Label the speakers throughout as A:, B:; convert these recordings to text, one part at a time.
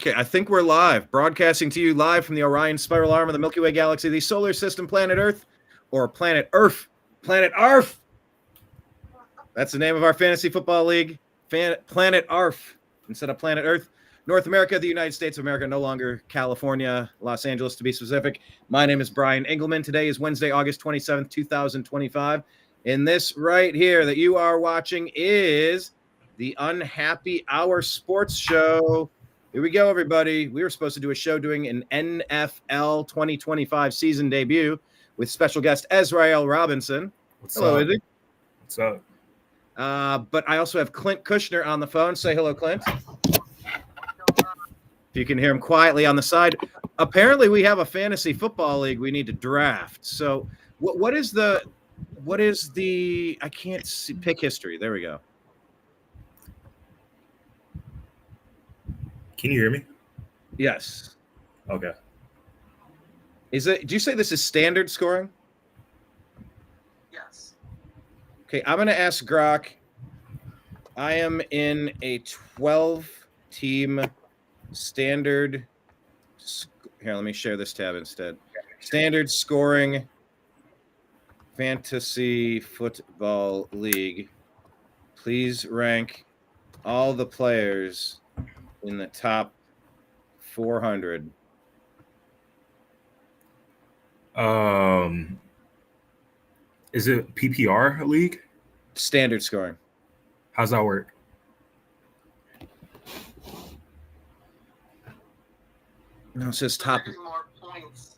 A: Okay, I think we're live, broadcasting to you live from the Orion Spiral Arm of the Milky Way Galaxy, the solar system, planet Earth, or planet Earth. Planet Earth! That's the name of our fantasy football league, Planet Earth, instead of Planet Earth. North America, the United States of America, no longer California, Los Angeles to be specific. My name is Brian Engelman. Today is Wednesday, August 27th, 2025. And this right here that you are watching is the Unhappy Hour Sports Show. Here we go, everybody. We were supposed to do a show doing an NFL 2025 season debut with special guest Ez'Ryel Robinson.
B: Hello,
A: Izzy.
B: What's up?
A: But I also have Clint Kushner on the phone. Say hello, Clint. If you can hear him quietly on the side. Apparently, we have a fantasy football league we need to draft. So what is the I can't see pick history. There we go.
B: Can you hear me?
A: Yes.
B: Okay.
A: Do you say this is standard scoring?
C: Yes.
A: Okay, I'm going to ask Grok. I am in a 12-team standard. Here, let me share this tab instead. Standard scoring fantasy football league. Please rank all the players in the top 400.
B: Is it PPR league?
A: Standard scoring.
B: How's that work?
A: No, it says top.
C: They're getting more points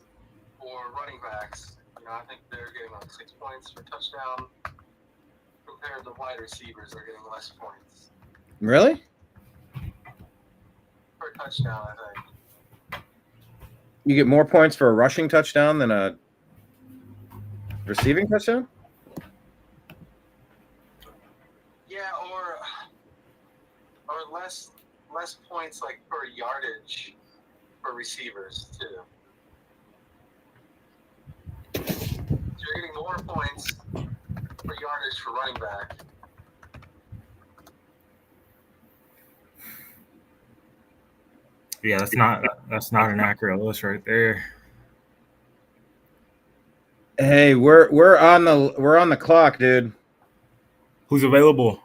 C: for running backs. I think they're getting like 6 points for touchdown compared to wide receivers. They're getting less points
A: Really?
C: per touchdown, I think.
A: You get more points for a rushing touchdown than a receiving touchdown?
C: Yeah, or less points like per yardage for receivers too. So you're getting more points per yardage for running back.
B: Yeah, that's not an accurate list right there.
A: Hey, we're on the clock, dude.
B: Who's available?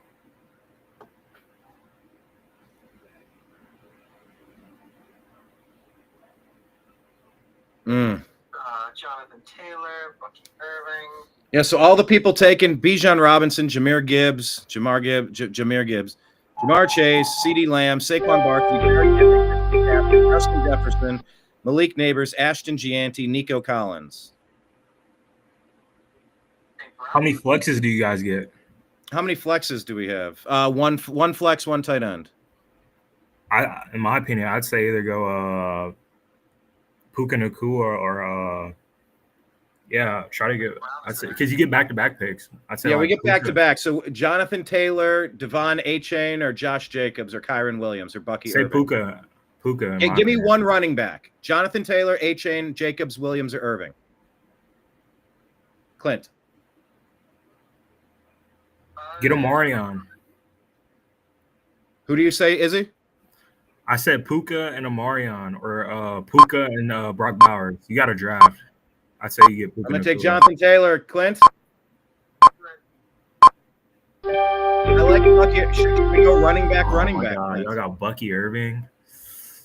C: Jonathan Taylor, Bucky Irving.
A: Yeah, so all the people taken: Bijan Robinson, Jahmyr Gibbs, Jamar Chase, CeeDee Lamb, Saquon Barkley, Justin Jefferson, Malik Neighbors, Ashton Gianti, Nico Collins.
B: How many flexes do you guys get?
A: How many flexes do we have? One flex, one tight end.
B: In my opinion, I'd say either go Puka Nacua or try to get. I'd say because you get back-to-back picks. I'd say
A: we get back-to-back. So Jonathan Taylor, Devon Achane, or Josh Jacobs, or Kyron Williams, or Bucky.
B: Say
A: Irving.
B: Puka.
A: Yeah, give me one running back: Jonathan Taylor, Achane, Jacobs, Williams, or Irving. Clint.
B: Get Omarion.
A: Who do you say, Izzy?
B: I said Puka and Omarion, or Puka and Brock Bowers. You got to draft. I'd say you get Puka.
A: I'm going to take Jonathan Taylor. Clint? I like Bucky. Should we go running back?
B: God, y'all got Bucky Irving.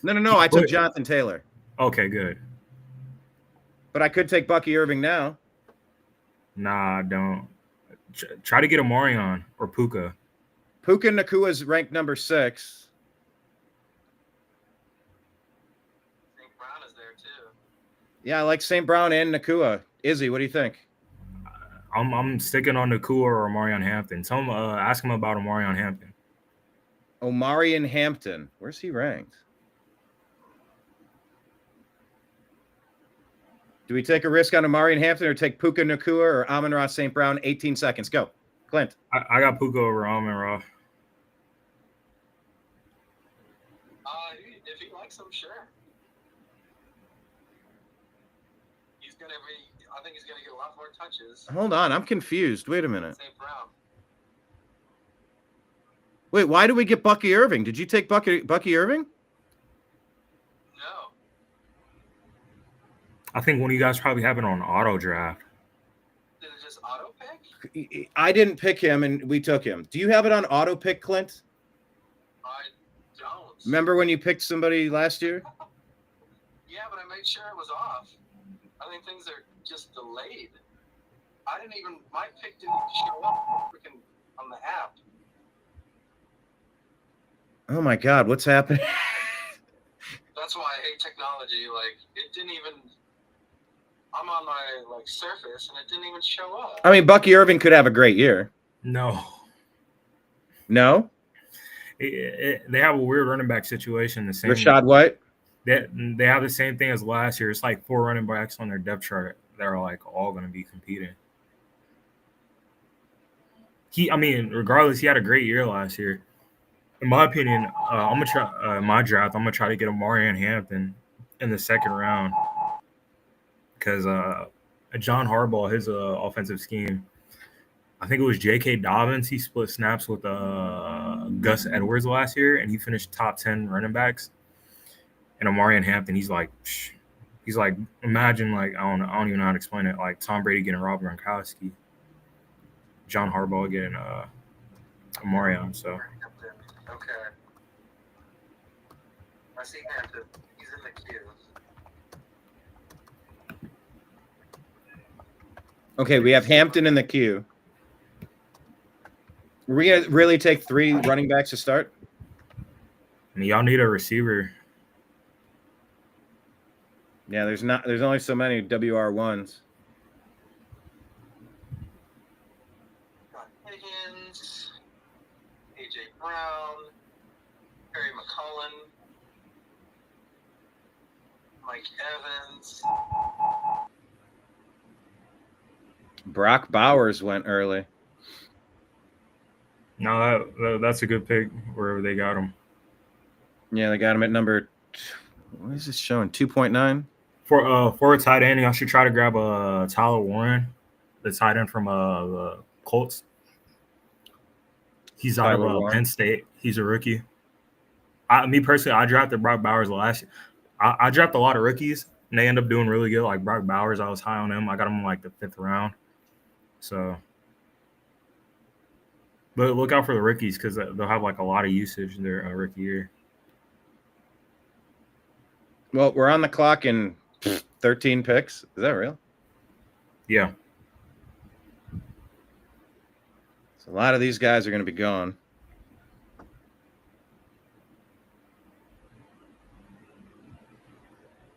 A: No. I took Jonathan Taylor.
B: Okay, good.
A: But I could take Bucky Irving now.
B: Nah, don't. Try to get Omarion or Puka.
A: Puka Nacua is ranked number 6.
C: St. Brown is there too.
A: Yeah, I like St. Brown and Nacua. Izzy, what do you think?
B: I'm sticking on Nacua or Omarion Hampton. Ask him about Omarion Hampton.
A: Omarion Hampton. Where's he ranked? Do we take a risk on Omarion Hampton or take Puka Nacua or Amon-Ra St. Brown? 18 seconds. Go. Clint.
B: I got Puka over Amon-Ra.
C: If he likes him, sure. I think he's gonna get a lot more touches.
A: Hold on, I'm confused. Wait a minute.
C: St. Brown.
A: Wait, why did we get Bucky Irving? Did you take Bucky Irving?
B: I think one of you guys probably have it on auto draft.
C: Did it just auto pick?
A: I didn't pick him, and we took him. Do you have it on auto pick, Clint?
C: I don't.
A: Remember when you picked somebody last year?
C: Yeah, but I made sure it was off. I think things are just delayed. My pick didn't show up freaking on the app.
A: Oh my God, what's happening?
C: That's why I hate technology. Like, it didn't even, I'm on my, Surface, and it didn't even show up.
A: I mean, Bucky Irving could have a great year.
B: No.
A: No?
B: They have a weird running back situation. The same.
A: Rashad White?
B: They have the same thing as last year. It's like 4 running backs on their depth chart that are all going to be competing. Regardless, he had a great year last year. In my opinion, I'm gonna try my draft. I'm gonna try to get Brian Hampton in the second round because John Harbaugh, his offensive scheme. I think it was J.K. Dobbins. He split snaps with Gus Edwards last year, and he finished top 10 running backs. And Amarian Hampton, he's like, imagine I don't even know how to explain it. Like Tom Brady getting Rob Gronkowski, John Harbaugh getting Amarian. So.
C: Okay. I see Hampton. He's in the queue.
A: Okay, we have Hampton in the queue. Are we gonna really take 3 running backs to start?
B: I mean, y'all need a receiver.
A: Yeah, there's only so many WR1s.
C: Got Higgins, A.J. Brown, Terry McCullen, Mike Evans.
A: Brock Bowers went early.
B: No, that's a good pick wherever they got him.
A: Yeah, they got him at number. What is this showing? 2.9.
B: For a tight end, y'all should try to grab Tyler Warren, the tight end from the Colts. He's out of Penn State. He's a rookie. Me personally, I drafted Brock Bowers last year. I drafted a lot of rookies, and they end up doing really good. Like Brock Bowers, I was high on him. I got him in the 5th round. So, but look out for the rookies because they'll have a lot of usage in their rookie year.
A: Well, we're on the clock in 13 picks. Is that real?
B: Yeah.
A: So a lot of these guys are going to be gone.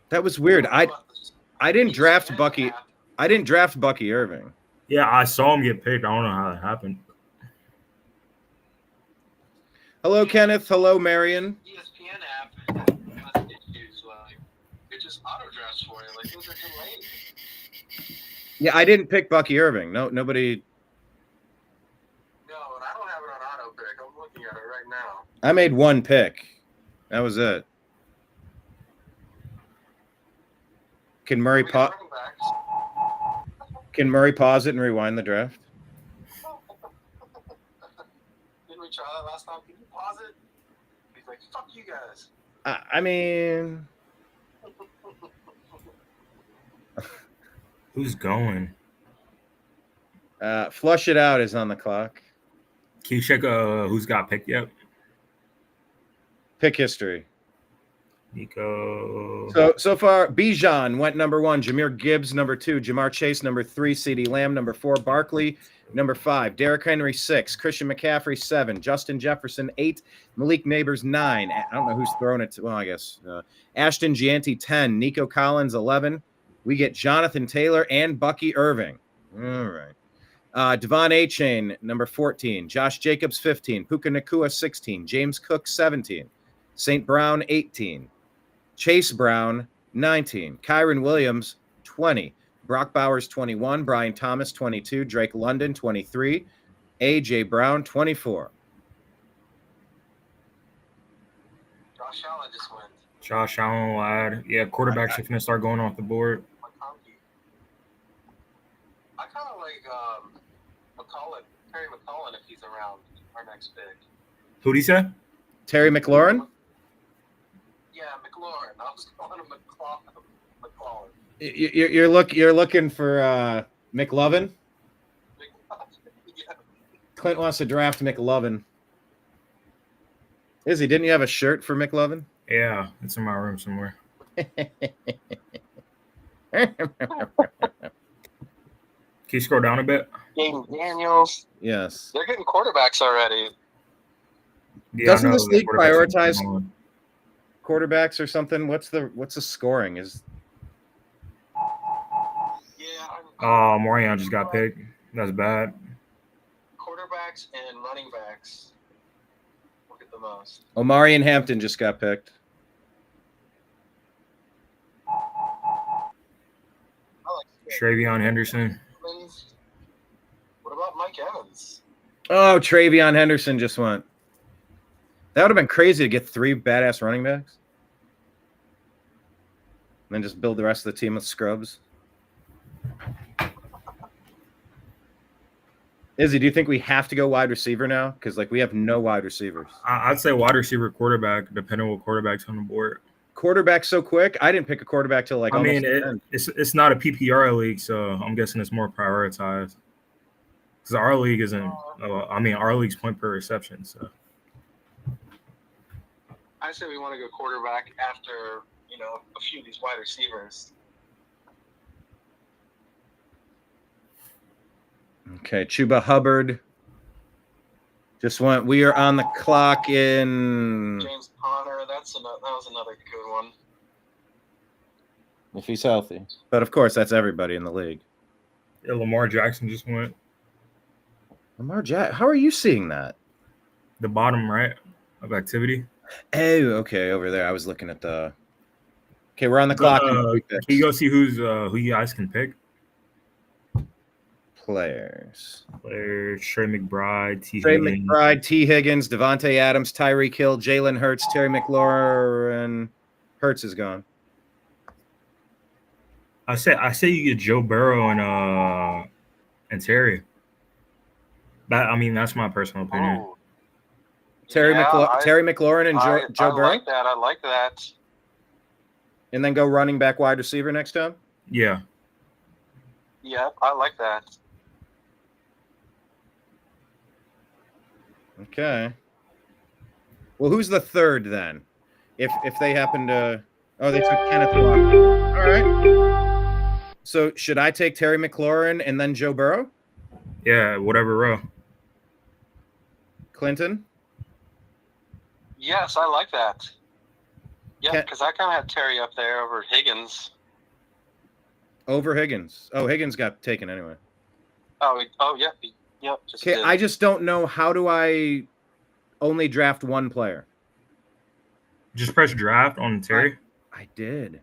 A: That was weird. I didn't draft Bucky. I didn't draft Bucky Irving.
B: Yeah, I saw him get picked. I don't know how that happened.
A: Hello, Kenneth. Hello, Marion.
C: ESPN app has issues. It just auto drafts for you. Things are delayed.
A: Yeah, I didn't pick Bucky Irving. No, nobody.
C: No, and I don't have it on auto pick. I'm looking at it right now.
A: I made 1 pick. That was it. Can Murray pause it and rewind the draft?
C: Didn't we try that last time? Can you pause it? He's like, fuck you guys.
A: I mean,
B: Who's going?
A: Flush It Out is on the clock.
B: Can you check who's got picked yet?
A: Pick history.
B: Nico.
A: So far, Bijan went number 1. Jahmyr Gibbs number 2. Jamar Chase number 3. CeeDee Lamb number 4. Barkley number 5. Derrick Henry 6. Christian McCaffrey 7. Justin Jefferson 8. Malik Neighbors 9. I don't know who's throwing it to. Well, I guess Ashton Gianti 10. Nico Collins 11. We get Jonathan Taylor and Bucky Irving. All right. Devon Achane number 14. Josh Jacobs 15. Puka Nacua 16. James Cook 17. St. Brown 18. Chase Brown, 19. Kyron Williams, 20. Brock Bowers, 21. Brian Thomas, 22. Drake London, 23. A.J. Brown, 24.
C: Josh Allen just went.
B: Josh Allen, lad. Yeah, quarterbacks are going to start going off the board.
C: I kind of like Terry McCullen if he's around our next pick.
B: Who'd he say?
A: Terry McLaurin?
C: Yeah, McLaurin. I was calling him McLaurin.
A: You're looking for McLovin.
C: Yeah.
A: Clint wants to draft McLovin. Izzy, didn't you have a shirt for McLovin?
B: Yeah, it's in my room somewhere. Can you scroll down a bit?
C: Jaden Daniels.
A: Yes.
C: They're getting quarterbacks already.
B: Yeah,
A: Doesn't
B: I know
A: this
B: that
A: league
B: quarterback's
A: prioritize
B: on.
A: quarterbacks or something? What's the scoring? Is
C: Yeah.
B: Morion just got picked. That's bad.
C: Quarterbacks and running backs will get the most.
A: Omari and Hampton just got picked.
C: I like
B: Travion Henderson.
C: Evans. What about Mike Evans?
A: Oh, Travion Henderson just went. That would have been crazy to get 3 badass running backs. And then just build the rest of the team with scrubs. Izzy, do you think we have to go wide receiver now? Because we have no wide receivers.
B: I'd say wide receiver, quarterback, depending on what quarterback's on the board.
A: Quarterback so quick? I didn't pick a quarterback till
B: I
A: almost
B: mean,
A: the end.
B: it's not a PPR league, so I'm guessing it's more prioritized. Because our league isn't. Our league's point per reception. So
C: I say we want to go quarterback after a few of these wide receivers.
A: Okay, Chuba Hubbard just went. We are on the clock in.
C: James Conner, that was another good one.
A: If he's healthy. But of course, that's everybody in the league.
B: yeah, Lamar Jackson just went
A: Lamar Jack, how are you seeing that?
B: the bottom right of activity.
A: Oh, okay, over there. I was looking at the. Okay, we're on the clock.
B: Can you go see who you guys can pick?
A: Players.
B: Trey McBride,
A: Trey
B: Higgins.
A: McBride, T. Higgins, Devontae Adams, Tyreek Hill, Jalen Hurts, Terry McLaurin. Hurts is gone.
B: I say you get Joe Burrow and Terry. That's my personal opinion.
C: Oh.
A: Terry
C: Yeah,
A: McLaurin and Joe Burrow.
C: I like that.
A: And then go running back wide receiver next time?
B: Yeah.
C: Yeah, I like that.
A: Okay. Well, who's the third then? If they happen to they took Kenneth Walker. All right. So should I take Terry McLaurin and then Joe Burrow?
B: Yeah, whatever row.
A: Clinton?
C: Yes, I like that. Yeah,
A: Ken-
C: because I kind of had Terry up there over Higgins.
A: Over Higgins. Oh, Higgins got taken anyway.
C: Yeah. Yep.
A: Okay, I just don't know, how do I only draft one player?
B: Just press draft on Terry.
A: I did.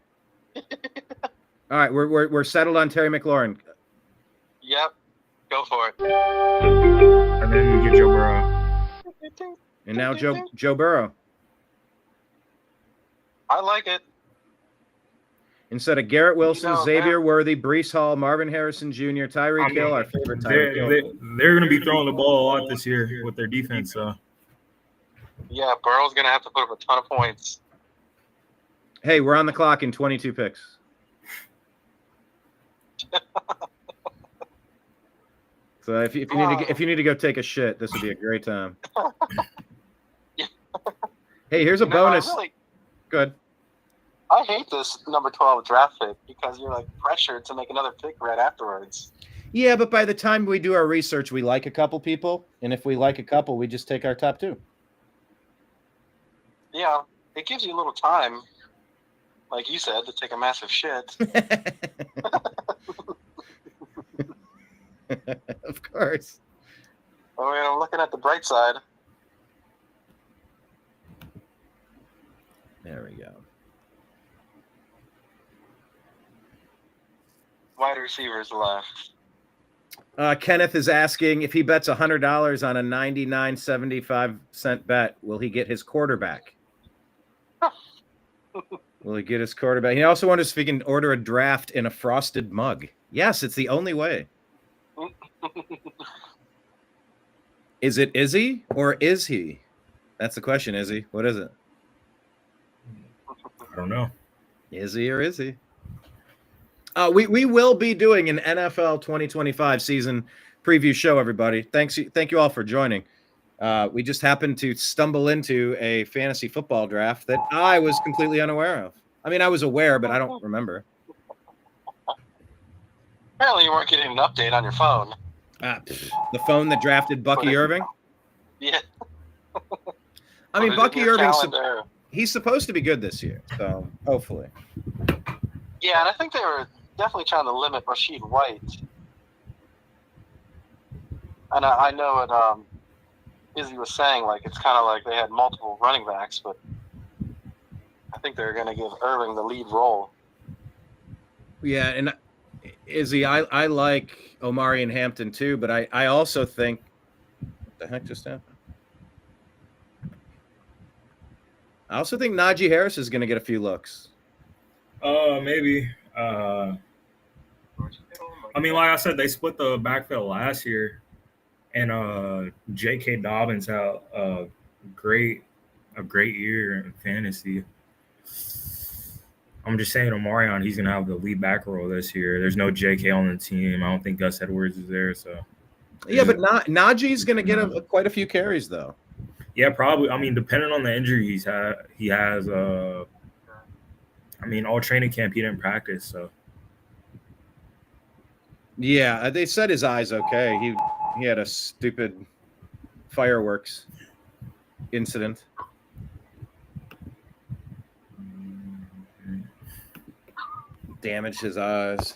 A: All right, we're settled on Terry McLaurin.
C: Yep. Go for it.
B: And then you get Joe Burrow.
A: And now Joe Burrow.
C: I like it.
A: Instead of Garrett Wilson,
C: No,
A: Xavier Worthy, Breece Hall, Marvin Harrison Jr., Tyreek Hill, our favorite Tyreek Hill.
B: They're going to be throwing the ball a lot this year with their defense. So
C: Yeah, Burrow's going to have to put up a ton of points.
A: Hey, we're on the clock in 22 picks. So if you need to go take a shit, this would be a great time. Hey, here's a bonus. Good.
C: I hate this number 12 draft pick because you're pressured to make another pick right afterwards.
A: Yeah, but by the time we do our research, we like a couple people, and if we like a couple, we just take our top 2.
C: Yeah, it gives you a little time, like you said, to take a massive shit.
A: Of course.
C: I mean, I'm looking at the bright side.
A: There we go.
C: Wide receivers left.
A: Kenneth is asking if he bets $100 on a 99.75 bet, will he get his quarterback? Will he get his quarterback? He also wonders if he can order a draft in a frosted mug. Yes, it's the only way. Is it Izzy or is he? That's the question, Izzy. What is it?
B: I don't know.
A: Is he or is he? We will be doing an NFL 2025 season preview show, everybody. Thank you all for joining. We just happened to stumble into a fantasy football draft that I was completely unaware of. I mean, I was aware, but I don't remember.
C: Apparently, you weren't getting an update on your phone.
A: The phone that drafted Bucky Irving?
C: Yeah.
A: I mean, Bucky Irving's
C: calendar.
A: He's supposed to be good this year, so hopefully.
C: Yeah, and I think they were definitely trying to limit Rashid White. And I know what Izzy was saying, like it's kind of like they had multiple running backs, but I think they're going to give Irving the lead role.
A: Yeah, and Izzy, I like Omari and Hampton too, but I also think what the heck just happened? I also think Najee Harris is going to get a few looks.
B: Maybe. I mean, like I said, they split the backfield last year, and J.K. Dobbins had a great year in fantasy. I'm just saying, Omarion, he's gonna have the lead back role this year. There's no J.K. on the team. I don't think Gus Edwards is there, so.
A: Yeah, but Najee's going to get quite a few carries, though.
B: Yeah, probably. I mean, depending on the injury he has. I mean, all training camp he didn't practice, so.
A: Yeah, they said his eye's okay. He had a stupid fireworks incident. Damaged his eyes.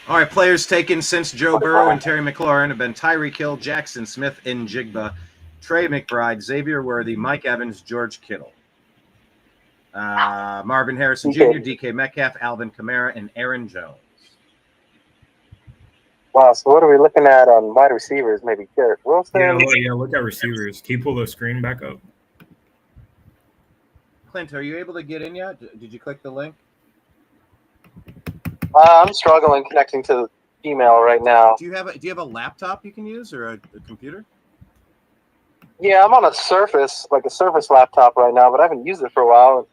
A: All right, players taken since Joe Burrow and Terry McLaurin have been Tyreek Hill, Jackson Smith, Njigba, Trey McBride, Xavier Worthy, Mike Evans, George Kittle, Marvin Harrison Jr., DK Metcalf, Alvin Kamara, and Aaron Jones.
D: Wow, so what are we looking at on wide receivers? Maybe Garrett Wilson?
B: Yeah, look at receivers. Can you pull the screen back up?
A: Clint, are you able to get in yet? Did you click the link?
D: I'm struggling connecting to the email right now.
A: Do you have a laptop you can use or a computer?
D: Yeah, I'm on a Surface laptop right now, but I haven't used it for a while,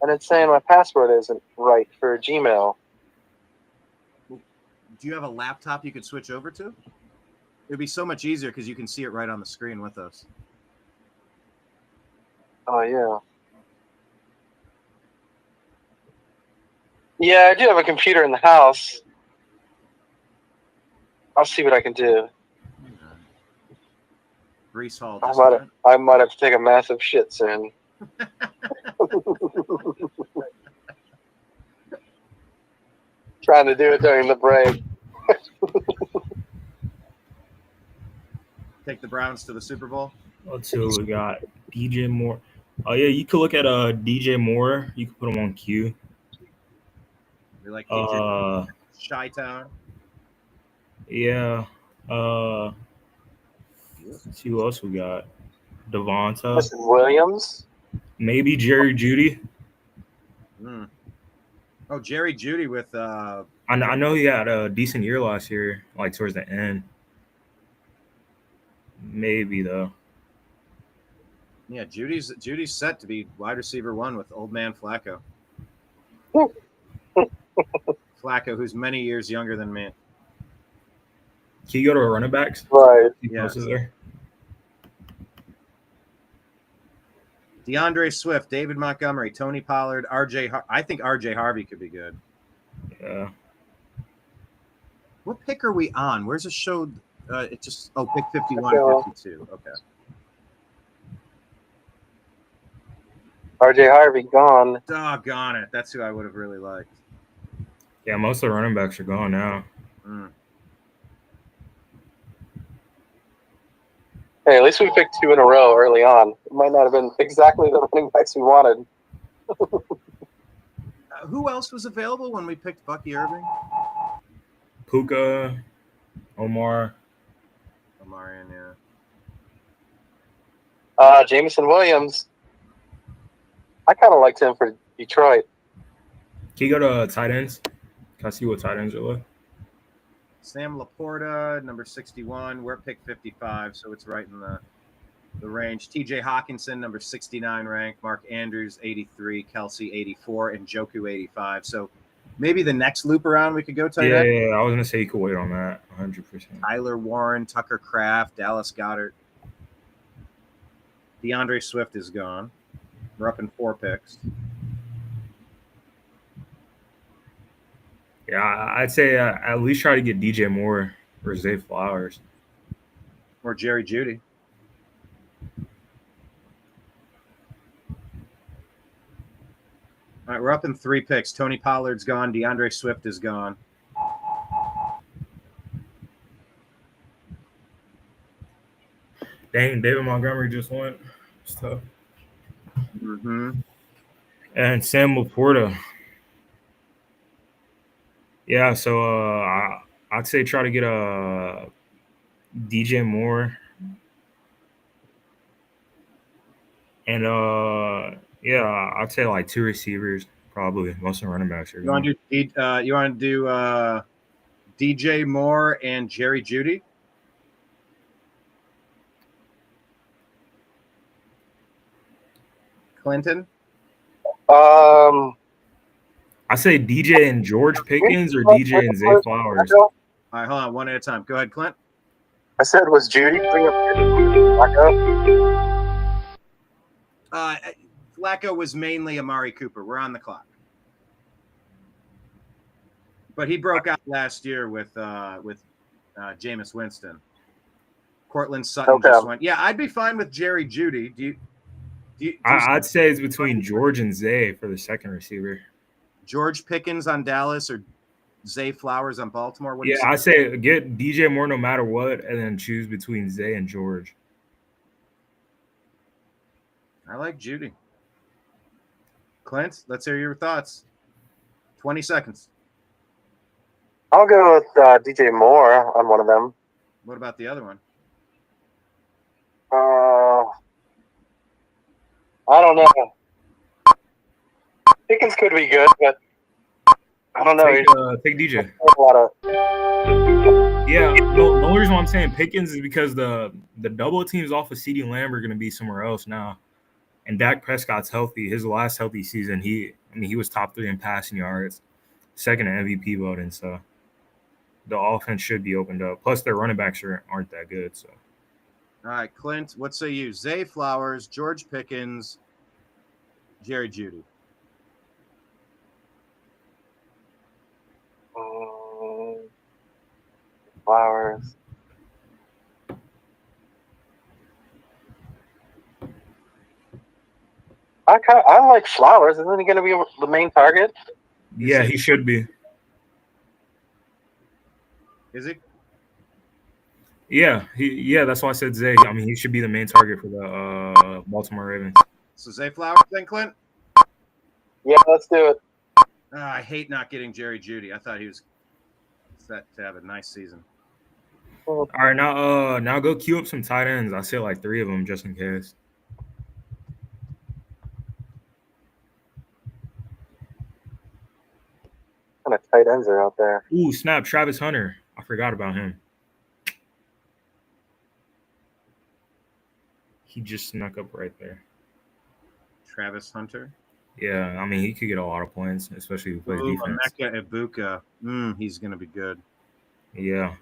D: and it's saying my password isn't right for Gmail.
A: Do you have a laptop you could switch over to? It'd be so much easier because you can see it right on the screen with us.
D: Oh, yeah. Yeah, I do have a computer in the house. I'll see what I can do.
A: Brees Hall.
D: I might have to take a massive shit soon. Trying to do it during the break.
A: Take the Browns to the Super Bowl.
B: Let's see what we got. DJ Moore. Oh yeah, you could look at DJ Moore. You could put him on Q.
A: We like DJ Chi-Town.
B: Yeah. Let's see who else we got. Devonta.
D: Listen, Williams.
B: Maybe Jerry Jeudy.
A: Oh, Jerry Jeudy with.
B: I know he had a decent year last year, like towards the end. Maybe though.
A: Yeah, Judy's set to be wide receiver 1 with old man Flacco. Flacco, who's many years younger than me.
B: Can you go to a running backs?
D: Right.
A: Yeah.
B: There?
A: DeAndre Swift, David Montgomery, Tony Pollard, I think RJ Harvey could be good.
B: Yeah.
A: What pick are we on? Where's it showed? It just pick 51, 52. Okay.
D: RJ Harvey gone.
A: Doggone it. That's who I would have really liked.
B: Yeah, most of the running backs are gone now.
D: Hey, at least we picked 2 in a row early on. It might not have been exactly the running backs we wanted.
A: Who else was available when we picked Bucky Irving?
B: Puka, Omarion,
A: yeah.
D: Jameson Williams. I kind of liked him for Detroit.
B: Can you go to tight ends? Can I see what tight ends are like?
A: Sam Laporta, number 61. We're pick 55, so it's right in the the range. TJ Hawkinson, number 69 ranked. Mark Andrews, 83. Kelsey, 84. And Njoku, 85. So maybe the next loop around we could go tight end.
B: Yeah, I was going to say you could wait on that 100%.
A: Tyler Warren, Tucker Kraft, Dallas Goedert. DeAndre Swift is gone. We're up in 4 picks.
B: Yeah, I'd say at least try to get DJ Moore or Zay Flowers.
A: Or Jerry Jeudy. All right, we're up in 3 picks. Tony Pollard's gone. DeAndre Swift is gone.
B: Dang, David Montgomery just went. It's tough.
A: Mm-hmm.
B: And Sam Laporta. Yeah, so I'd say try to get a DJ Moore. And yeah, I'd say like 2 receivers probably. Most of the running backs are.
A: You want to do DJ Moore and Jerry Jeudy? Clinton?
B: I say DJ and George Pickens or DJ and Zay Flowers.
A: All right, hold on, one at a time. Go ahead, Clint.
D: I said, was Judy bring up Flacco?
A: Flacco was mainly Amari Cooper. We're on the clock. But he broke out last year with Jameis Winston. Cortland Sutton just went. Yeah, I'd be fine with Jerry Jeudy.
B: I'd say it's between George and Zay for the second receiver.
A: George Pickens on Dallas or Zay Flowers on Baltimore?
B: Yeah, I say get DJ Moore no matter what, and then choose between Zay and George.
A: I like Jeudy. Clint, let's hear your thoughts. 20 seconds.
D: I'll go with DJ Moore on one of them.
A: What about the other one?
D: I don't know. Pickens could be good, but I don't know.
B: Take DJ.
D: A lot of...
B: Yeah, the only reason why I'm saying Pickens is because the double teams off of CeeDee Lamb are going to be somewhere else now. And Dak Prescott's healthy. His last healthy season, he was top 3 in passing yards, second in MVP voting. So the offense should be opened up. Plus, their running backs aren't that good. So,
A: all right, Clint, what say you? Zay Flowers, George Pickens, Jerry Jeudy.
D: Flowers. I like Flowers. Isn't he going to be the main target?
B: Yeah, he should be.
A: Is he?
B: Yeah, that's why I said Zay. I mean, he should be the main target for the Baltimore Ravens.
A: So Zay Flowers then, Clint?
D: Yeah, let's do it.
A: I hate not getting Jerry Jeudy. I thought he was set to have a nice season.
B: All right, now go queue up some tight ends. I say like 3 of them just in case.
D: What kind of tight ends are out there?
B: Ooh, snap! Travis Hunter. I forgot about him. He just snuck up right there.
A: Travis Hunter?
B: Yeah, I mean, he could get a lot of points, especially if he plays defense.
A: Emeka Ibuka. He's going to be good.
B: Yeah.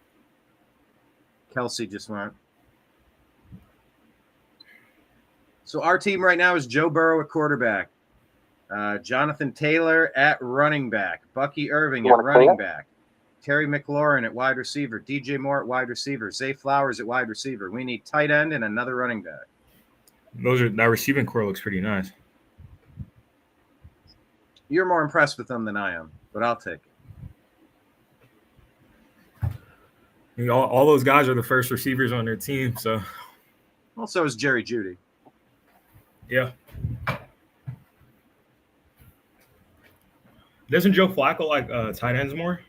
A: Kelsey just went. So our team right now is Joe Burrow at quarterback, Jonathan Taylor at running back, Bucky Irving at running back, Terry McLaurin at wide receiver, DJ Moore at wide receiver, Zay Flowers at wide receiver. We need tight end and another running back.
B: That receiving core looks pretty nice.
A: You're more impressed with them than I am, but I'll take it.
B: All those guys are the first receivers on their team, so.
A: Also is Jerry Jeudy.
B: Yeah. Doesn't Joe Flacco like tight ends more?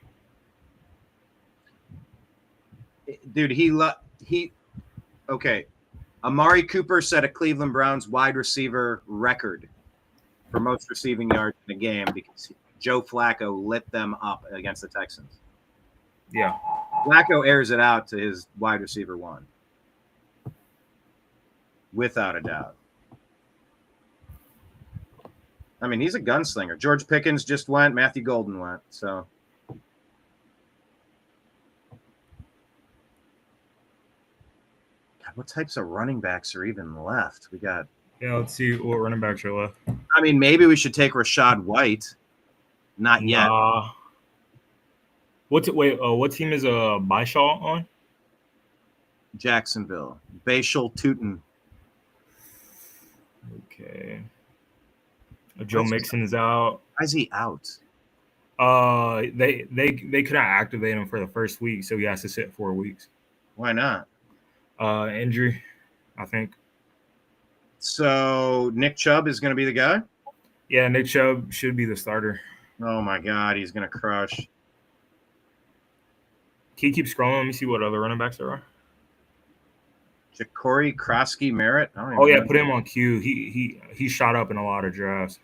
A: Dude, okay. Amari Cooper set a Cleveland Browns wide receiver record for most receiving yards in a game because Joe Flacco lit them up against the Texans.
B: Yeah.
A: Flacco airs it out to his wide receiver 1. without a doubt. I mean, he's a gunslinger. George Pickens just went. Matthew Golden went. So. God, what types of running backs are even left? We got.
B: Yeah, let's see what running backs are left.
A: I mean, maybe we should take Rashad White. Not yet.
B: What team is Byshaw on?
A: Jacksonville. Bashal Tootin.
B: Okay. Joe Mixon is out.
A: Why is he out?
B: They couldn't activate him for the first week, so he has to sit 4 weeks.
A: Why not?
B: Injury, I think.
A: So Nick Chubb is going to be the guy?
B: Yeah, Nick Chubb should be the starter.
A: Oh, my God. He's going to crush.
B: Can you keep scrolling? Let me see what other running backs there are.
A: Ja'Cory Krosky Merritt.
B: Oh, yeah, put him on Q. He shot up in a lot of drafts.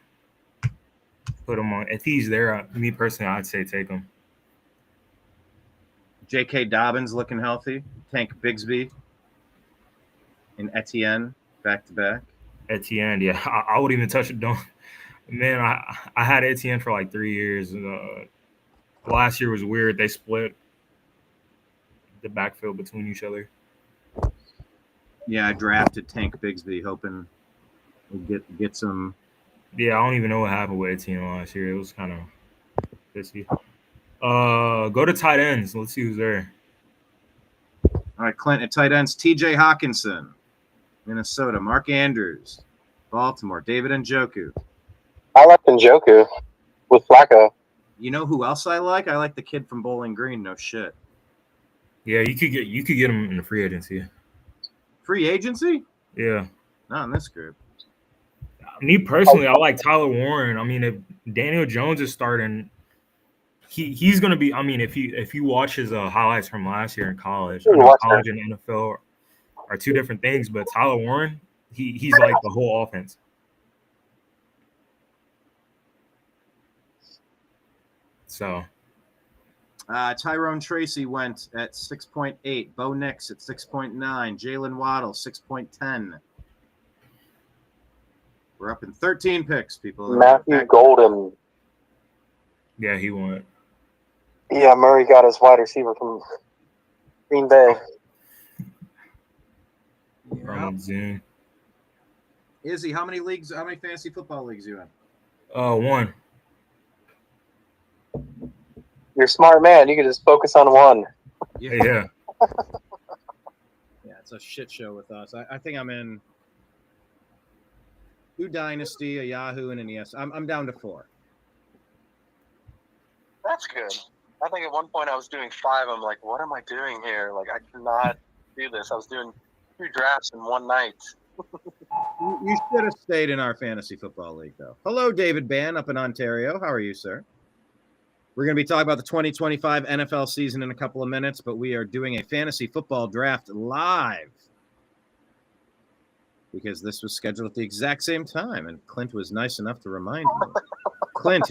B: Put him on. If he's there, me personally, I'd say take him.
A: J.K. Dobbins looking healthy. Tank Bigsby. And Etienne back-to-back.
B: Etienne, yeah. I would even touch it. Man, I had Etienne for like 3 years. Last year was weird. They split the backfield between each other.
A: Yeah, I drafted Tank Bigsby, hoping we'd get some.
B: Yeah, I don't even know what happened with Etienne last year. It was kind of pissy. Go to tight ends. Let's see who's there.
A: All right, Clint at tight ends. T.J. Hawkinson, Minnesota. Mark Andrews, Baltimore. David Njoku.
D: I like Njoku with Flacco.
A: You know who else I like? I like the kid from Bowling Green. No shit.
B: Yeah, you could get him in the free agency.
A: Free agency?
B: Yeah.
A: Not in this group.
B: Me personally, I like Tyler Warren. I mean, if Daniel Jones is starting, he's going to be. I mean, if you watch his highlights from last year in college, I know college and NFL are two different things. But Tyler Warren, he's like the whole offense. So.
A: Tyrone Tracy went at 6.8. Bo Nix at 6.9. Jalen Waddle, 6.10. We're up in 13 picks, people.
D: Matthew Golden.
B: Yeah, he went.
D: Yeah, Murray got his wide receiver from Green Bay.
B: Yeah.
A: Izzy, how many fantasy football leagues you in?
B: One.
D: You're a smart man. You can just focus on one.
B: Yeah.
A: Yeah, it's a shit show with us. I think I'm in 2 Dynasty, a Yahoo, and an ES. I'm down to 4.
C: That's good. I think at one point I was doing 5. I'm like, what am I doing here? Like, I cannot do this. I was doing 2 drafts in one night.
A: You should have stayed in our fantasy football league, though. Hello, David Bann up in Ontario. How are you, sir? We're going to be talking about the 2025 NFL season in a couple of minutes, but we are doing a fantasy football draft live because this was scheduled at the exact same time, and Clint was nice enough to remind me. Clint,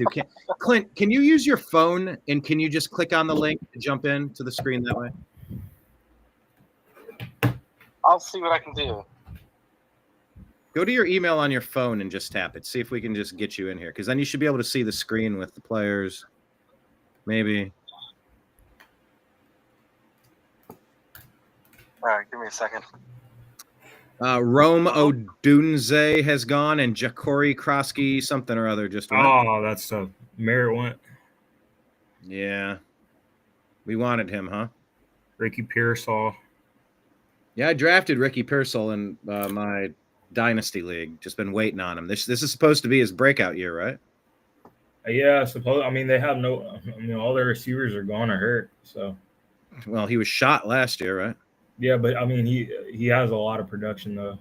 A: can you use your phone, and can you just click on the link to jump in to the screen that way?
C: I'll see what I can do.
A: Go to your email on your phone and just tap it. See if we can just get you in here, because then you should be able to see the screen with the players. Maybe.
C: All right, give me a second.
A: Rome Odunze has gone, and Ja'Cory Krosky something or other just went.
B: Oh, that's tough. Merritt went.
A: Yeah. We wanted him, huh?
B: Ricky Pearsall.
A: Yeah, I drafted Ricky Pearsall in my Dynasty League. Just been waiting on him. This is supposed to be his breakout year, right?
B: Yeah, I mean, they have no. I mean, all their receivers are gone or hurt. So.
A: Well, he was shot last year, right?
B: Yeah, but I mean, he has a lot of production though.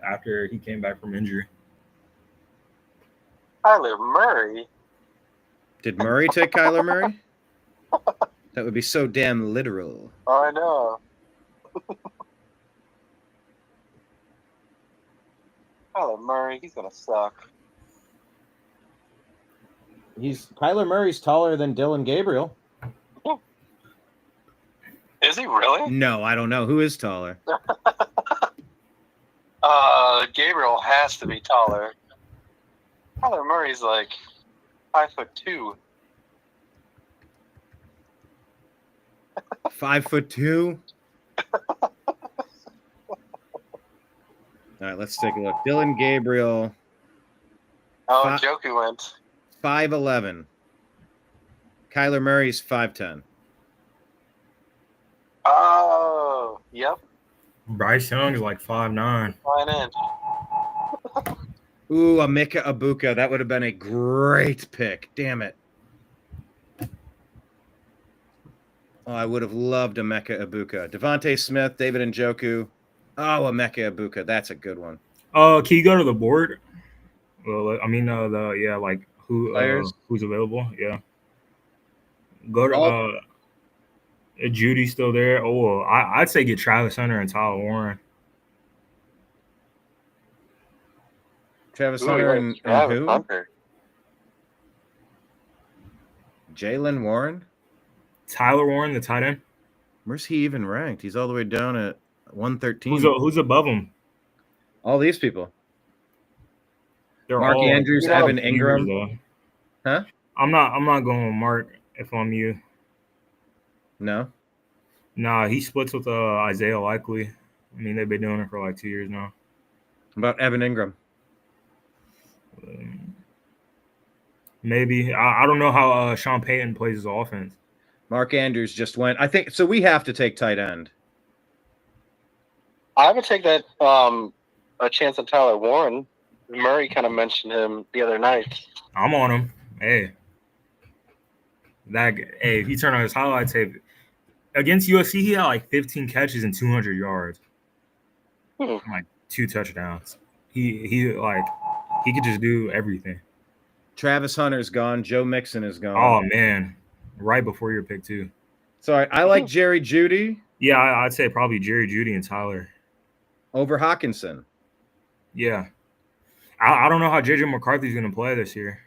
B: After he came back from injury.
C: Kyler Murray.
A: Did Murray take Kyler Murray? That would be so damn literal.
C: Oh, I know. Kyler Murray, he's gonna suck.
A: Kyler Murray's taller than Dylan Gabriel.
C: Is he really?
A: No, I don't know. Who is taller?
C: Gabriel has to be taller. Kyler Murray's like 5'2".
A: 5'2". All right, let's take a look. Dylan Gabriel,
C: Oh,
A: Fi-
C: Joku went.
A: 5'11". Kyler Murray's 5'10".
C: Oh, yep.
B: Bryce Young is like 5'9".
C: 9 inch.
A: Ooh, Emeka Ibuka. That would have been a great pick. Damn it. Oh, I would have loved Emeka Ibuka. Devontae Smith, David Njoku. Oh, Emeka Ibuka. That's a good one.
B: Can you go to the board? Well, I mean, like
A: Players?
B: who's available? Yeah. Go to
A: All-
B: Judy's still there. Oh, well, I'd say get Travis Hunter and Tyler Warren.
A: Travis
C: Ooh,
A: Hunter
C: yeah,
A: and
C: Travis
A: who?
C: Hunter.
A: Jalen Warren?
B: Tyler Warren, the tight end.
A: Where's he even ranked? He's all the way down at 113.
B: Who's above him?
A: All these people.
B: They're
A: Mark
B: all
A: Andrews,
C: you know,
A: Evan
B: receivers,
A: Ingram.
B: though.
A: Huh?
B: I'm not going with Mark if I'm you.
A: No.
B: Nah, he splits with Isaiah Likely. I mean, they've been doing it for like 2 years now.
A: About Evan Ingram.
B: Maybe. I don't know how Sean Payton plays his offense.
A: Mark Andrews just went. I think so. We have to take tight end.
D: I would take that a chance on Tyler Warren. Murray kind of mentioned him the other night.
B: I'm on him. Hey, if you turn on his highlight tape against USC, he had like 15 catches and 200 yards, like 2 touchdowns. He could just do everything.
A: Travis Hunter's gone. Joe Mixon is gone.
B: Oh man, right before your pick too.
A: So I like Jerry Jeudy
B: Yeah, I'd say probably Jerry Jeudy and Tyler.
A: over Hawkinson.
B: Yeah, I don't know how JJ McCarthy's going to play this year.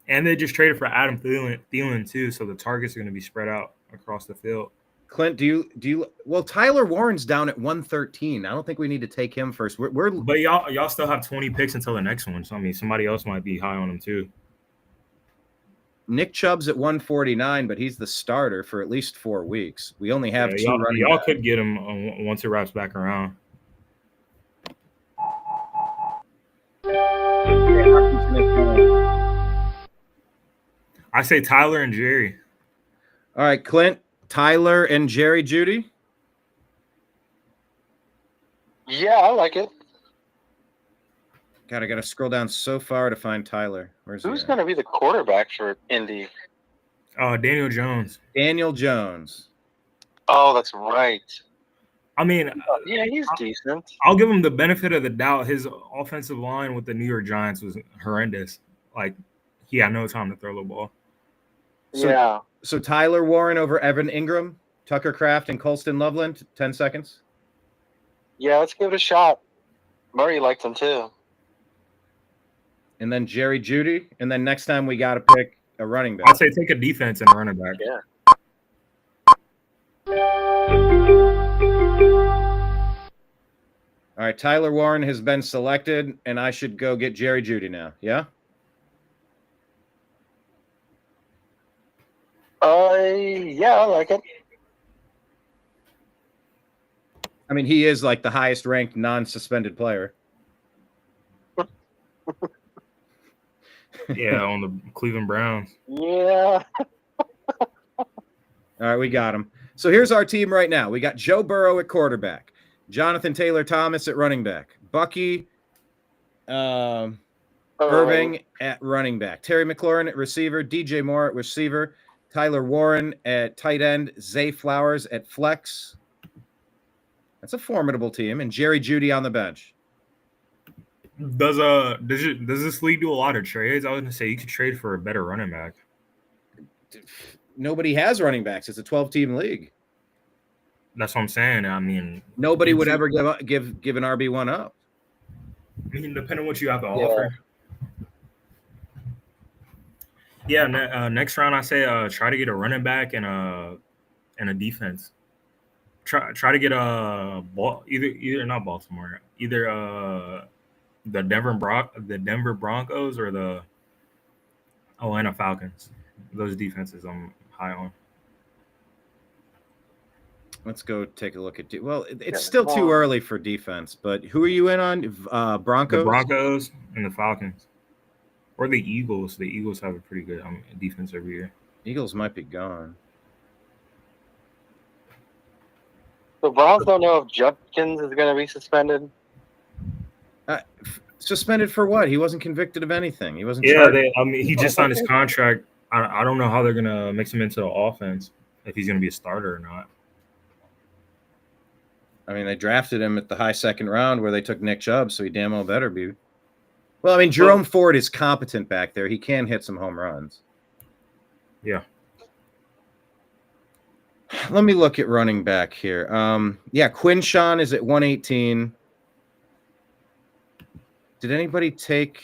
B: And they just traded for Adam Thielen too, so the targets are going to be spread out across the field.
A: Clint, do you? Well, Tyler Warren's down at 113. I don't think we need to take him first.
B: But y'all still have 20 picks until the next one. So I mean, somebody else might be high on him too.
A: Nick Chubb's at 149, but he's the starter for at least 4 weeks. We only have 2 running
B: y'all
A: backs.
B: could get him once it wraps back around. I say Tyler and Jerry.
A: All right, Clint, Tyler, and Jerry Jeudy.
D: Yeah, I like it.
A: God, I got to scroll down so far to find Tyler. Where's he
D: Who's
A: at?
D: going to be the quarterback for Indy?
B: Daniel Jones.
A: Daniel Jones.
D: Oh, that's right.
B: I mean,
D: Yeah, he's decent.
B: I'll give him the benefit of the doubt. His offensive line with the New York Giants was horrendous. Like, he had no time to throw the ball.
A: So Tyler Warren over Evan Ingram, Tucker Kraft, and Colston Loveland. 10 seconds.
D: Yeah, let's give it a shot. Murray liked him too.
A: And then Jerry Jeudy. And then next time we got to pick a running back.
B: I'd say take a defense and a running back.
D: Yeah.
A: All right, Tyler Warren has been selected, and I should go get Jerry Jeudy now. Yeah?
D: Yeah, I like it.
A: I mean, he is like the highest ranked non-suspended player.
B: Yeah, on the Cleveland Browns.
D: Yeah.
A: All right, we got him. So here's our team right now. We got Joe Burrow at quarterback, Jonathan Taylor Thomas at running back, Bucky Irving at running back, Terry McLaurin at receiver, DJ Moore at receiver, Tyler Warren at tight end, Zay Flowers at flex. That's a formidable team, and Jerry Jeudy on the bench.
B: Does this league do a lot of trades? I was gonna say you could trade for a better running back.
A: Nobody has running backs. It's a 12-team league.
B: That's what I'm saying. I mean,
A: Nobody would ever give an RB1 up.
B: I mean, depending on what you have to offer. Yeah, next round I say try to get a running back and a defense. try to get either not Baltimore, either the Denver Broncos or the Atlanta Falcons. Those defenses I'm high on.
A: Let's go take a look at. It's still too early for defense, but who are you in on? Broncos?
B: The Broncos and the Falcons. Or the Eagles. The Eagles have a pretty good defense every year.
A: Eagles might be gone.
D: The Browns don't know if Judkins is going to be suspended.
A: Suspended for what? He wasn't convicted of anything. He wasn't.
B: Yeah, he just signed his contract. I don't know how they're going to mix him into the offense, if he's going to be a starter or not.
A: I mean, they drafted him at the high second round where they took Nick Chubb, so he damn well better be. Well, I mean, Jerome Ford is competent back there. He can hit some home runs.
B: Yeah.
A: Let me look at running back here. Quinshawn is at 118. Did anybody take?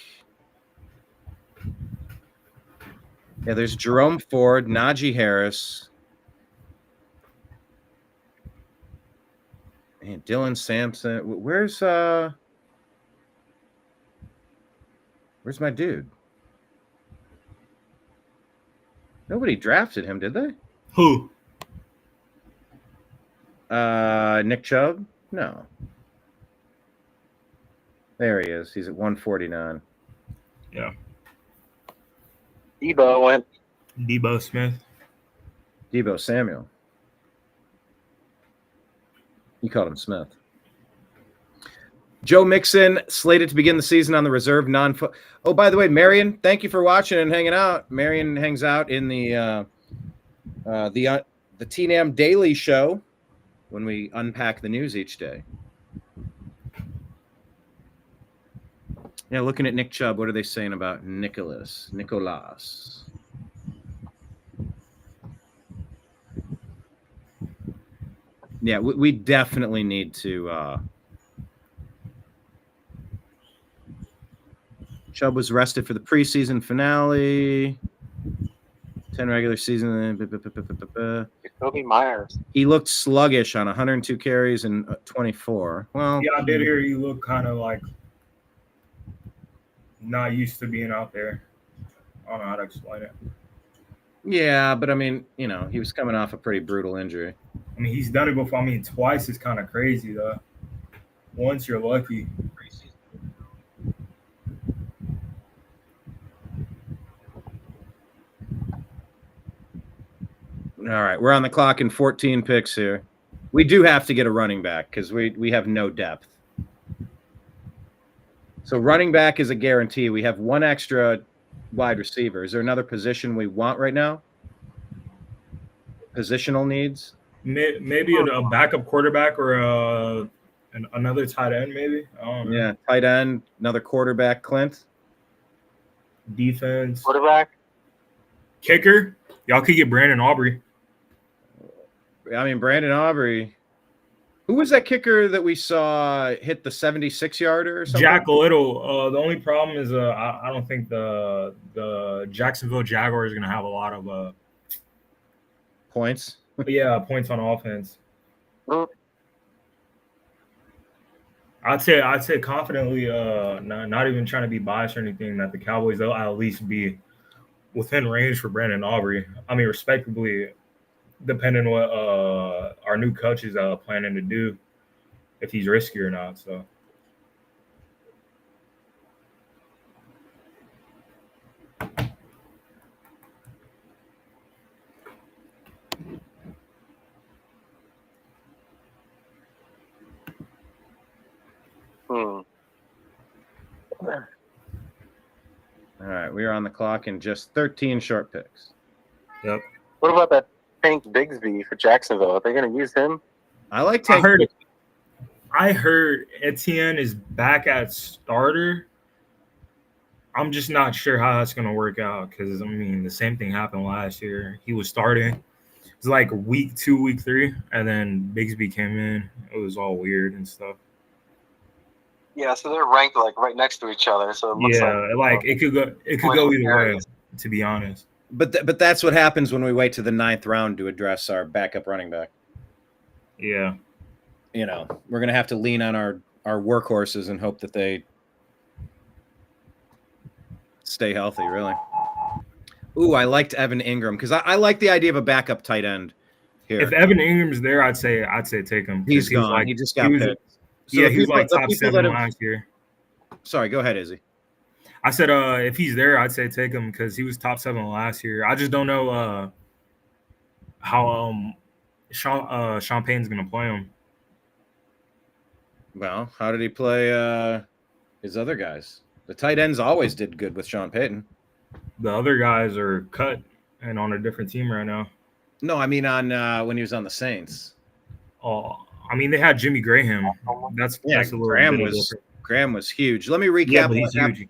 A: Yeah, there's Jerome Ford, Najee Harris, and Dylan Sampson. Where's my dude? Nobody drafted him, did they?
B: Who?
A: Nick Chubb? No. There he is. He's at 149.
B: Yeah.
D: Debo went.
B: Debo Smith.
A: Debo Samuel. He called him Smith. Joe Mixon slated to begin the season on the reserve non-foot. Oh, by the way, Marion, thank you for watching and hanging out. Marion hangs out in the TNAM Daily Show when we unpack the news each day. Yeah, looking at Nick Chubb, what are they saying about Nicolas? Yeah, we definitely need to. Chubb was rested for the preseason finale. 10 regular season.
D: Kobe Myers.
A: He looked sluggish on 102 carries and 24. Well,
B: yeah, I did hear you look kind of like not used to being out there. I don't know how to explain it.
A: Yeah, but I mean, he was coming off a pretty brutal injury.
B: I mean, he's done it before. I mean, twice is kind of crazy, though. Once you're lucky.
A: All right, we're on the clock in 14 picks here. We do have to get a running back because we have no depth. So running back is a guarantee. We have one extra wide receiver. Is there another position we want right now? Positional needs?
B: Maybe a backup quarterback or another tight end, maybe. I don't know.
A: Yeah, tight end, another quarterback, Clint.
B: Defense.
D: Quarterback.
B: Kicker. Y'all could get Brandon Aubrey.
A: I mean, Brandon Aubrey. Who was that kicker that we saw hit the 76-yarder or something?
B: Jack Little. The only problem is I don't think the Jacksonville Jaguars are going to have a lot of
A: points.
B: Points on offense. I'd say confidently, not even trying to be biased or anything, that the Cowboys, they'll at least be within range for Brandon Aubrey. I mean, respectively, depending on what our new coach is planning to do, if he's risky or not. So.
A: All right, we are on the clock in just 13 short picks.
B: Yep.
D: What about that Tank Bigsby for Jacksonville? Are they going to use him?
A: I like Tank.
B: I heard Etienne is back at starter. I'm just not sure how that's going to work out because, I mean, the same thing happened last year. He was starting. It was like week 2, week 3, and then Bigsby came in. It was all weird and stuff.
C: Yeah, so they're ranked like right next to each other. So it looks
B: like it could go either way, to be honest.
A: But that's what happens when we wait to the 9th round to address our backup running back.
B: Yeah.
A: You know, we're going to have to lean on our workhorses and hope that they stay healthy, really. Ooh, I liked Evan Ingram because I like the idea of a backup tight end here.
B: If Evan Ingram's there, I'd say take him.
A: He's
B: he was
A: gone.
B: like,
A: He just got picked. So
B: yeah, he was like top 7 last year.
A: Sorry, go ahead, Izzy.
B: I said if he's there, I'd say take him because he was top 7 last year. I just don't know how Sean Payton's gonna play him.
A: Well, how did he play his other guys? The tight ends always did good with Sean Payton.
B: The other guys are cut and on a different team right now.
A: No, I mean on when he was on the Saints.
B: Oh, I mean they had Jimmy Graham. That's a little
A: Graham
B: bit
A: was
B: different.
A: Graham was huge. Let me recap
B: Yeah, but he's huge.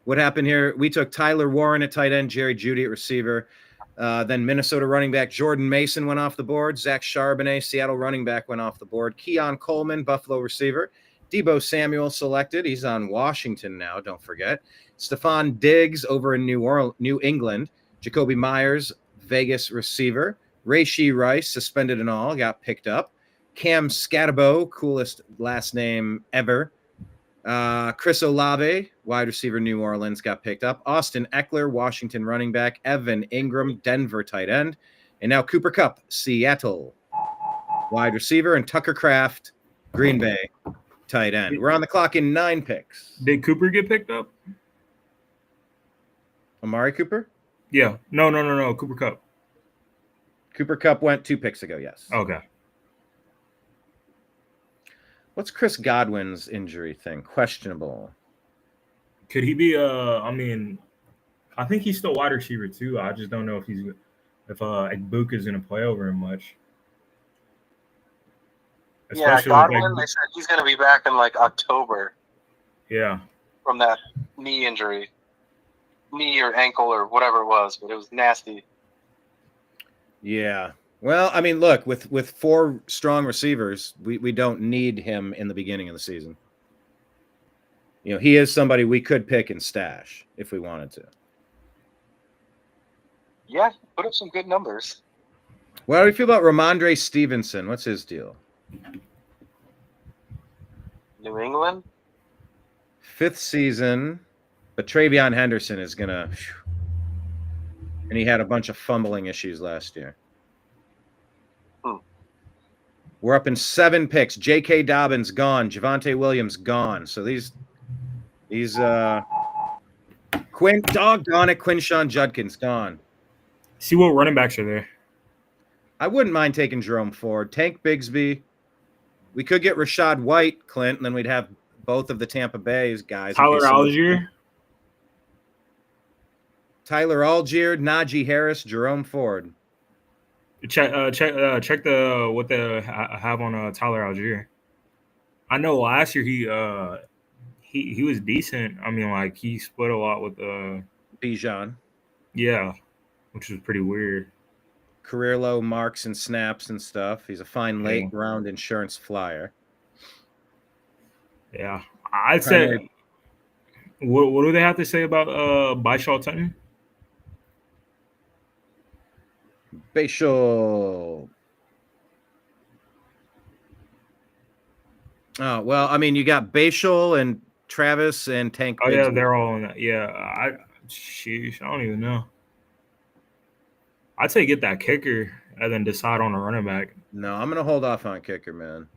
A: What happened here. We took Tyler Warren at tight end, Jerry Jeudy at receiver. Then Minnesota running back Jordan Mason went off the board. Zach Charbonnet, Seattle running back, went off the board. Keon Coleman, Buffalo receiver. Debo Samuel selected. He's on Washington now, don't forget. Stephon Diggs over in New England. Jacoby Myers, Vegas receiver. Rashee Rice, suspended and all, got picked up. Cam Scatabo, coolest last name ever. Chris Olave, wide receiver, New Orleans, got picked up. Austin Eckler, Washington running back. Evan Ingram, Denver tight end. And now Cooper Kupp, Seattle, wide receiver. And Tucker Kraft, Green Bay tight end. We're on the clock in 9 picks.
B: Did Cooper get picked up?
A: Amari Cooper?
B: Yeah. No. Cooper Kupp.
A: Cooper Kupp went 2 picks ago, yes.
B: Okay.
A: What's Chris Godwin's injury thing? Questionable.
B: Could he be I mean, I think he's still wide receiver too. I just don't know if Igbuk is gonna play over him much.
C: Especially Godwin, they said he's gonna be back in like October.
B: Yeah.
C: From that knee injury. Knee or ankle or whatever it was, but it was nasty.
A: Yeah. Well, I mean, look, with 4 strong receivers, we don't need him in the beginning of the season. You know, he is somebody we could pick and stash if we wanted to.
C: Yeah, put up some good numbers.
A: Well, how do you feel about Ramondre Stevenson? What's his deal?
C: New England?
A: 5th season, but Travion Henderson is going to... And he had a bunch of fumbling issues last year. We're up in 7 picks. J.K. Dobbins gone. Javonte Williams gone. So these Quinshawn Judkins gone.
B: See what running backs are there.
A: I wouldn't mind taking Jerome Ford. Tank Bigsby. We could get Rashad White, Clint, and then we'd have both of the Tampa Bay's guys.
B: Tyler Algier, Najee
A: Harris, Jerome Ford.
B: Check the what they have on Tyler Algier. I know last year he was decent. I mean, like he split a lot with
A: Bijan.
B: Yeah, which was pretty weird.
A: Career low marks and snaps and stuff. He's a fine late round insurance flyer.
B: Yeah, I'd say. What do they have to say about Byshaw Tutton?
A: Bashal. Oh, well, I mean, you got Bashal and Travis and Tank.
B: Oh, yeah, they're all in that. Yeah, I don't even know. I'd say get that kicker and then decide on a running back.
A: No, I'm going to hold off on kicker, man.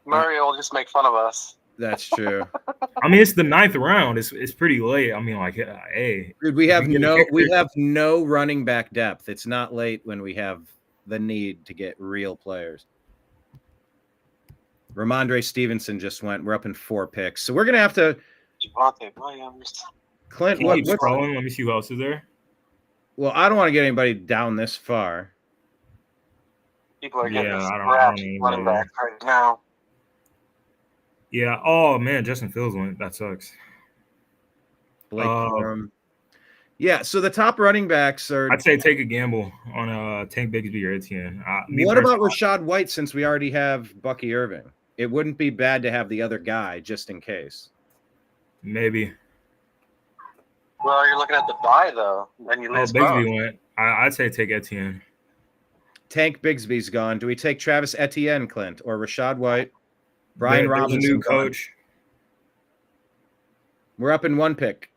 C: Mario will just make fun of us.
A: That's true.
B: I mean, it's the 9th round. It's pretty late. I mean, like, hey,
A: dude, we have no running back depth. It's not late when we have the need to get real players. Ramondre Stevenson just went. We're up in 4 picks, so we're gonna have to. Clint,
B: what's scrolling? Let me see who else is there.
A: Well, I don't want to get anybody down this far.
C: People are getting running back right now.
B: Yeah. Oh man, Justin Fields went. That sucks.
A: Blake Corum. Yeah. So the top running backs are.
B: I'd say take a gamble on Tank Bigsby or Etienne.
A: What about Rashad White? Since we already have Bucky Irving, it wouldn't be bad to have the other guy just in case.
B: Maybe.
C: Well, you're looking at the bye though, and you lose
B: Bigsby went. I'd say take Etienne.
A: Tank Bigsby's gone. Do we take Travis Etienne, Clint, or Rashad White? Brian
B: There's
A: Robinson.
B: a new
A: gone.
B: coach.
A: We're up in one pick.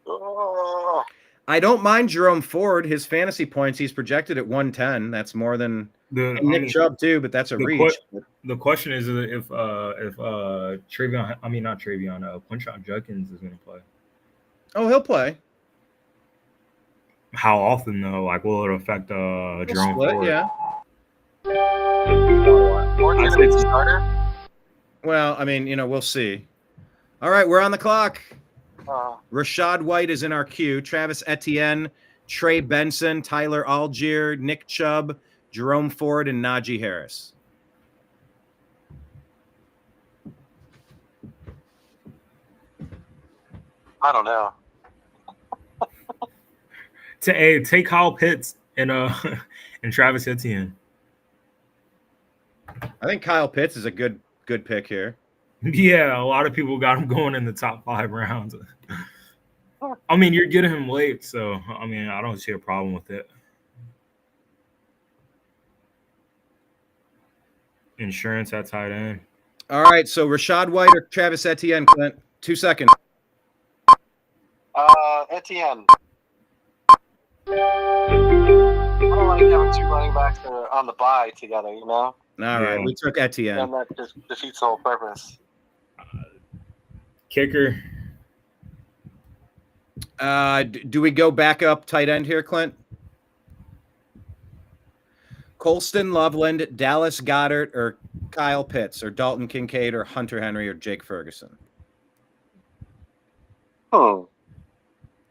D: Oh,
A: I don't mind Jerome Ford. His fantasy points, he's projected at 110. That's more than Nick Chubb too, but that's a reach.
B: The question is if Travion, I mean not Travion, Quinshon Judkins is going to play.
A: Oh, he'll play.
B: How often though? Like, will it affect Jerome Ford?
A: Yeah.
D: Ford's gonna be the starter.
A: Well, I mean, we'll see. All right, we're on the clock.
D: Uh,
A: Rashad White is in our queue. Travis Etienne, Trey Benson, Tyler Algier, Nick Chubb, Jerome Ford, and Najee Harris.
D: I don't know.
B: Take Kyle Pitts and and Travis Etienne.
A: I think Kyle Pitts is a good pick here.
B: Yeah, a lot of people got him going in the top 5 rounds. I mean, you're getting him late, so I mean, I don't see a problem with it. Insurance at tight end.
A: All right, so Rashad White or Travis Etienne, Clint. 2 seconds.
D: Etienne. I don't like having 2 running backs that are on the bye together,
A: All right, we took Etienne.
D: And that just defeats the whole purpose.
B: Kicker.
A: Do we go back up tight end here, Clint? Colston Loveland, Dallas Goddard, or Kyle Pitts, or Dalton Kincaid, or Hunter Henry, or Jake Ferguson?
D: Oh.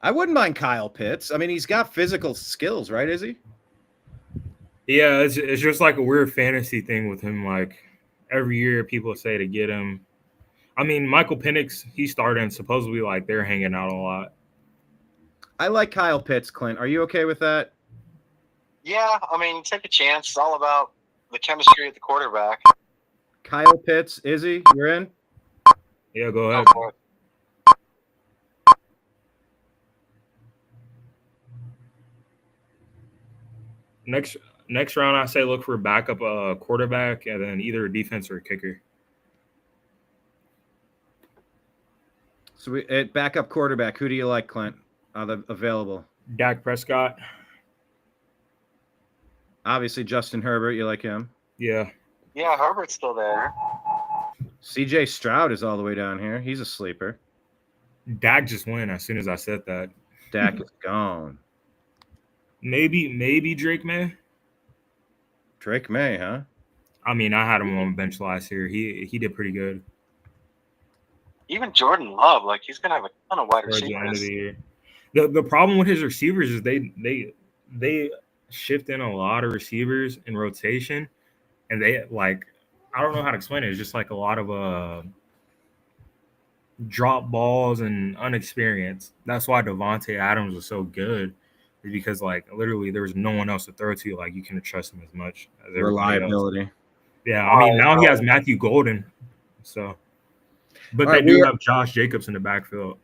A: I wouldn't mind Kyle Pitts. I mean, he's got physical skills, right? Is he?
B: Yeah, it's just like a weird fantasy thing with him. Like every year, people say to get him. I mean, Michael Penix, he started, and supposedly like they're hanging out a lot.
A: I like Kyle Pitts, Clint. Are you okay with that?
D: Yeah, I mean, take a chance. It's all about the chemistry at the quarterback.
A: Kyle Pitts, Izzy, you're in?
B: Yeah, go ahead. Next round, I say look for a backup quarterback and then either a defense or a kicker.
A: So at backup quarterback, who do you like, Clint? Available.
B: Dak Prescott.
A: Obviously, Justin Herbert. You like him?
B: Yeah.
D: Yeah, Herbert's still there.
A: C.J. Stroud is all the way down here. He's a sleeper.
B: Dak just went as soon as I said that.
A: Dak is gone.
B: Maybe Drake May.
A: Drake May, huh?
B: I mean, I had him on the bench last year. He did pretty good.
D: Even Jordan Love, like he's gonna have a ton of wide
B: Towards the end of
D: receivers.
B: the year. The problem with his receivers is they shift in a lot of receivers in rotation, and they like I don't know how to explain it. It's just like a lot of drop balls and unexperienced. That's why Devontae Adams was so good, is because like literally there was no one else to throw to. Like you couldn't trust him as much as everybody
A: Reliability.
B: else. Yeah, I mean now he has Matthew Golden, so. But
A: All
B: they
A: right,
B: do have Josh Jacobs in the backfield.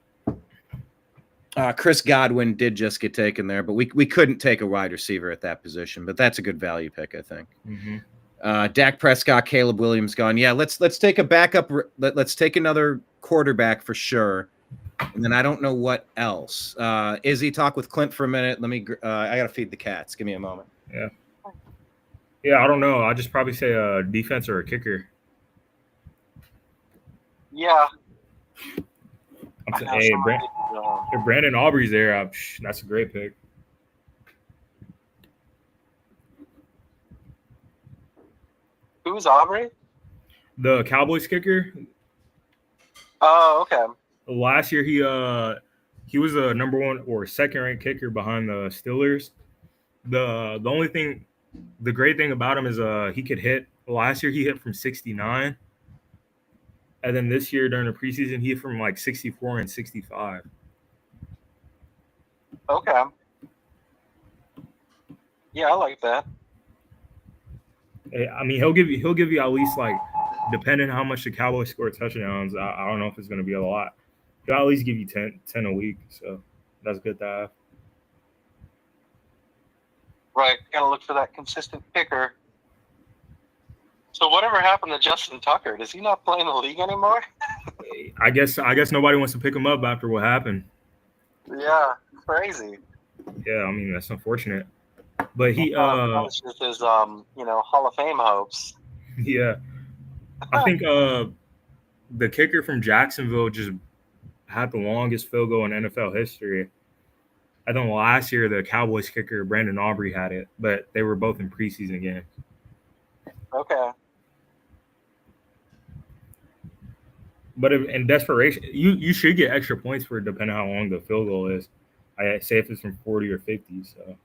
A: Chris Godwin did just get taken there, but we couldn't take a wide receiver at that position. But that's a good value pick, I think.
B: Mm-hmm.
A: Dak Prescott, Caleb Williams gone. Yeah, let's take a backup. Let's take another quarterback for sure. And then I don't know what else. Izzy, talk with Clint for a minute. Let me. I gotta feed the cats. Give me a moment.
B: Yeah, I don't know. I'd just probably say a defense or a kicker.
D: Yeah.
B: Hey, if Brandon Aubrey's there, that's a great pick.
D: Who's Aubrey?
B: The Cowboys kicker.
D: Oh, okay.
B: Last year he was a number 1 or second ranked kicker behind the Steelers. The only thing, the great thing about him is he could hit. Last year he hit from 69. And then this year during the preseason, he hit from like 64 and 65.
D: Okay. Yeah, I like that.
B: I mean, he'll give you at least like, depending on how much the Cowboys score touchdowns. I don't know if it's going to be a lot. He'll at least give you 10 a week. So that's good to have.
D: Right, gotta look for that consistent kicker. So whatever happened to Justin Tucker? Does he not play in the league anymore?
B: I guess nobody wants to pick him up after what happened.
D: Yeah, crazy.
B: Yeah, I mean that's unfortunate. But he
D: That's just his Hall of Fame hopes.
B: yeah. I think the kicker from Jacksonville just had the longest field goal in NFL history. I think last year the Cowboys kicker Brandon Aubrey had it, but they were both in preseason games.
D: Okay.
B: But in desperation, you should get extra points for it depending on how long the field goal is. I say if it's from 40 or 50. So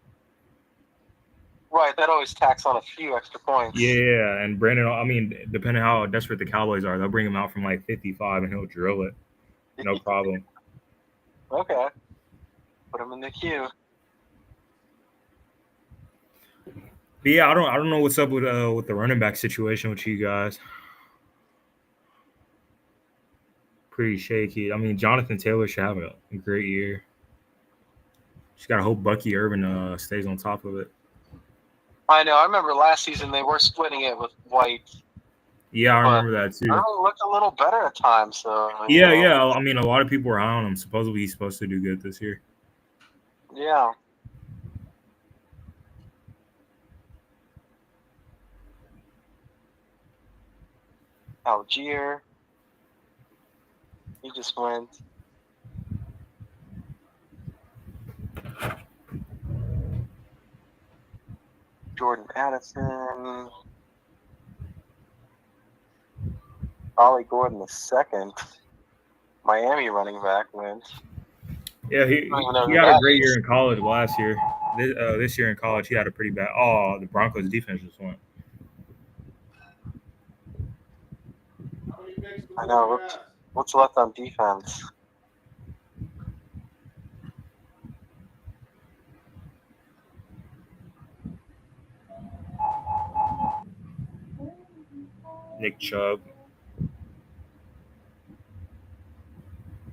D: Right, that always tacks on a few extra points.
B: yeah, and Brandon, I mean, depending on how desperate the Cowboys are, they'll bring him out from like 55 and he'll drill it, no problem.
D: Okay. Put him in the queue.
B: But yeah, I don't know what's up with the running back situation with you guys. Pretty shaky. I mean, Jonathan Taylor should have a great year. Just gotta hope Bucky Irvin stays on top of it.
D: I know. I remember last season they were splitting it with White.
B: Yeah, I remember that too.
D: Irvin looked a little better at times. So
B: yeah. I mean, a lot of people were high on him. Supposedly, he's supposed to do good this year.
D: Yeah. Algier. He just went. Jordan Addison. Ollie Gordon the second. Miami running back went.
B: Yeah, he had a great year in college last year. This year in college, he had a pretty bad. Oh, the Broncos defense just went.
D: I know. What's left on defense?
B: Nick Chubb.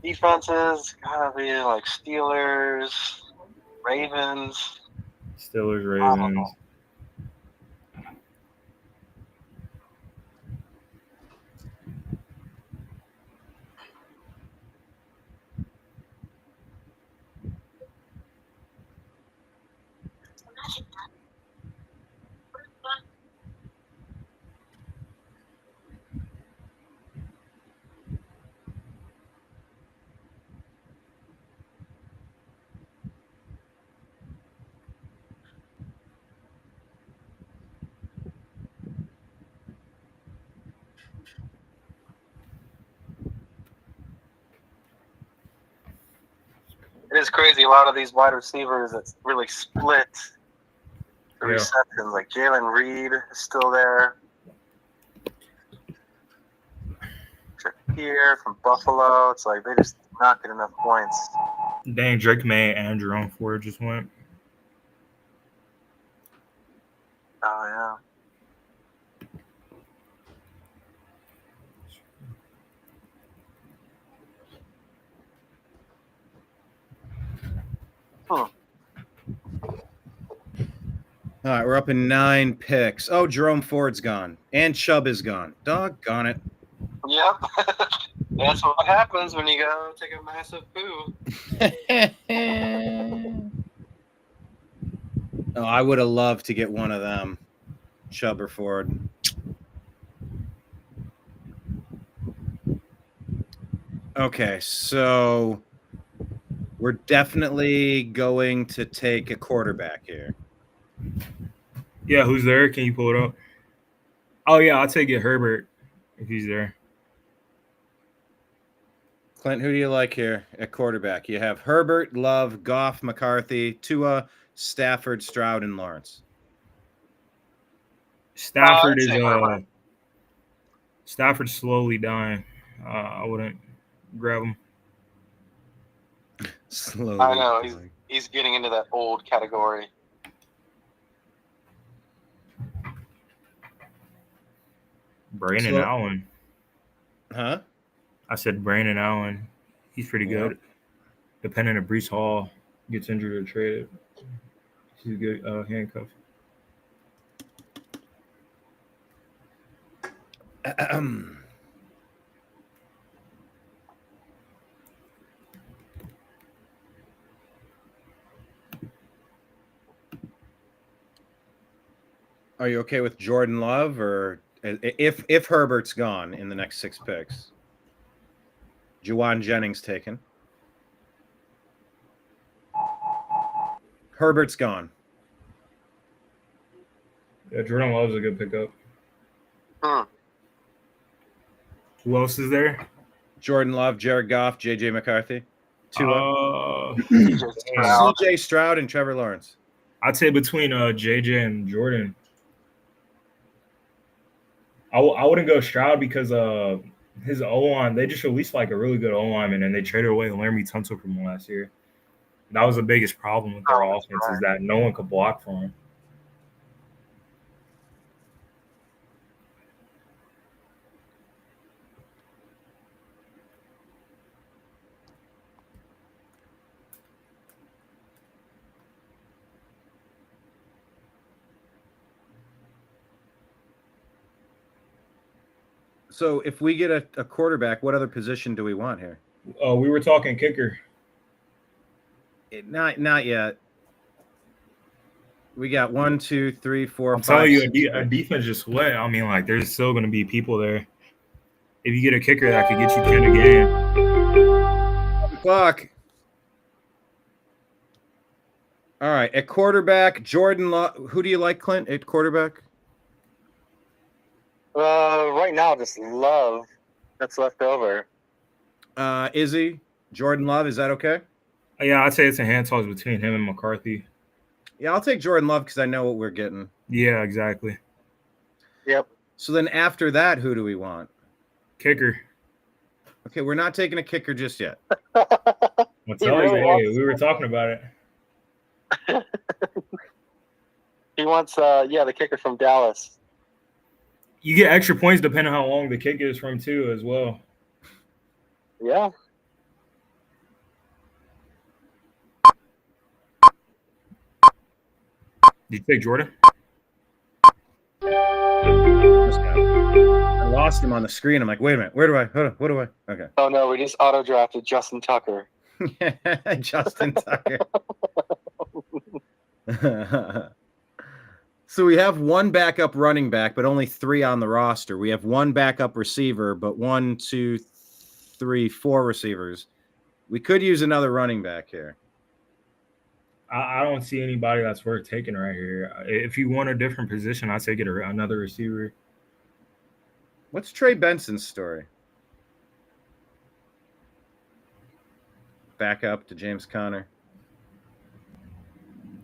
D: Defenses gotta be like Steelers, Ravens.
B: Steelers, Ravens.
D: It is crazy. A lot of these wide receivers that's really split the
B: Yeah.
D: receptions. Like Jalen Reed is still there. Here from Buffalo, it's like they just not get enough points.
B: Dang, Drake May and Jerome Ford just went.
D: Oh yeah.
A: All right, we're up in 9 picks. Oh, Jerome Ford's gone. And Chubb is gone. Doggone it.
D: Yep. That's what happens when you go take a massive poo.
A: Oh, I would have loved to get one of them. Chubb or Ford. Okay, so we're definitely going to take a quarterback here.
B: Yeah, who's there? Can you pull it up? Oh yeah, I'll take it Herbert if he's there.
A: Clint, who do you like here at quarterback? You have Herbert, Love, Goff, McCarthy, Tua, Stafford, Stroud, and Lawrence.
B: Stafford
D: I'd say Herbert.
B: Stafford's slowly dying. I wouldn't grab him.
A: Slowly.
D: I know he's getting into that old category.
B: Brandon Allen.
A: Huh?
B: I said Brandon Allen. He's pretty good. Depending if Breece Hall gets injured or traded. She's a good handcuff.
A: Are you okay with Jordan Love, or if Herbert's gone in the next 6 picks? Juwan Jennings taken. Herbert's gone.
B: Yeah, Jordan Love's a good pickup.
D: Hmm.
B: Who else is there?
A: Jordan Love, Jared Goff, J.J. McCarthy. C.J. Stroud and Trevor Lawrence.
B: I'd say between J.J. and Jordan. I wouldn't go Stroud because his O-line, they just released like a really good O-lineman, and they traded away Laramie Tunsil from last year. That was the biggest problem with their offense is that no one could block for him.
A: So if we get a quarterback, what other position do we want here?
B: We were talking kicker.
A: Not yet. We got 1, 2, 3, 4,
B: I'm
A: 5.
B: telling you, a defense just wet. I mean, like, there's still going to be people there. If you get a kicker that could get you 10 a game.
A: Fuck. All right, at quarterback, Jordan Love. Who do you like, Clint, at quarterback?
D: Right now, just Love that's left over.
A: Izzy, Jordan Love, is that okay?
B: Yeah, I'd say it's a hand toss between him and McCarthy.
A: Yeah, I'll take Jordan Love because I know what we're getting.
B: Yeah, exactly.
D: Yep.
A: So then after that, who do we want?
B: Kicker.
A: Okay, we're not taking a kicker just yet.
B: I'm telling you, we were talking about it.
D: He wants, the kicker from Dallas.
B: You get extra points depending on how long the kick is from, too, as well.
D: Yeah.
B: Did you take Jordan?
A: I lost him on the screen. I'm like, wait a minute. Where do I? Hold on, what do I? Okay.
D: Oh, no, we just auto-drafted Justin Tucker.
A: Justin Tucker. So we have one backup running back, but only 3 on the roster. We have one backup receiver, but 1, 2, 3, 4 receivers. We could use another running back here.
B: I don't see anybody that's worth taking right here. If you want a different position, I'd say get another receiver.
A: What's Trey Benson's story? Back up to James Conner.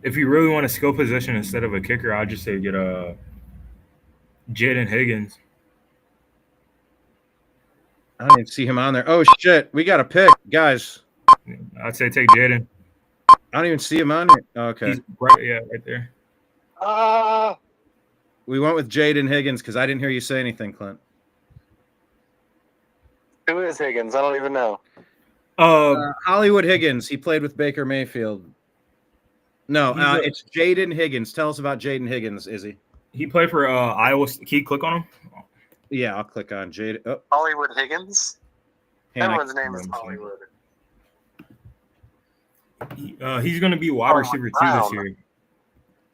B: If you really want a skill position instead of a kicker, I'd just say get Jaden Higgins.
A: I don't even see him on there. Oh, shit. We got a pick, guys.
B: I'd say take Jaden.
A: I don't even see him on here. Okay.
B: He's right there.
A: We went with Jaden Higgins because I didn't hear you say anything, Clint.
D: Who is Higgins? I don't even know.
A: Hollywood Higgins. He played with Baker Mayfield. No, it's Jaden Higgins. Tell us about Jaden Higgins, Izzy.
B: He played for Iowa. Can you click on him?
A: Yeah, I'll click on Jaden. Oh.
D: Hollywood Higgins? Everyone's name is Hollywood.
B: He's going to be wide receiver 2 this year.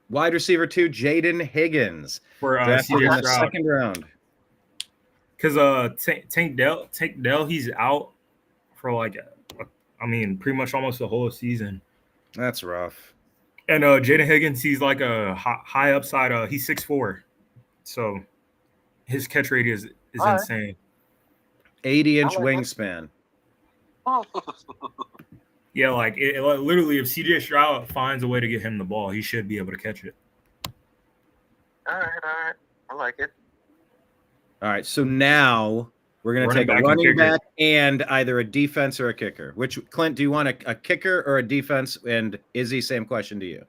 A: Wide receiver 2, Jaden Higgins.
B: For
A: drafted in the
B: Stroud.
A: 2nd round.
B: Because Tank Dell, he's out for pretty much almost the whole season.
A: That's rough.
B: And Jaden Higgins, he's like a high upside. He's 6'4", so his catch radius is insane.
A: 80-inch wingspan.
B: Yeah, literally, if CJ Stroud finds a way to get him the ball, he should be able to catch it.
D: All right. I like it.
A: All right, so now we're going to take a running back and either a defense or a kicker. Which, Clint, do you want a kicker or a defense? And Izzy, same question to you.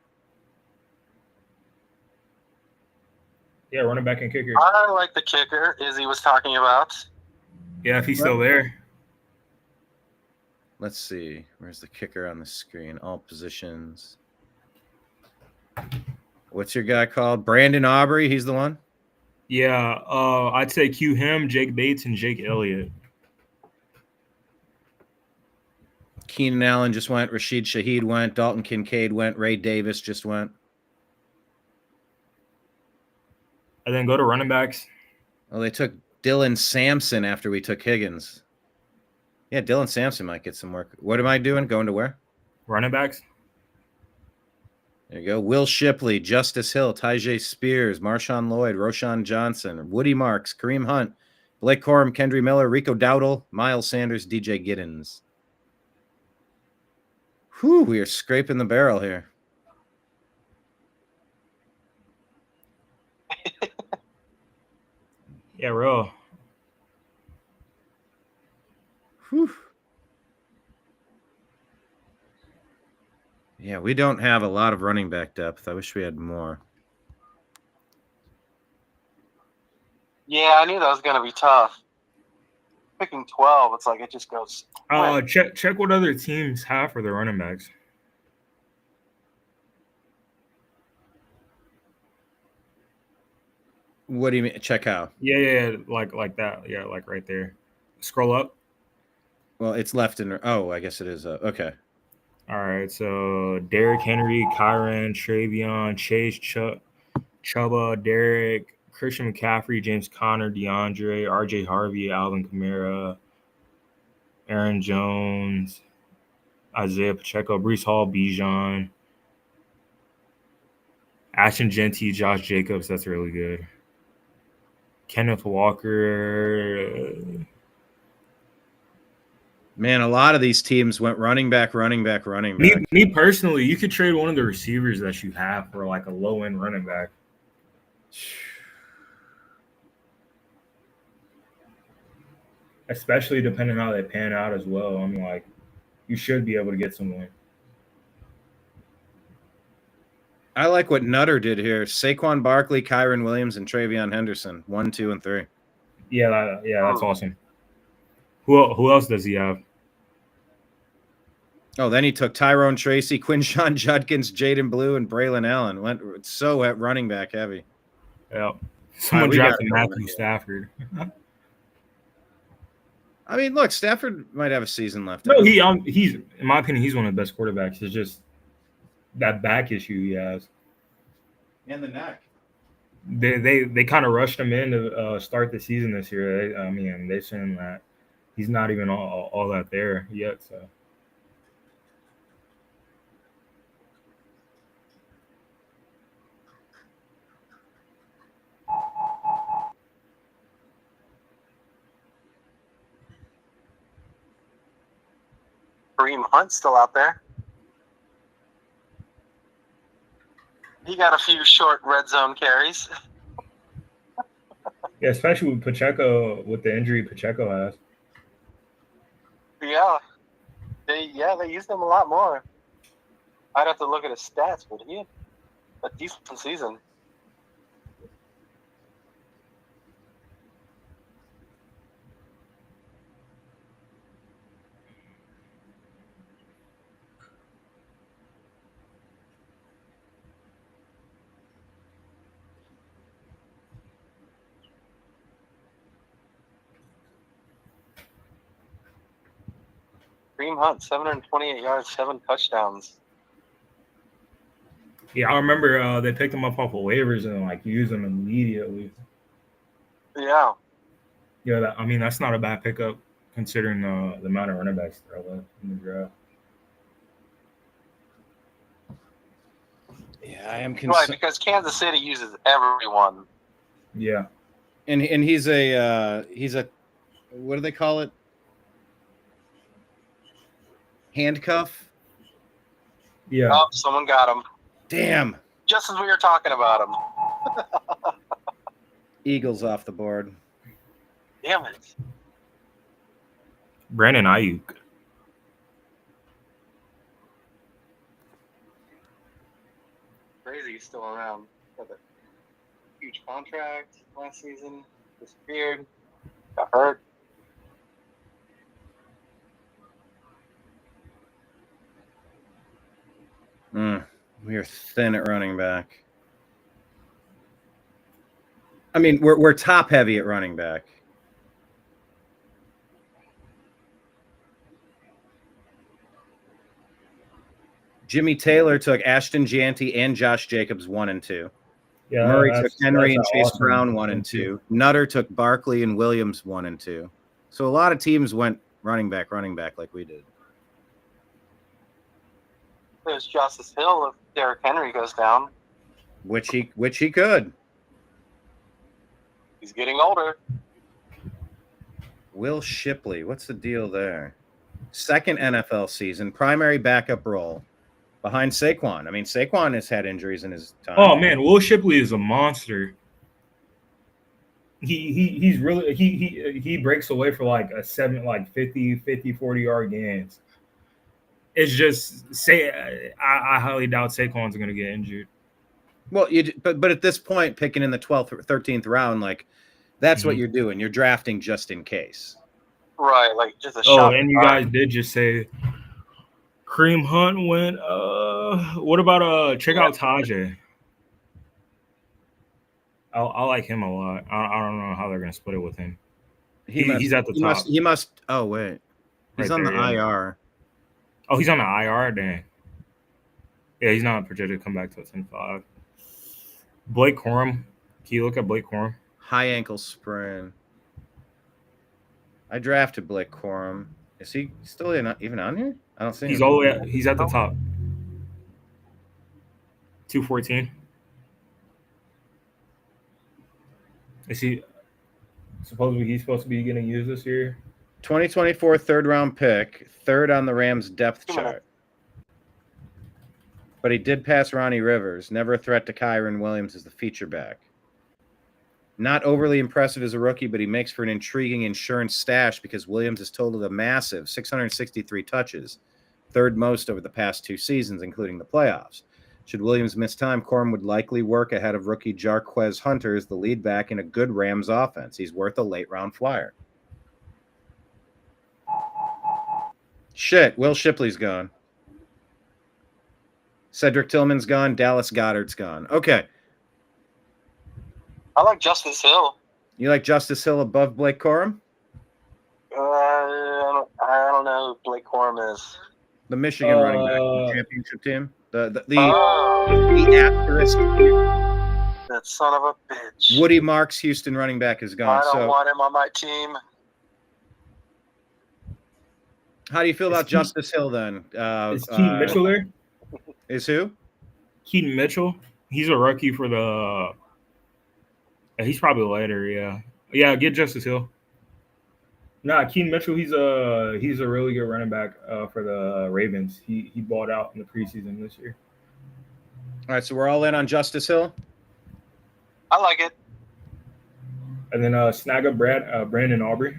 B: Yeah, running back and kicker.
D: I like the kicker Izzy was talking about.
B: Yeah, if he's still there.
A: Let's see. Where's the kicker on the screen? All positions. What's your guy called? Brandon Aubrey. He's the one.
B: Yeah, I'd say cue him, Jake Bates, and Jake Elliott.
A: Keenan Allen just went. Rashid Shaheed went. Dalton Kincaid went. Ray Davis just went.
B: And then go to running backs.
A: Well, they took Dylan Sampson after we took Higgins. Yeah, Dylan Sampson might get some work. What am I doing? Going to where?
B: Running backs.
A: There you go. Will Shipley, Justice Hill, Tyjae Spears, Marshawn Lloyd, Roshan Johnson, Woody Marks, Kareem Hunt, Blake Corum, Kendry Miller, Rico Dowdle, Miles Sanders, DJ Giddens. Whew, we are scraping the barrel here.
B: Yeah, real.
A: Whew. Yeah, we don't have a lot of running back depth. I wish we had more.
D: Yeah, I knew that was going to be tough. Picking 12, it's like it just goes.
B: Check what other teams have for their running backs.
A: What do you mean? Check how?
B: Yeah, like that. Yeah, like right there. Scroll up.
A: Well, it's left and oh, I guess it is. Okay.
B: All right, so Derrick Henry, Kyron, Travion, Chase, Chuba, Derek, Christian McCaffrey, James Conner, DeAndre, RJ Harvey, Alvin Kamara, Aaron Jones, Isaiah Pacheco, Breece Hall, Bijan, Ashton Genty, Josh Jacobs. That's really good. Kenneth Walker.
A: Man, a lot of these teams went running back.
B: Me personally, you could trade one of the receivers that you have for like a low-end running back. Especially depending on how they pan out as well. I mean, like, you should be able to get someone.
A: I like what Nutter did here. Saquon Barkley, Kyron Williams, and Travion Henderson. 1, 2, and 3.
B: Yeah, that's awesome. Who else does he have?
A: Oh, then he took Tyrone Tracy, Quinshawn Judkins, Jaden Blue, and Braylon Allen. Went so at running back heavy.
B: Yeah. Someone drafted Matthew Stafford.
A: I mean, look, Stafford might have a season left.
B: No, he's in my opinion, he's one of the best quarterbacks. It's just that back issue he has.
A: And the neck.
B: They kind of rushed him in to start the season this year. They're saying that he's not even all that there yet. So.
D: Kareem Hunt still out there. He got a few short red zone carries.
B: Yeah, especially with Pacheco, with the injury Pacheco has.
D: Yeah. They used him a lot more. I'd have to look at his stats, but he had a decent season. Kareem Hunt, 728 yards, 7 touchdowns.
B: Yeah, I remember they picked him up off of waivers and like used him immediately.
D: Yeah.
B: Yeah, that's not a bad pickup considering the amount of running backs there left in the draft.
A: Yeah, I am
D: concerned. Right, because Kansas City uses everyone.
B: Yeah.
A: And he's a what do they call it? Handcuff?
B: Yeah.
D: Oh, someone got him.
A: Damn.
D: Just as we were talking about him.
A: Eagles off the board.
D: Damn it.
B: Brandon Ayuk.
D: Crazy he's still around. Got a huge contract last season. Disappeared. Got hurt.
A: We are thin at running back. I mean, we're top heavy at running back. Jimmy Taylor took Ashton Jeanty and Josh Jacobs 1 and 2.
B: Yeah,
A: Murray took Henry and Chase
B: awesome
A: Brown 1 and 2. Nutter took Barkley and Williams 1 and 2. So a lot of teams went running back like we did.
D: There's Justice Hill if Derrick Henry goes down.
A: Which he could.
D: He's getting older.
A: Will Shipley, what's the deal there? Second NFL season, primary backup role behind Saquon. I mean, Saquon has had injuries in his time.
B: Oh man, Will Shipley is a monster. He's really he breaks away for like 50 40 yard gains. It's just I highly doubt Saquon's going to get injured.
A: Well, but at this point, picking in the 12th or 13th round, like that's what you're doing. You're drafting just in case.
D: Right, like just a shot.
B: Oh, and you guys did just say Kareem Hunt went. What about check out Tajay? I like him a lot. I don't know how they're going to split it with him. He's at the top.
A: He must. Oh wait, he's on the IR.
B: Oh, he's on the IR. Dang. Yeah, he's not projected to come back to a 10-5. Blake Corum. Can you look at Blake Corum?
A: High ankle sprain. I drafted Blake Corum. Is he still even on here? I don't see him.
B: He's all the way. He's at the top. 214. Is he? Supposedly he's supposed to be getting used this year.
A: 2024 third round pick, third on the Rams depth chart. But he did pass Ronnie Rivers. Never a threat to Kyron Williams as the feature back. Not overly impressive as a rookie, but he makes for an intriguing insurance stash because Williams has totaled a massive 663 touches, third most over the past 2 seasons, including the playoffs. Should Williams miss time, Corum would likely work ahead of rookie Jarquez Hunter as the lead back in a good Rams offense. He's worth a late-round flyer. Shit, Will Shipley's gone. Cedric Tillman's gone. Dallas Goedert's gone. Okay.
D: I like Justice Hill.
A: You like Justice Hill above Blake Corum?
D: I don't know who Blake Corum is.
A: The Michigan running back from the championship team. The asterisk.
D: That son of a bitch.
A: Woody Marks, Houston running back, is gone.
D: I don't want him on my team.
A: How do you feel about Justice Hill then?
B: Is Keaton Mitchell there?
A: Is who?
B: Keaton Mitchell. He's a rookie for the. He's probably later. Yeah. Get Justice Hill. Nah, Keaton Mitchell. He's a really good running back for the Ravens. He balled out in the preseason this year.
A: All right, so we're all in on Justice Hill.
D: I like it.
B: And then snag up Brandon Aubrey.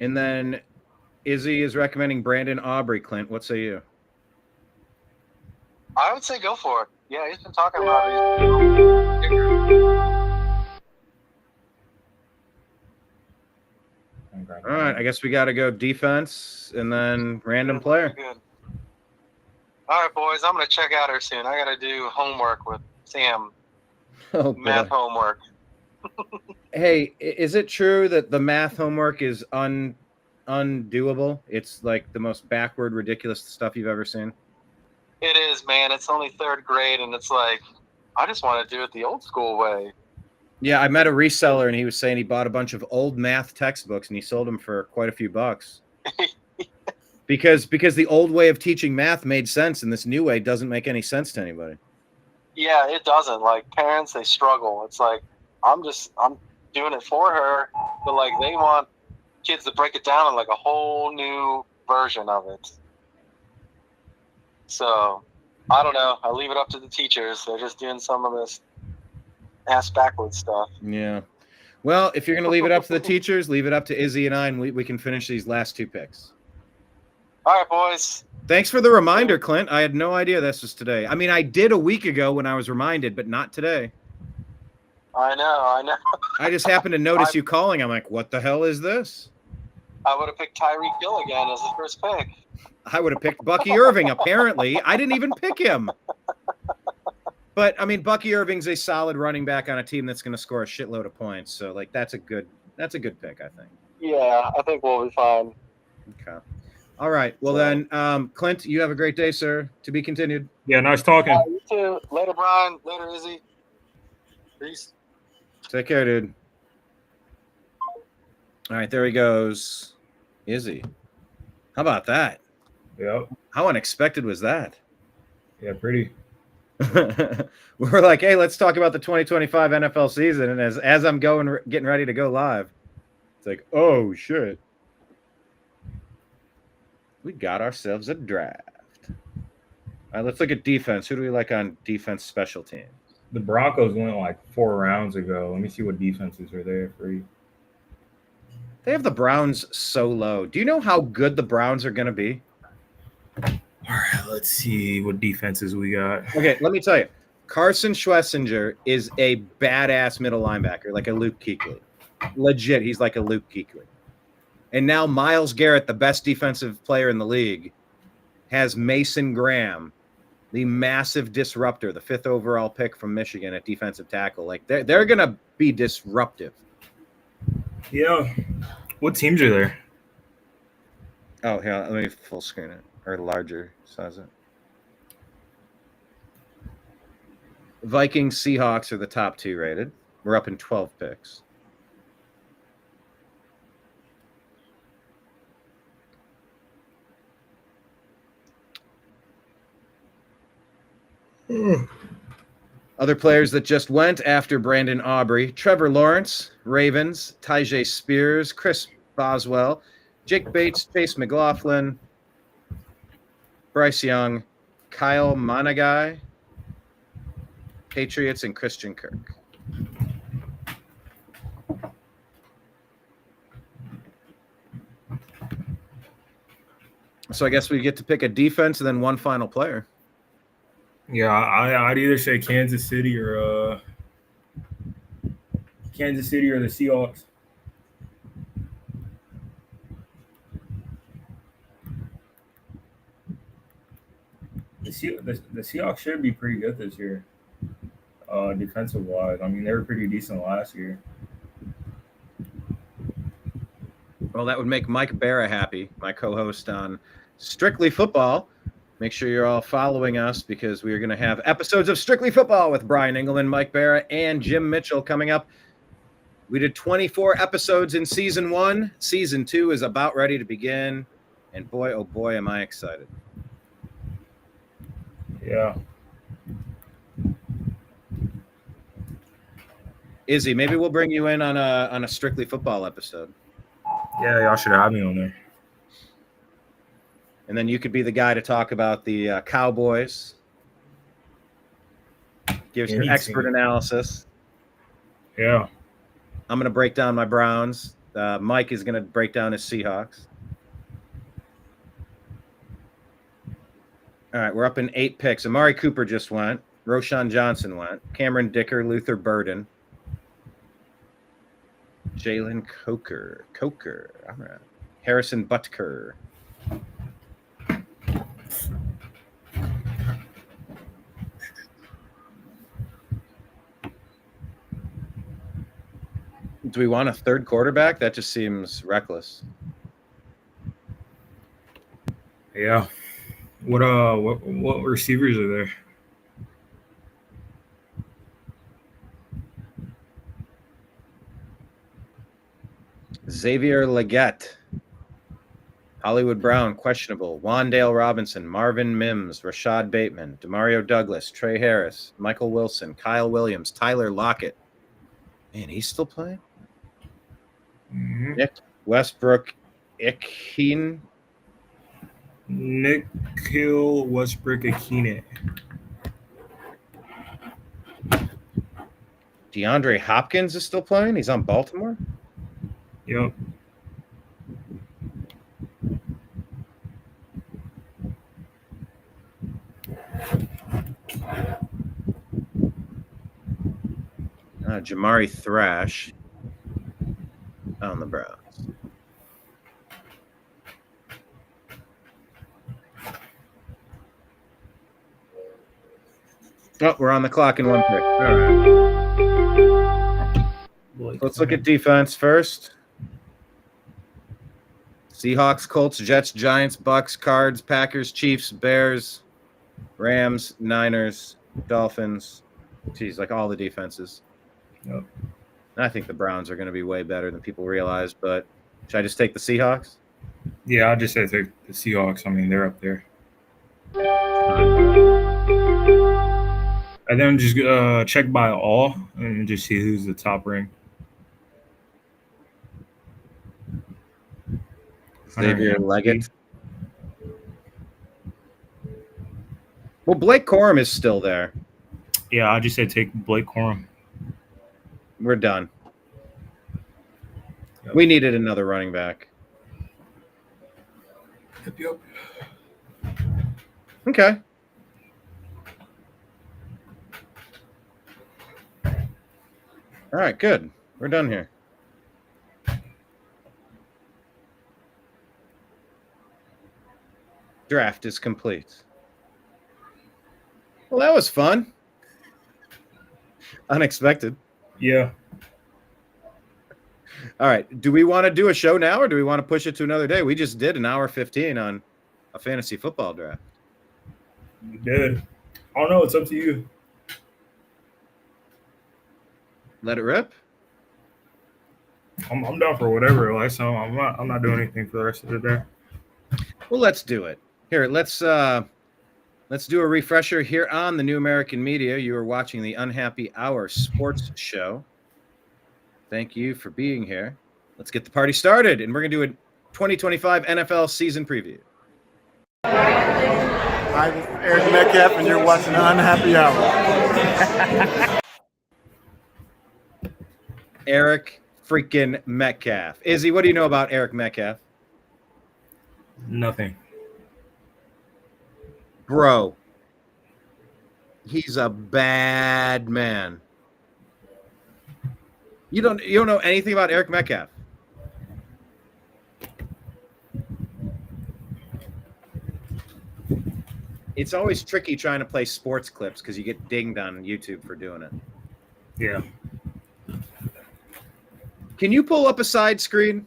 A: And then Izzy is recommending Brandon Aubrey. Clint, what say you?
D: I would say go for it. Yeah, he's been talking about it.
A: All right, I guess we got to go defense and then random player.
D: Good. All right, boys, I'm going to check out her soon. I got to do homework with Sam.
A: Oh,
D: math homework.
A: Hey, is it true that the math homework is undoable? It's like the most backward, ridiculous stuff you've ever seen.
D: It is, man. It's only 3rd grade, and it's like, I just want to do it the old school way.
A: Yeah, I met a reseller, and he was saying he bought a bunch of old math textbooks, and he sold them for quite a few bucks. because the old way of teaching math made sense, and this new way doesn't make any sense to anybody.
D: Yeah, it doesn't. Like, parents, they struggle. It's like, I'm doing it for her, but, like, they want kids to break it down in, like, a whole new version of it. So, I don't know. I leave it up to the teachers. They're just doing some of this ass backwards stuff.
A: Yeah. Well, if you're going to leave it up to the teachers, leave it up to Izzy and I, and we can finish these last 2 picks.
D: All right, boys.
A: Thanks for the reminder, Clint. I had no idea this was today. I mean, I did a week ago when I was reminded, but not today.
D: I know.
A: I just happened to notice you calling. I'm like, what the hell is this?
D: I would have picked Tyreek Hill again as the first pick.
A: I would have picked Bucky Irving. Apparently, I didn't even pick him. But I mean, Bucky Irving's a solid running back on a team that's going to score a shitload of points. So, like, that's a good pick, I think.
D: Yeah, I think we'll be fine.
A: Okay. All right. Well, then, Clint, you have a great day, sir. To be continued.
B: Yeah, nice talking.
D: You too. Later, Brian. Later, Izzy. Peace.
A: Take care, dude. All right, there he goes. Izzy. How about that?
B: Yep.
A: How unexpected was that?
B: Yeah, pretty.
A: We're like, hey, let's talk about the 2025 NFL season. And as I'm getting ready to go live, it's like, oh, shit. We got ourselves a draft. All right, let's look at defense. Who do we like on defense special teams?
B: The Broncos went like 4 rounds ago. Let me see what defenses are there for you.
A: They have the Browns so low. Do you know how good the Browns are going to be?
B: All right, let's see what defenses we got.
A: Okay, let me tell you. Carson Schlesinger is a badass middle linebacker, like a Luke Kuechly. Legit, he's like a Luke Kuechly. And now Myles Garrett, the best defensive player in the league, has Mason Graham, the massive disruptor, the 5th overall pick from Michigan at defensive tackle. Like, they're going to be disruptive.
B: Yeah. What teams are there?
A: Oh, yeah, let me full screen it, or larger size it. Vikings, Seahawks are the top 2 rated. We're up in 12 picks. Other players that just went after Brandon Aubrey: Trevor Lawrence, Ravens; Tyjae Spears, Chris Boswell, Jake Bates, Chase McLaughlin, Bryce Young, Kyle Monagai, Patriots, and Christian Kirk. So I guess we get to pick a defense and then one final player.
B: Yeah, I'd either say Kansas City or the Seahawks. The Seahawks should be pretty good this year, defensive wise. I mean, they were pretty decent last year.
A: Well, that would make Mike Barra happy, my co-host on Strictly Football. Make sure you're all following us because we are going to have episodes of Strictly Football with Brian Engelman, Mike Barra, and Jim Mitchell coming up. We did 24 episodes in season 1. Season 2 is about ready to begin. And boy, oh boy, am I excited.
B: Yeah.
A: Izzy, maybe we'll bring you in on a Strictly Football episode.
B: Yeah, y'all should have me on there.
A: And then you could be the guy to talk about the Cowboys. Give us your expert analysis.
B: Yeah.
A: I'm going to break down my Browns. Mike is going to break down his Seahawks. All right, we're up in 8 picks. Amari Cooper just went. Roshan Johnson went. Cameron Dicker, Luther Burden. Jalen Coker. All right. Harrison Butker. Do we want a third quarterback? That just seems reckless.
B: Yeah. What receivers are there?
A: Xavier Legette. Hollywood Brown, questionable. Wandale Robinson, Marvin Mims, Rashad Bateman, Demario Douglas, Trey Harris, Michael Wilson, Kyle Williams, Tyler Lockett. Man, he's still playing?
B: Mm-hmm.
A: Nick Westbrook Ikhine.
B: Nikhil Westbrook-Ikhine.
A: DeAndre Hopkins is still playing? He's on Baltimore?
B: Yep.
A: Jamari Thrash on the Browns. Oh, we're on the clock in one pick. All right. Let's look at defense first. Seahawks, Colts, Jets, Giants, Bucks, Cards, Packers, Chiefs, Bears, Rams, Niners, Dolphins. Geez, like all the defenses.
B: Yep.
A: I think the Browns are going to be way better than people realize, but should I just take the Seahawks?
B: Yeah, I'll just say take the Seahawks. I mean, they're up there. And then just check by all and just see who's the top ring.
A: Xavier Leggett. Well, Blake Corum is still there.
B: Yeah, I'll just say take Blake Corum.
A: We're done.
B: Yep.
A: We needed another running back.
B: Yep.
A: Okay. All right, good. We're done here. Draft is complete. Well, that was fun. Unexpected.
B: Yeah.
A: All right. Do we want to do a show now or do we want to push it to another day? We just did an hour 15 on a fantasy football draft.
B: You did. I don't know. It's up to you.
A: Let it rip.
B: I'm down for whatever. Like, so I'm not doing anything for the rest of the day.
A: Well, let's do it. Here, let's do a refresher here on the New American Media. You are watching the Unhappy Hour Sports Show. Thank you for being here. Let's get the party started, and we're going to do a 2025 NFL season preview.
E: Hi, this is Eric Metcalf, and you're watching the Unhappy Hour.
A: Eric freaking Metcalf. Izzy, what do you know about Eric Metcalf?
B: Nothing.
A: Bro, he's a bad man. You don't know anything about Eric Metcalf? It's always tricky trying to play sports clips because you get dinged on YouTube for doing it.
B: Yeah.
A: Can you pull up a side screen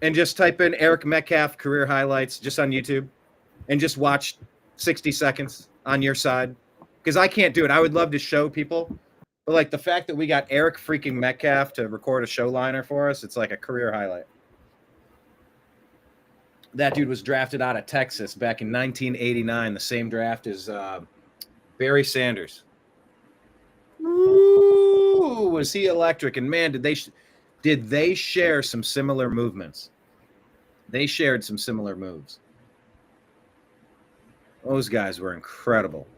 A: and just type in Eric Metcalf career highlights just on YouTube and just watch 60 seconds on your side? Because I can't do it. I would love to show people. But like the fact that we got Eric freaking Metcalf to record a show liner for us, it's like a career highlight. That dude was drafted out of Texas back in 1989, the same draft as Barry Sanders. Ooh, was he electric? And man, did they share some similar movements? They shared some similar moves. Those guys were incredible.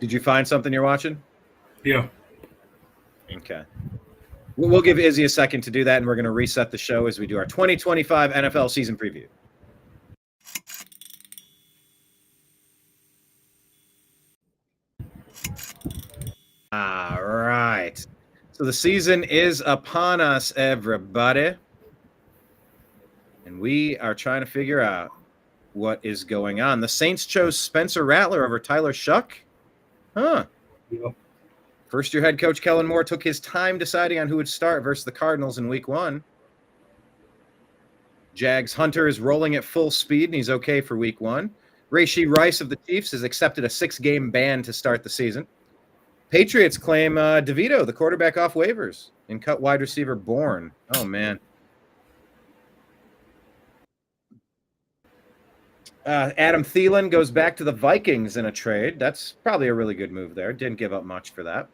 A: Did you find something you're watching?
B: Yeah.
A: Okay. We'll give Izzy a second to do that, and we're going to reset the show as we do our 2025 NFL season preview. All right. So the season is upon us, everybody. And we are trying to figure out what is going on. The Saints chose Spencer Rattler over Tyler Shuck. Huh.
B: Yep.
A: First-year head coach Kellen Moore took his time deciding on who would start versus the Cardinals in Week 1. Jags Hunter is rolling at full speed, and he's okay for Week 1. Rashee Rice of the Chiefs has accepted a 6-game ban to start the season. Patriots claim DeVito, the quarterback, off waivers, and cut wide receiver Bourne. Oh, man. Adam Thielen goes back to the Vikings in a trade. That's probably a really good move there. Didn't give up much for that.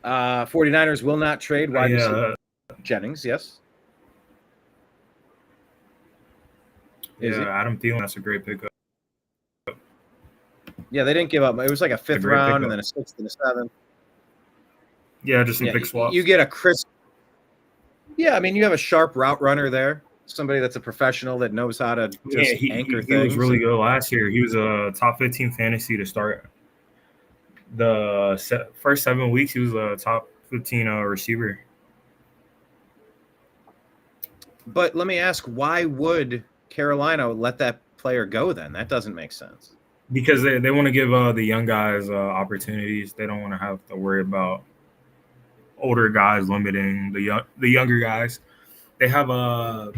A: 49ers will not trade wide receiver Jennings, yes.
B: Adam Thielen, that's a great pickup.
A: Yeah, they didn't give up. It was like a fifth round and then a sixth and a seventh.
B: Yeah, just some pick swaps.
A: You get a crisp. Yeah, I mean, you have a sharp route runner there. Somebody that's a professional that knows how to just anchor things.
B: He was really good last year. He was a top 15 fantasy to start. The first 7 weeks, he was a top 15 receiver.
A: But let me ask, why would Carolina let that player go then? That doesn't make sense.
B: Because they want to give the young guys opportunities. They don't want to have to worry about older guys limiting the younger guys. They have I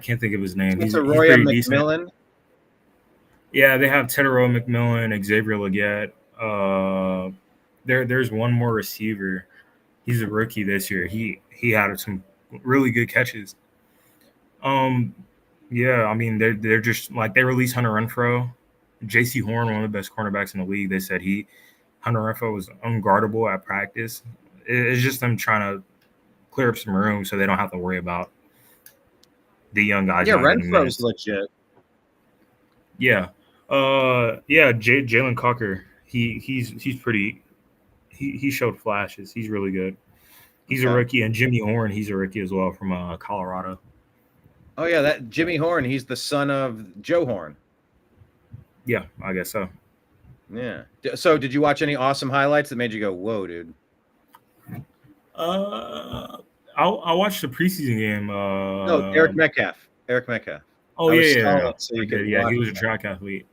B: can't think of his name. He's pretty decent.
A: McMillan.
B: Yeah, they have Tedero McMillan, Xavier Legette. There's one more receiver. He's a rookie this year. He had some really good catches. Yeah, I mean they're just like they released Hunter Renfrow, J.C. Horn, one of the best cornerbacks in the league. They said Hunter Renfrow was unguardable at practice. It's just them trying to clear up some room so they don't have to worry about the young guys.
A: Yeah, Renfro's legit.
B: Yeah. Jalen Cocker. He's pretty. He showed flashes. He's really good. He's a rookie, and Jimmy Horn. He's a rookie as well from Colorado.
A: Oh yeah, that Jimmy Horn. He's the son of Joe Horn.
B: Yeah, I guess so.
A: Yeah. So, did you watch any awesome highlights that made you go, "Whoa, dude"?
B: I watched the preseason game.
A: No, Eric Metcalf.
B: Oh yeah.
A: So you
B: could, yeah, he was a track athlete.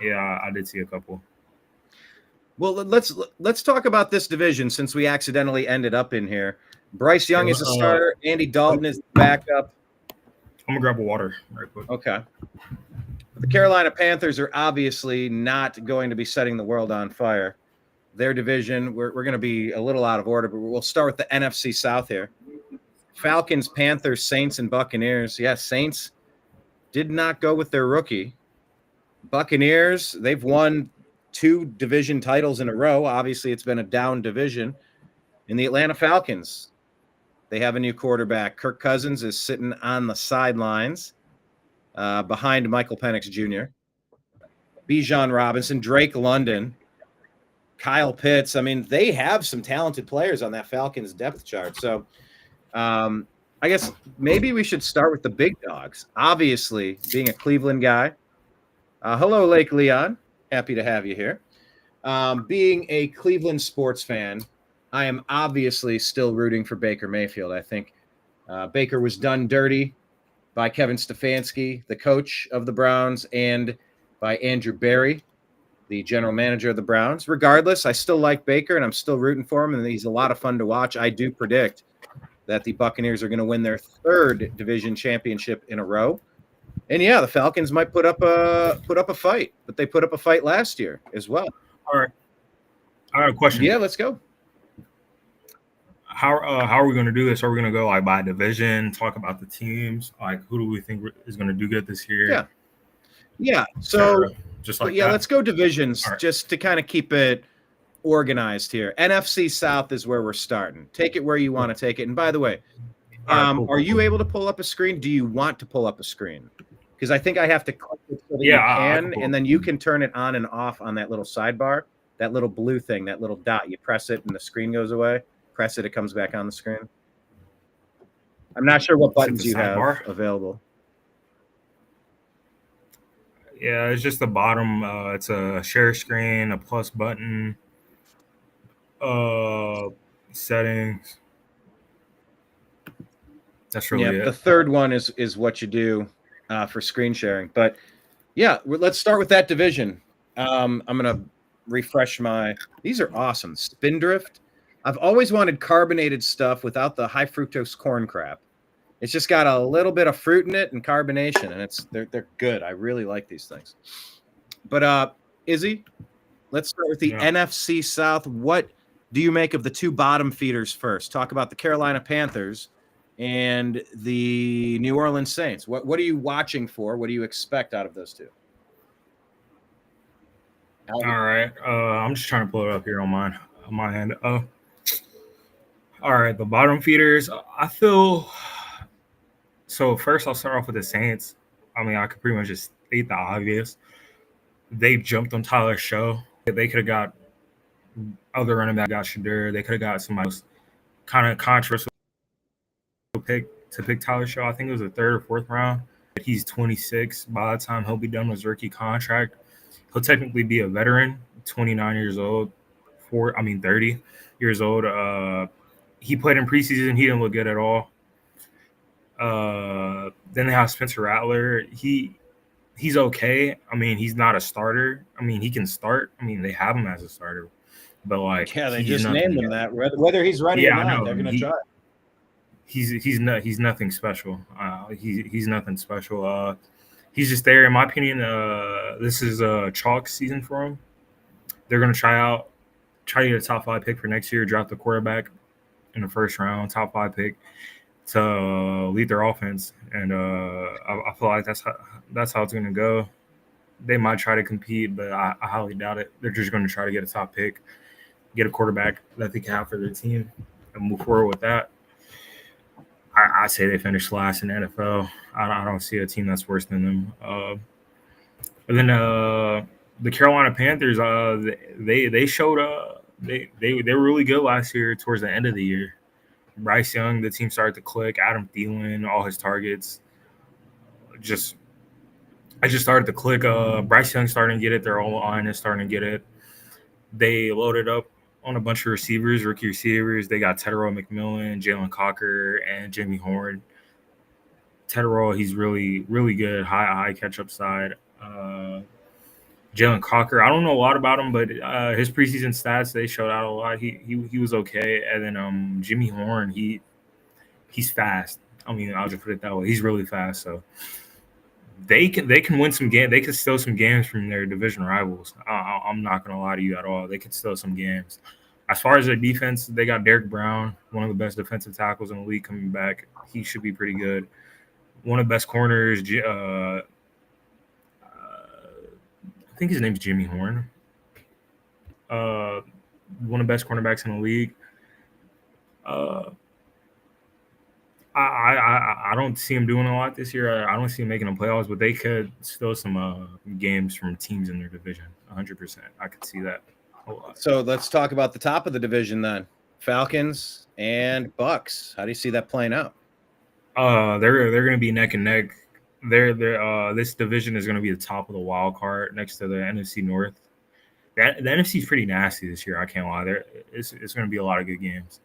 B: Yeah, I did see a couple.
A: Well, let's talk about this division since we accidentally ended up in here. Bryce Young is a starter. Andy Dalton is the backup.
B: I'm gonna grab a water right quick.
A: Okay. The Carolina Panthers are obviously not going to be setting the world on fire. Their division, we're going to be a little out of order, but we'll start with the NFC South here. Falcons, Panthers, Saints, and Buccaneers. Yes, Saints did not go with their rookie. Buccaneers, they've won 2 division titles in a row. Obviously, it's been a down division. In the Atlanta Falcons, they have a new quarterback. Kirk Cousins is sitting on the sidelines behind Michael Penix Jr., Bijan Robinson, Drake London, Kyle Pitts. I mean, they have some talented players on that Falcons depth chart. So I guess maybe we should start with the big dogs. Obviously, being a Cleveland guy. Hello, Lake Leon. Happy to have you here. Being a Cleveland sports fan, I am obviously still rooting for Baker Mayfield. I think Baker was done dirty by Kevin Stefanski, the coach of the Browns, and by Andrew Berry, the general manager of the Browns. Regardless, I still like Baker, and I'm still rooting for him, and he's a lot of fun to watch. I do predict that the Buccaneers are going to win their 3rd division championship in a row. And yeah, the Falcons might put up a fight, but they put up a fight last year as well.
B: All right. I have a question.
A: Yeah, let's go.
B: How are we going to do this? Are we going to go like by division, talk about the teams? Like, who do we think is going to do good this year?
A: Yeah. So
B: just like
A: let's go divisions just to kind of keep it organized here. NFC South is where we're starting. Take it where you want to take it. And by the way, are you able to pull up a screen? Do you want to pull up a screen? Because I think I have to click it so that you can, and then you can turn it on and off on that little sidebar, that little blue thing, that little dot. You press it and the screen goes away. Press it, it comes back on the screen. I'm not sure what buttons you have available.
B: Yeah, it's just the bottom. It's a share screen, a plus button, settings. That's really it.
A: The third one is what you do for screen sharing. But yeah, let's start with that division. I'm gonna refresh these are awesome. Spindrift. I've always wanted carbonated stuff without the high fructose corn crap. It's just got a little bit of fruit in it and carbonation, and they're good. I really like these things. But Izzy, let's start with the NFC South. What do you make of the 2 bottom feeders first? Talk about the Carolina Panthers and the New Orleans Saints. What are you watching for? What do you expect out of those 2?
B: All right. I'm just trying to pull it up here on my end. All right, the bottom feeders. I feel so. First, I'll start off with the Saints. I mean, I could pretty much just state the obvious. They jumped on Tyler's show. They could have got other running back, got Shadur. They could have got somebody else. Kind of controversial pick to pick Tyler's show. I think it was the 3rd or 4th round. He's 26. By the time he'll be done with his rookie contract, he'll technically be a veteran, 29 years old. 30 years old. He played in preseason. He didn't look good at all. Then they have Spencer Rattler. he's okay. I mean, he's not a starter. I mean, he can start. I mean, they have him as a starter, but like,
A: Yeah, they
B: he's
A: just
B: nothing.
A: named him that. Whether he's ready or
B: Yeah, I
A: not,
B: know.
A: they're going to try.
B: He's nothing special. He's nothing special. He's just there, in my opinion. This is a chalk season for him. They're going to try to get a top 5 pick for next year, draft the quarterback in the first round, top 5 pick to lead their offense, and I feel like that's how it's going to go. They might try to compete, but I highly doubt it. They're just going to try to get a top pick, get a quarterback that they can have for their team, and move forward with that. I say they finish last in the NFL. I don't see a team that's worse than them. And then the Carolina Panthers, they showed they were really good last year towards the end of the year. Bryce Young, the team started to click. Adam Thielen, all his targets, I just started to click. Bryce Young starting to get it. Their own line is starting to get it. They loaded up on a bunch of receivers, rookie receivers. They got Tedero McMillan, Jalen Cocker, and Jimmy Horn. Tedero, he's really, really good. High catch-up side. Jalen Cocker, I don't know a lot about him, but his preseason stats, they showed out a lot. He was okay. And then Jimmy Horn, he's fast. I mean, I'll just put it that way. He's really fast. So they can win some games. They can steal some games from their division rivals. I'm not going to lie to you at all. They can steal some games. As far as their defense, they got Derek Brown, one of the best defensive tackles in the league, coming back. He should be pretty good. One of the best corners, I think his name's Jimmy Horn. One of the best cornerbacks in the league. I don't see him doing a lot this year. I don't see him making the playoffs, but they could steal some games from teams in their division. 100%. I could see that a lot.
A: So let's talk about the top of the division then. Falcons and Bucks. How do you see that playing out?
B: They're going to be neck and neck. This division is going to be the top of the wild card next to the NFC North. The NFC is pretty nasty this year. I can't lie. It's going to be a lot of good games.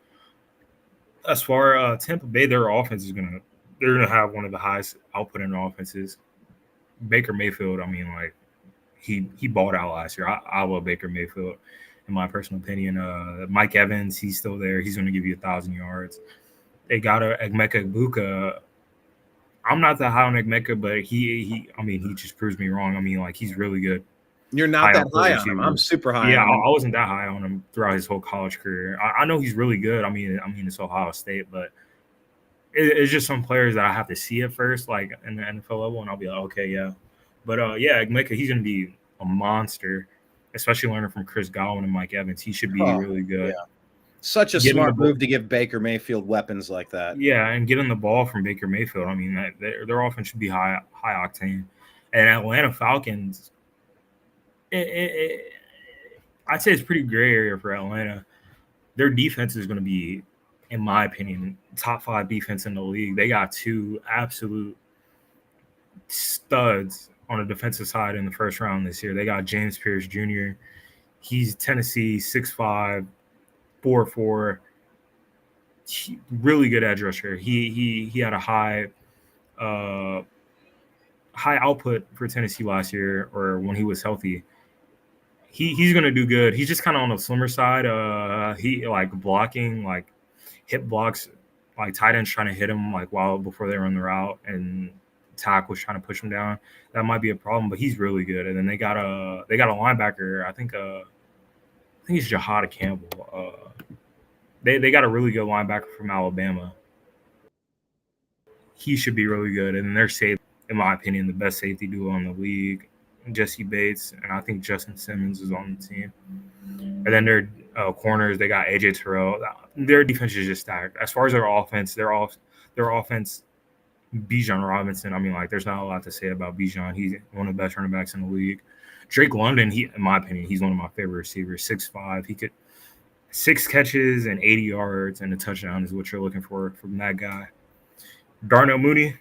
B: As far as Tampa Bay, their offense they're gonna have one of the highest output in offenses. Baker Mayfield, I mean, like he balled out last year. I love Baker Mayfield, in my personal opinion. Mike Evans, he's still there. He's gonna give you 1,000 yards. They got Emeka Egbuka. I'm not that high on Egbuka, but he just proves me wrong. I mean, like, he's really good.
A: You're not that high on him. I'm super high.
B: Yeah,
A: on him.
B: I wasn't that high on him throughout his whole college career. I know he's really good. I mean, it's Ohio State, but it's just some players that I have to see at first, like in the NFL level, and I'll be like, okay, yeah. But Egbuka, he's going to be a monster, especially learning from Chris Godwin and Mike Evans. He should be really good.
A: Yeah. Such a smart move to give Baker Mayfield weapons like that.
B: Yeah, and getting the ball from Baker Mayfield. I mean, their offense should be high octane. And Atlanta Falcons, I'd say it's a pretty gray area for Atlanta. Their defense is going to be, in my opinion, top 5 defense in the league. They got 2 absolute studs on the defensive side in the first round this year. They got James Pierce Jr. He's Tennessee, 6'5", 4'4", really good edge rusher. He had a high output for Tennessee last year, or when he was healthy. He's gonna do good. He's just kind of on the slimmer side. He like blocking, like hip blocks, like tight ends trying to hit him like before they run the route, and tackles trying to push him down. That might be a problem, but he's really good. And then they got a linebacker. I think it's Jahada Campbell. They got a really good linebacker from Alabama. He should be really good. And then their safety, in my opinion, the best safety duo in the league, Jesse Bates, and I think Justin Simmons is on the team. And then their corners, they got AJ Terrell. Their defense is just stacked. As far as their offense, Bijan Robinson, I mean, like, there's not a lot to say about Bijan. He's one of the best running backs in the league. Drake London, in my opinion, he's one of my favorite receivers. 6'5". He could 6 catches and 80 yards and a touchdown is what you're looking for from that guy. Darnell Mooney,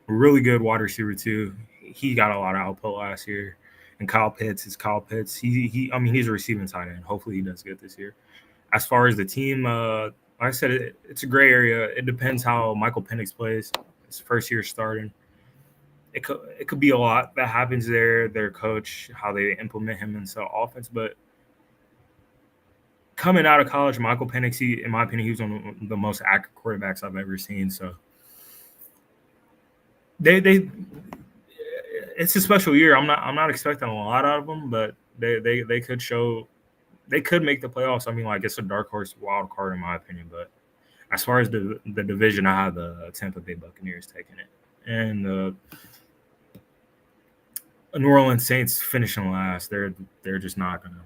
B: really good wide receiver too. He got a lot of output last year. And Kyle Pitts is Kyle Pitts. He's a receiving tight end. Hopefully he does good this year. As far as the team, like I said, it's a gray area. It depends how Michael Penix plays. His first year starting. it could be a lot that happens there. Their coach, how they implement him into offense, but coming out of college, Michael Penix, in my opinion, he was one of the most accurate quarterbacks I've ever seen. So they it's a special year. I'm not expecting a lot out of them, but they could show they could make the playoffs. I mean, like it's a dark horse wild card in my opinion. But as far as the division, I have the Tampa Bay Buccaneers taking it, and the New Orleans Saints finishing last. They're just not gonna.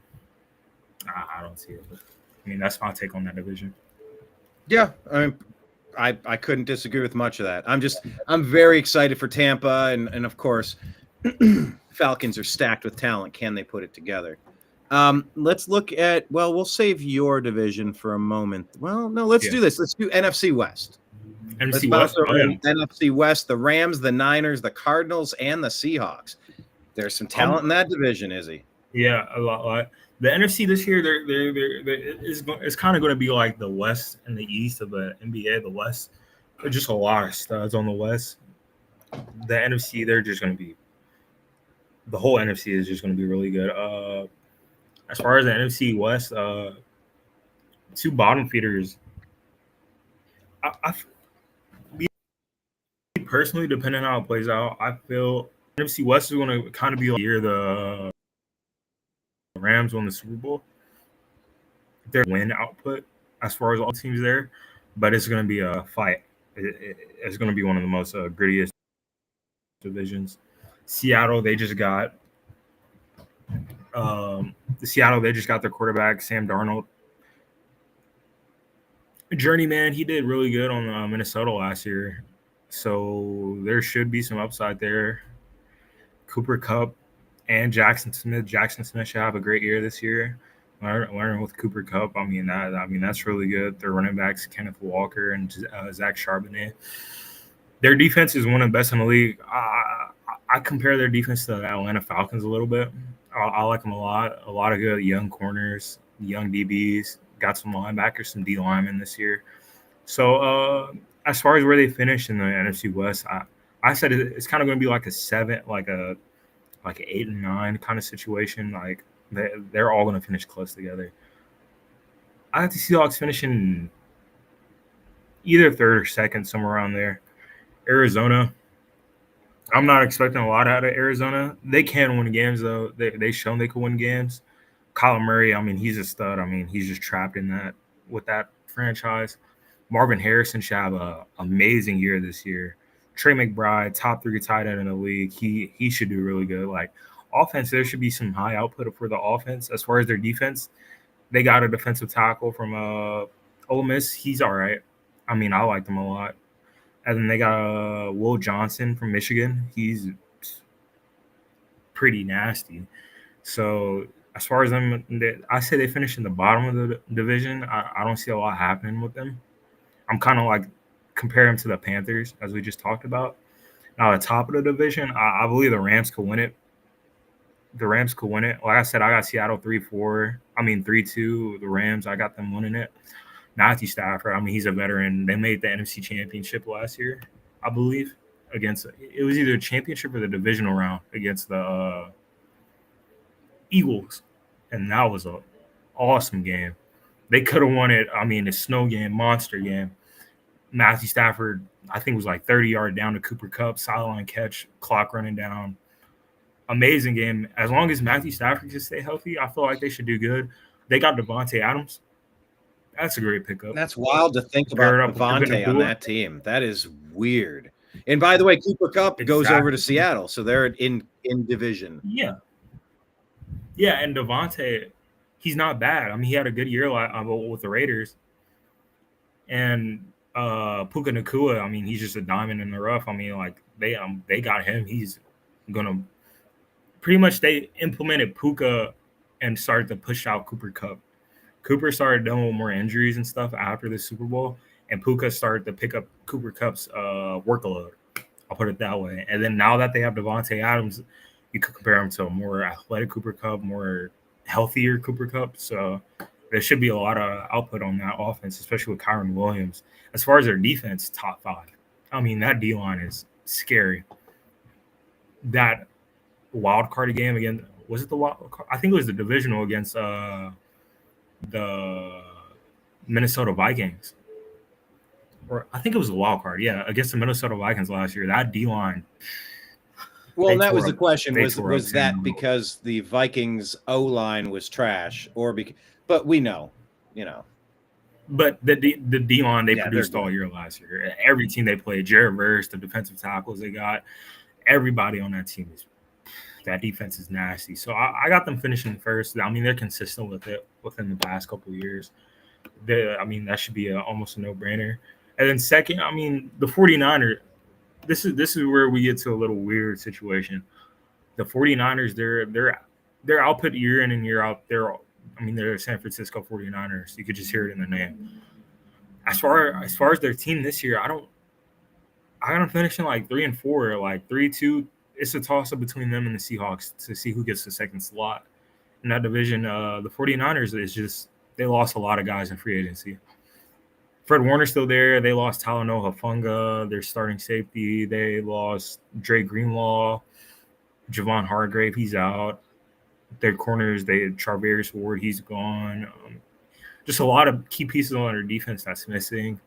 B: I don't see it. But, I mean, that's my take on that division.
A: Yeah, I mean, I couldn't disagree with much of that. I'm very excited for Tampa, and of course, Falcons are stacked with talent. Can they put it together? Let's look at. Well, we'll save your division for a moment. Well, no, let's do this. Let's do NFC West.
B: NFC West.
A: NFC West. The Rams, the Niners, the Cardinals, and the Seahawks. There's some talent in that division, Izzy.
B: Yeah, a lot. The NFC this year, it's kind of going to be like the West and the East of the NBA. The West, there's just a lot of studs on the West. The NFC, they're just going to be. The whole NFC is just going to be really good. As far as the NFC West, two bottom feeders. Personally, depending on how it plays out, I feel NFC West is going to kind of be like the Rams won the Super Bowl. Their win output as far as all teams there, but it's going to be a fight. It's going to be one of the most grittiest divisions. Seattle, they just got their quarterback Sam Darnold. Journeyman, he did really good on Minnesota last year, so there should be some upside there. Cooper Kupp and Jackson Smith. Jackson Smith should have a great year this year. Learning with Cooper Kupp, I mean that's really good. Their running backs Kenneth Walker and Zach Charbonnet. Their defense is one of the best in the league. I compare their defense to the Atlanta Falcons a little bit. I like them a lot. A lot of good young corners, young DBs. Got some linebackers, some D linemen this year. So as far as where they finish in the NFC West, I said it's kind of going to be like a 7, like an 8 and 9 kind of situation. Like they're all going to finish close together. I have the Seahawks finishing either third or second, somewhere around there. Arizona, I'm not expecting a lot out of Arizona. They can win games, though. They've shown they can win games. Kyler Murray, I mean, he's a stud. I mean, he's just trapped in that with that franchise. Marvin Harrison should have an amazing year this year. Trey McBride, top 3 tight end in the league. He should do really good. Like offense, there should be some high output for the offense. As far as their defense, they got a defensive tackle from Ole Miss. He's all right. I mean, I like them a lot. And then they got Will Johnson from Michigan. He's pretty nasty. So as far as them, I say they finish in the bottom of the division. I don't see a lot happening with them. I'm kind of like compare them to the Panthers, as we just talked about. Now, the top of the division, I believe the Rams could win it. The Rams could win it. Like I said, I got Seattle 3-4. I mean, 3-2. The Rams, I got them winning it. Matthew Stafford, I mean, he's a veteran. They made the NFC Championship last year, I believe, against – it was either a championship or the divisional round against the Eagles, and that was an awesome game. They could have won it. I mean, a snow game, monster game. Matthew Stafford, I think, was like 30 yards down to Cooper Kupp, sideline catch, clock running down. Amazing game. As long as Matthew Stafford can stay healthy, I feel like they should do good. They got Devontae Adams. That's a great pickup.
A: That's wild to think about Devontae on that team. That is weird. And by the way, Cooper Kupp goes over to Seattle, so they're in division.
B: Yeah. Yeah, and Devontae, he's not bad. I mean, he had a good year with the Raiders. And Puka Nacua, I mean, he's just a diamond in the rough. I mean, like they got him. He's gonna pretty much they implemented Puka and started to push out Cooper Kupp. Cooper started dealing with more injuries and stuff after the Super Bowl, and Puka started to pick up Cooper Kupp's workload. I'll put it that way. And then now that they have Devontae Adams, you could compare him to a more athletic Cooper Kupp, more healthier Cooper Kupp. So there should be a lot of output on that offense, especially with Kyron Williams. As far as their defense, top 5. I mean, that D-line is scary. that wild card game against, was it the wild card? I think it was the divisional against the Minnesota Vikings. Or I think it was the wild card, yeah, against the Minnesota Vikings last year. That D line.
A: Well, and that was the question:
B: they
A: was
B: tore up
A: that
B: Sam.
A: because the Vikings O line was trash, or because? But we know,
B: But the D line they
A: Yeah,
B: produced
A: they're
B: all
A: good.
B: year last year. Every team they played, Jared Verse, the defensive tackles they got, everybody on that team is. That defense is nasty. So I got them finishing first. I mean, they're consistent with it within the past couple of years. I mean, that should be almost a no-brainer. And then second, I mean, the 49ers, this is where we get to a little weird situation. The 49ers, their output year in and year out, they're San Francisco 49ers. You could just hear it in the name. As far as their team this year, I got them finishing like 3-4, like 3-2. It's a toss-up between them and the Seahawks to see who gets the second slot in that division. The 49ers is just, they lost a lot of guys in free agency. Fred Warner's still there. They lost Talanoa Hufanga, their starting safety. They lost Dre Greenlaw, Javon Hargrave, he's out. Their corners, Charvarius Ward, he's gone. Just a lot of key pieces on their defense that's missing.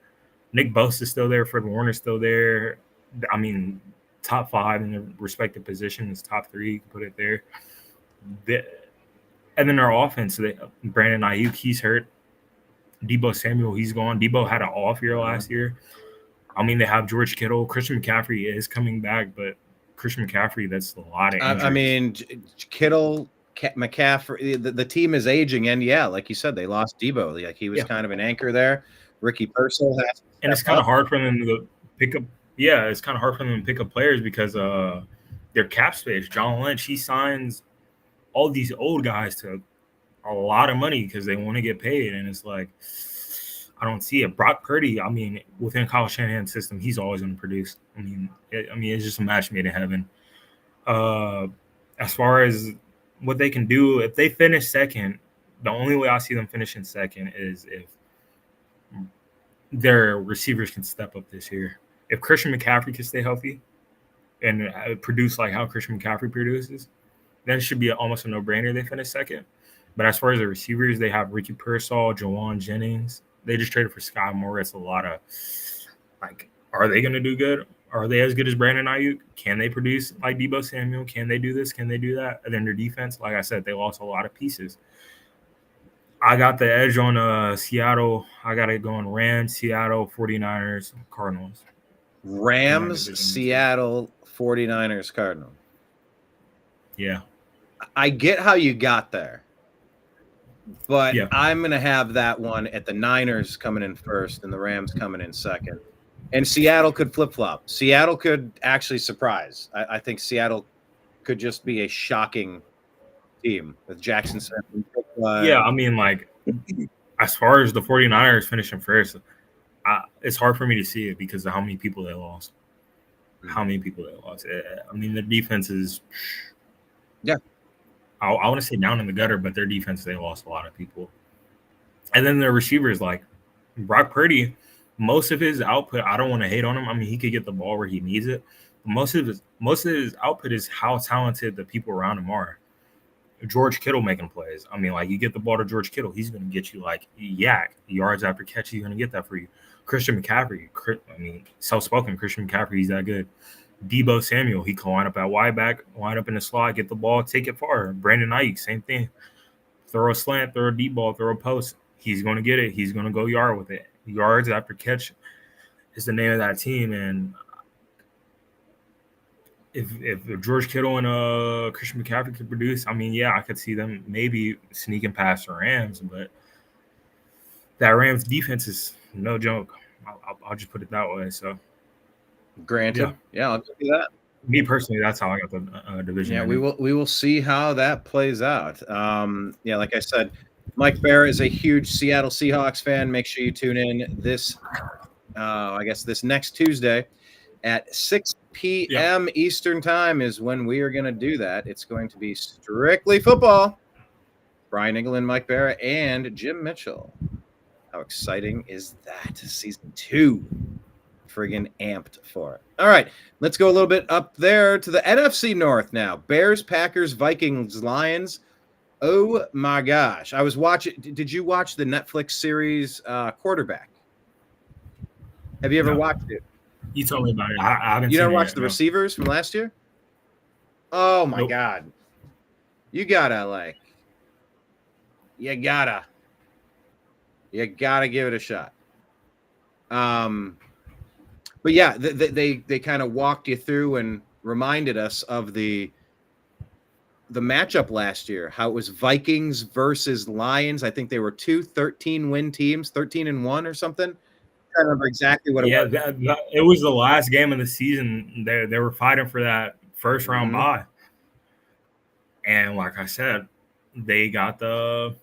B: Nick Bosa's still there. Fred Warner's still there. I mean, top 5 in their respective positions, top 3, you can put it there. And then our offense, Brandon Ayuk, he's hurt. Deebo Samuel, he's gone. Deebo had an off year last year. I mean, they have George Kittle. Christian McCaffrey is coming back, but Christian McCaffrey, that's a lot of injuries.
A: I mean, Kittle, McCaffrey, the team is aging, and yeah, like you said, they lost Deebo. Like he was kind of an anchor there. Ricky Purcell has,
B: and it's kind of hard for them to pick up. Yeah, it's kind of hard for them to pick up players because their cap space. John Lynch, he signs all these old guys to a lot of money because they want to get paid, and it's like I don't see it. Brock Purdy, I mean, within Kyle Shanahan's system, he's always going to produce. I mean, it's just a match made in heaven. As far as what they can do, if they finish second, the only way I see them finishing second is if their receivers can step up this year. If Christian McCaffrey can stay healthy and produce like how Christian McCaffrey produces, then it should be almost a no-brainer they finish second. But as far as the receivers, they have Ricky Pearsall, Jawan Jennings. They just traded for Sky Moore. It's a lot of, like, are they going to do good? Are they as good as Brandon Ayuk? Can they produce like Deebo Samuel? Can they do this? Can they do that? And then their defense, like I said, they lost a lot of pieces. I got the edge on Seattle. I got it going Rams, Seattle, 49ers, Cardinals.
A: Rams, Seattle, 49ers, Cardinals.
B: Yeah.
A: I get how you got there. But I'm going to have that one at the Niners coming in first and the Rams coming in second. And Seattle could flip-flop. Seattle could actually surprise. I think Seattle could just be a shocking team with Jackson Smith.
B: Yeah, I mean, like, as far as the 49ers finishing first, it's hard for me to see it because of how many people they lost. I mean, the defense is I want to say down in the gutter, but their defense, they lost a lot of people. And then their receivers, like Brock Purdy, most of his output, I don't want to hate on him. I mean, he could get the ball where he needs it. Most of his output is how talented the people around him are. George Kittle making plays. I mean, like, you get the ball to George Kittle, he's going to get you like yards after catch. He's going to get that for you. Christian McCaffrey, I mean, self-spoken Christian McCaffrey, he's that good. Deebo Samuel, he can line up at wide back, line up in the slot, get the ball, take it far. Brandon Ayuk, same thing. Throw a slant, throw a deep ball, throw a post. He's going to get it. He's going to go yard with it. Yards after catch is the name of that team. And if George Kittle and Christian McCaffrey could produce, I mean, I could see them maybe sneaking past the Rams, but that Rams defense is no joke. I'll just put it that way. So,
A: granted, I'll give you that.
B: Me personally, that's how I got the division.
A: Yeah, we will see how that plays out. Like I said, Mike Barrett is a huge Seattle Seahawks fan. Make sure you tune in this next Tuesday at 6 p.m. Eastern time is when we are going to do that. It's going to be strictly football. Brian Engelman, Mike Barrett, and Jim Mitchell. How exciting is that? Season 2. friggin' amped for it. All right, let's go a little bit up there to the NFC North now. Bears, Packers, Vikings, Lions. Oh my gosh. I was watching. Did you watch the Netflix series Quarterback? Have you ever watched it?
B: You told me about it. I haven't
A: You
B: seen
A: never
B: it
A: watched
B: yet,
A: the
B: no.
A: receivers from last year? Oh my
B: Nope.
A: God. You gotta give it a shot. But yeah, they kind of walked you through and reminded us of the matchup last year, how it was Vikings versus Lions. I think they were 13-win teams, 13-1 or something. I don't remember exactly what it was.
B: It was the last game of the season. They were fighting for that first round bye. And like I said, they got the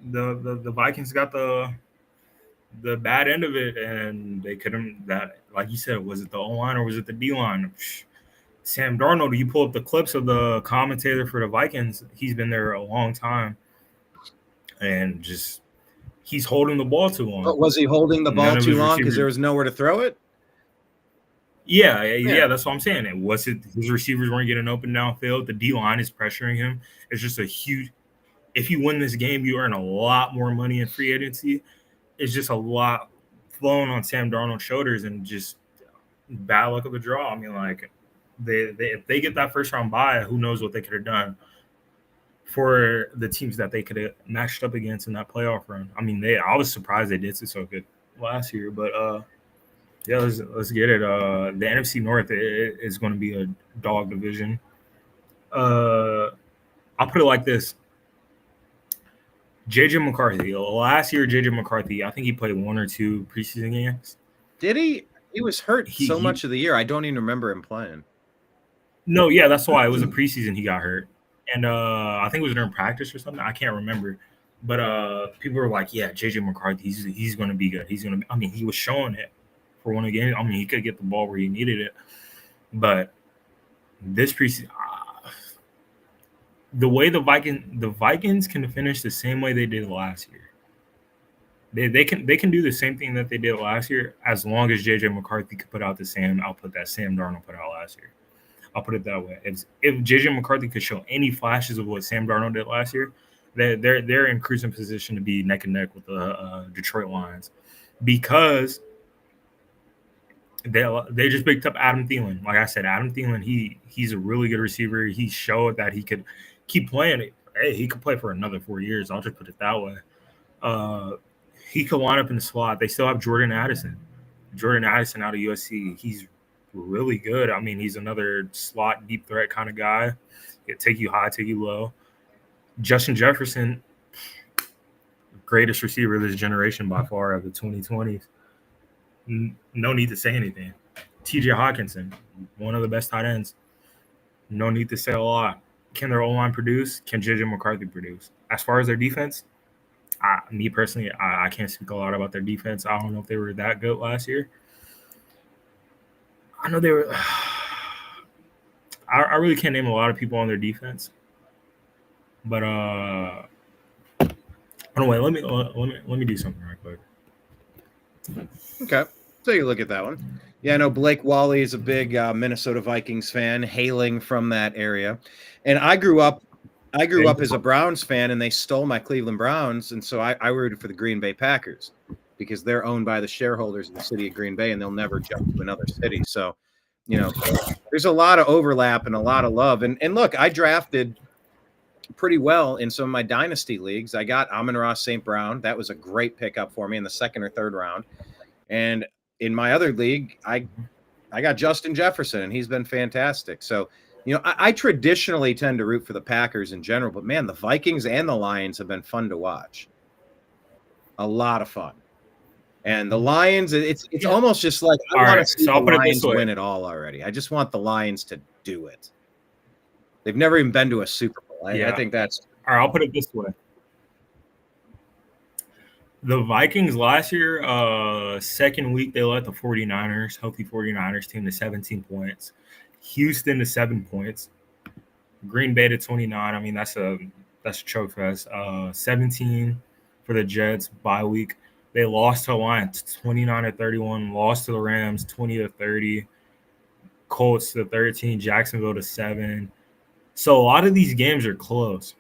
B: Vikings got the bad end of it, and they couldn't. That, like you said, was it the O-line or was it the D-line? Sam Darnold, you pull up the clips of the commentator for the Vikings, he's been there a long time, and just he's holding the ball too long.
A: But was he holding the ball too long because there was nowhere to throw it?
B: Yeah, that's what I'm saying. It was it his receivers weren't getting open downfield. The D-line is pressuring him. It's just a huge. If you win this game, you earn a lot more money in free agency. It's just a lot flowing on Sam Darnold's shoulders, and just bad luck of the draw. I mean, like if they get that first round bye, who knows what they could have done for the teams that they could have matched up against in that playoff run. I mean, I was surprised they did so good last year, but yeah, let's get it. The NFC North is going to be a dog division. I'll put it like this. JJ McCarthy. Last year, JJ McCarthy, I think he played 1 or 2 preseason games.
A: Did he? He was hurt so much of the year. I don't even remember him playing.
B: No, yeah, that's why. It was a preseason he got hurt. And I think it was during practice or something. I can't remember. But people were like, yeah, JJ McCarthy, he's going to be good. He's going to – I mean, he was showing it for one game. I mean, he could get the ball where he needed it. But this preseason the way the Vikings can finish the same way they did last year. They can do the same thing that they did last year as long as JJ McCarthy could put out the same output that Sam Darnold put out last year. I'll put it that way. If JJ McCarthy could show any flashes of what Sam Darnold did last year, they're in cruising position to be neck and neck with the Detroit Lions, because they just picked up Adam Thielen. Like I said, Adam Thielen, he's a really good receiver. He showed that he could keep playing it. Hey, he could play for another 4 years. I'll just put it that way. He could line up in the slot. They still have Jordan Addison out of USC. He's really good. I mean, he's another slot deep threat kind of guy. He'll take you high, take you low. Justin Jefferson, greatest receiver of this generation by far of the 2020s. No need to say anything. TJ Hawkinson, one of the best tight ends. No need to say a lot. Can their O-line produce? Can JJ McCarthy produce? As far as their defense, me personally, I can't speak a lot about their defense. I don't know if they were that good last year. I know they were. I really can't name a lot of people on their defense, but anyway, let me do something real quick.
A: Okay, take a look at that one. Yeah, I know Blake Wally is a big Minnesota Vikings fan, hailing from that area, and I grew up as a Browns fan, and they stole my Cleveland Browns, and so I rooted for the Green Bay Packers because they're owned by the shareholders of the city of Green Bay, and they'll never jump to another city. So, you know, there's a lot of overlap and a lot of love. And look, I drafted pretty well in some of my dynasty leagues. I got Amon-Ra St. Brown. That was a great pickup for me in the 2nd or 3rd round. And in my other league, I got Justin Jefferson, and he's been fantastic. So, you know, I traditionally tend to root for the Packers in general, but man, the Vikings and the Lions have been fun to watch. A lot of fun. And the Lions, it's almost just like I want to see the Lions win it all already. I just want the Lions to do it. They've never even been to a Super Bowl. I think that's
B: all right. I'll put it this way. The Vikings last year, 2nd week, they led the 49ers, healthy 49ers team, to 17 points. Houston to 7 points. Green Bay to 29. I mean, that's a choke fest. 17 for the Jets, bye week. They lost to the Lions 29-31, lost to the Rams 20-30, Colts to 13, Jacksonville to 7. So a lot of these games are close.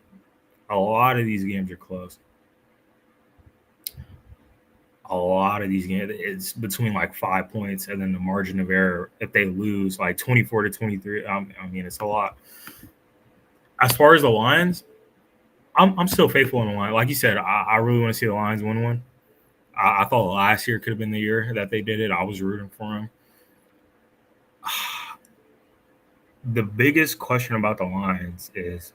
B: A lot of these games, it's between like 5 points, and then the margin of error if they lose like 24-23. I mean, it's a lot. As far as the Lions, I'm still faithful in the line. Like you said, I really want to see the Lions win one. I thought last year could have been the year that they did it. I was rooting for them. The biggest question about the Lions is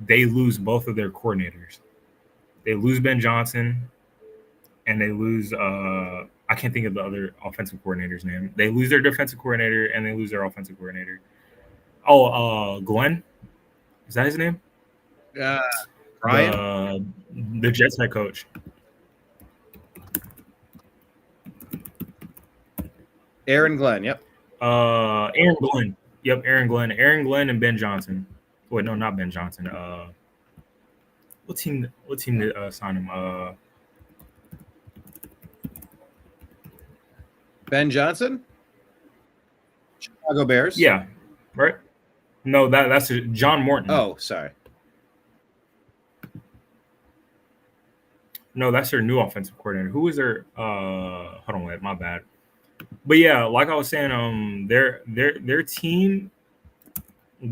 B: they lose both of their coordinators. They lose Ben Johnson, and they lose I can't think of the other offensive coordinator's name. They lose their defensive coordinator, and they lose their offensive coordinator. Glenn? Is that his name?
A: Brian?
B: The Jets head coach.
A: Aaron Glenn, yep.
B: Aaron Glenn. Yep, Aaron Glenn. Aaron Glenn and Ben Johnson. Wait, no, not Ben Johnson. What team did sign him?
A: Ben Johnson? Chicago Bears?
B: Yeah, right? No, that's John Morton.
A: Oh, sorry.
B: No, that's their new offensive coordinator. Who is their hold on, wait, my bad. But yeah, like I was saying, their team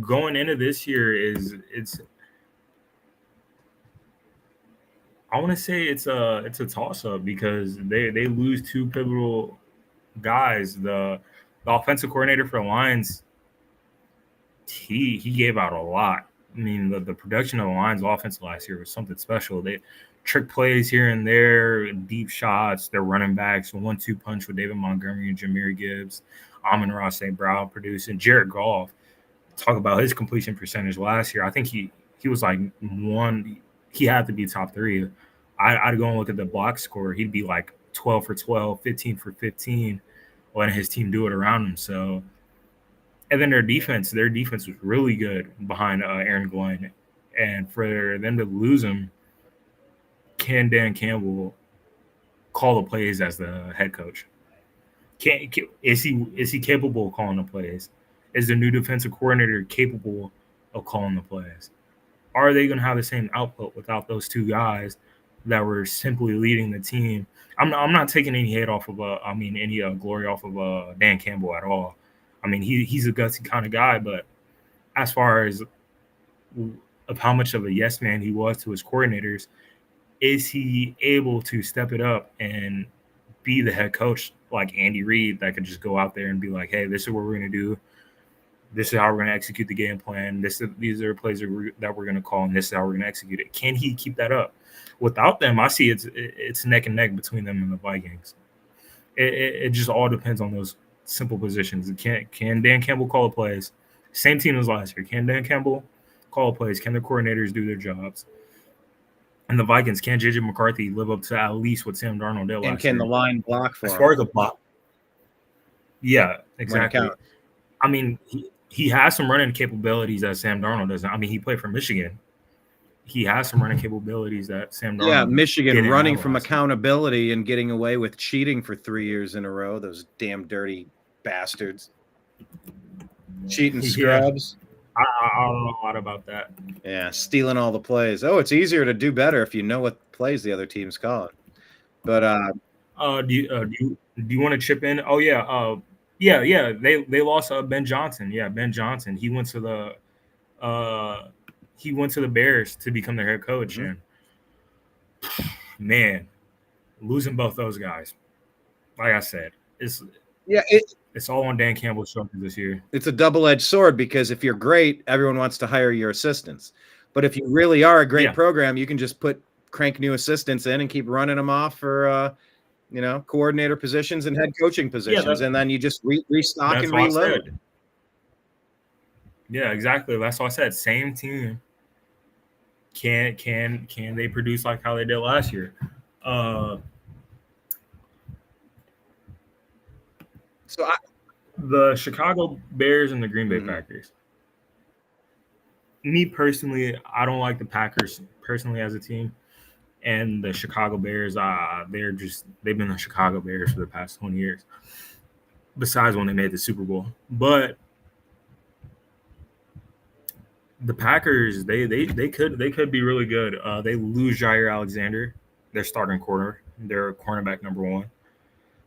B: going into this year it's I want to say it's a toss up because they lose two pivotal guys. The offensive coordinator for the Lions, he gave out a lot. I mean, the production of the Lions offense last year was something special. They trick plays here and there, deep shots, their running backs, 1-2 punch with David Montgomery and Jahmyr Gibbs, Amon-Ra St. Brown producing. Jared Goff, talk about his completion percentage last year. I think he was like he had to be top 3. I'd go and look at the box score. He'd be like 12 for 12, 15 for 15, letting his team do it around him. So, and then their defense was really good behind Aaron Glenn. And for them to lose him, can Dan Campbell call the plays as the head coach? Is he capable of calling the plays? Is the new defensive coordinator capable of calling the plays? Are they going to have the same output without those two guys that were simply leading the team? I'm not taking any hate off of any glory off of Dan Campbell at all. I mean, he's a gutsy kind of guy, but as far as of how much of a yes man he was to his coordinators, is he able to step it up and be the head coach like Andy Reid that could just go out there and be like, hey, this is what we're going to do. This is how we're going to execute the game plan. These are the plays that we're going to call, and this is how we're going to execute it. Can he keep that up? Without them, I see it's neck and neck between them and the Vikings. It just all depends on those simple positions. Can Dan Campbell call the plays? Same team as last year. Can Dan Campbell call the plays? Can the coordinators do their jobs? And the Vikings, can J.J. McCarthy live up to at least what Sam Darnold did last year?
A: And can the line block for him?
B: As far as the block? Yeah, exactly. I mean, he has some running capabilities that Sam Darnold doesn't. I mean, he played for Michigan. He has some running capabilities that Sam Darnold.
A: Yeah, Michigan running from accountability and getting away with cheating for 3 years in a row. Those damn dirty bastards. Cheating scrubs.
B: I don't know a lot about that.
A: Yeah, stealing all the plays. Oh, it's easier to do better if you know what plays the other team's calling. But
B: do you want to chip in? Oh yeah, yeah. They lost Ben Johnson. Yeah, Ben Johnson. He went to the Bears to become their head coach, and man, losing both those guys, like I said, it's all on Dan Campbell's shoulders this year.
A: It's a double-edged sword because if you're great, everyone wants to hire your assistants. But if you really are a great program, you can just crank new assistants in and keep running them off for coordinator positions and head coaching positions, and then you just restock and reload.
B: Yeah, exactly. That's what I said. Same team. Can they produce like how they did last year? The Chicago Bears and the Green Bay Packers. Me personally, I don't like the Packers personally as a team. And the Chicago Bears, they've been the Chicago Bears for the past 20 years. Besides when they made the Super Bowl. But the Packers, they could be really good. They lose Jair Alexander, their starting corner, their cornerback number one.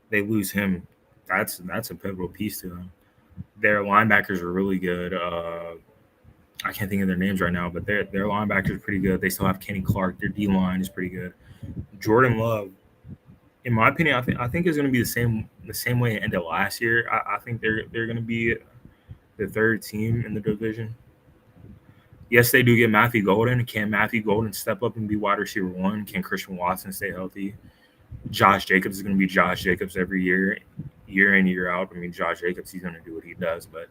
B: They lose him. That's a pivotal piece to them. Their linebackers are really good. I can't think of their names right now, but their linebackers are pretty good. They still have Kenny Clark. Their D line is pretty good. Jordan Love, in my opinion, I think it's going to be the same way it ended last year. I think they're going to be the third team in the division. Yes, they do get Matthew Golden. Can Matthew Golden step up and be wide receiver one? Can Christian Watson stay healthy? Josh Jacobs is going to be Josh Jacobs every year in, year out. I mean, Josh Jacobs, he's going to do what he does, but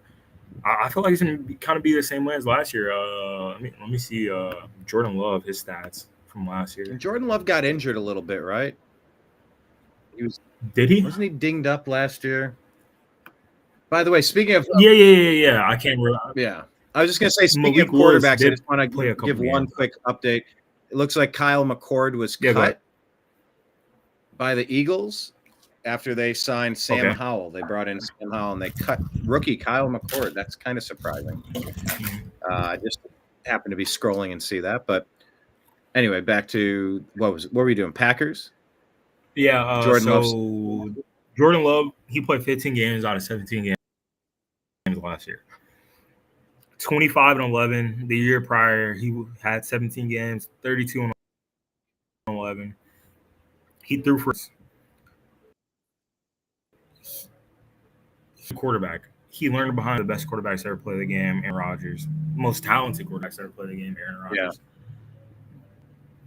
B: I feel like it's going to kind of be the same way as last year. Let me see Jordan Love, his stats from last year.
A: And Jordan Love got injured a little bit, right?
B: Did he?
A: Wasn't he dinged up last year? By the way, speaking of
B: Yeah. I can't remember.
A: Yeah. I was just going to say, speaking
B: Malik
A: of quarterbacks,
B: Willis
A: I just want to give one quick update. It looks like Kyle McCord was cut by the Eagles after they signed Sam Howell. They brought in Sam Howell, and they cut rookie Kyle McCord. That's kind of surprising. I just happened to be scrolling and see that. But anyway, back to what were we doing? Packers?
B: Yeah. Jordan Love, he played 15 games out of 17 games last year. 25-11. The year prior, he had 17 games, 32-11. He threw for quarterback. He learned behind the best quarterbacks ever played the game, Aaron Rodgers. Most talented quarterbacks ever played the game, Aaron Rodgers. Yeah.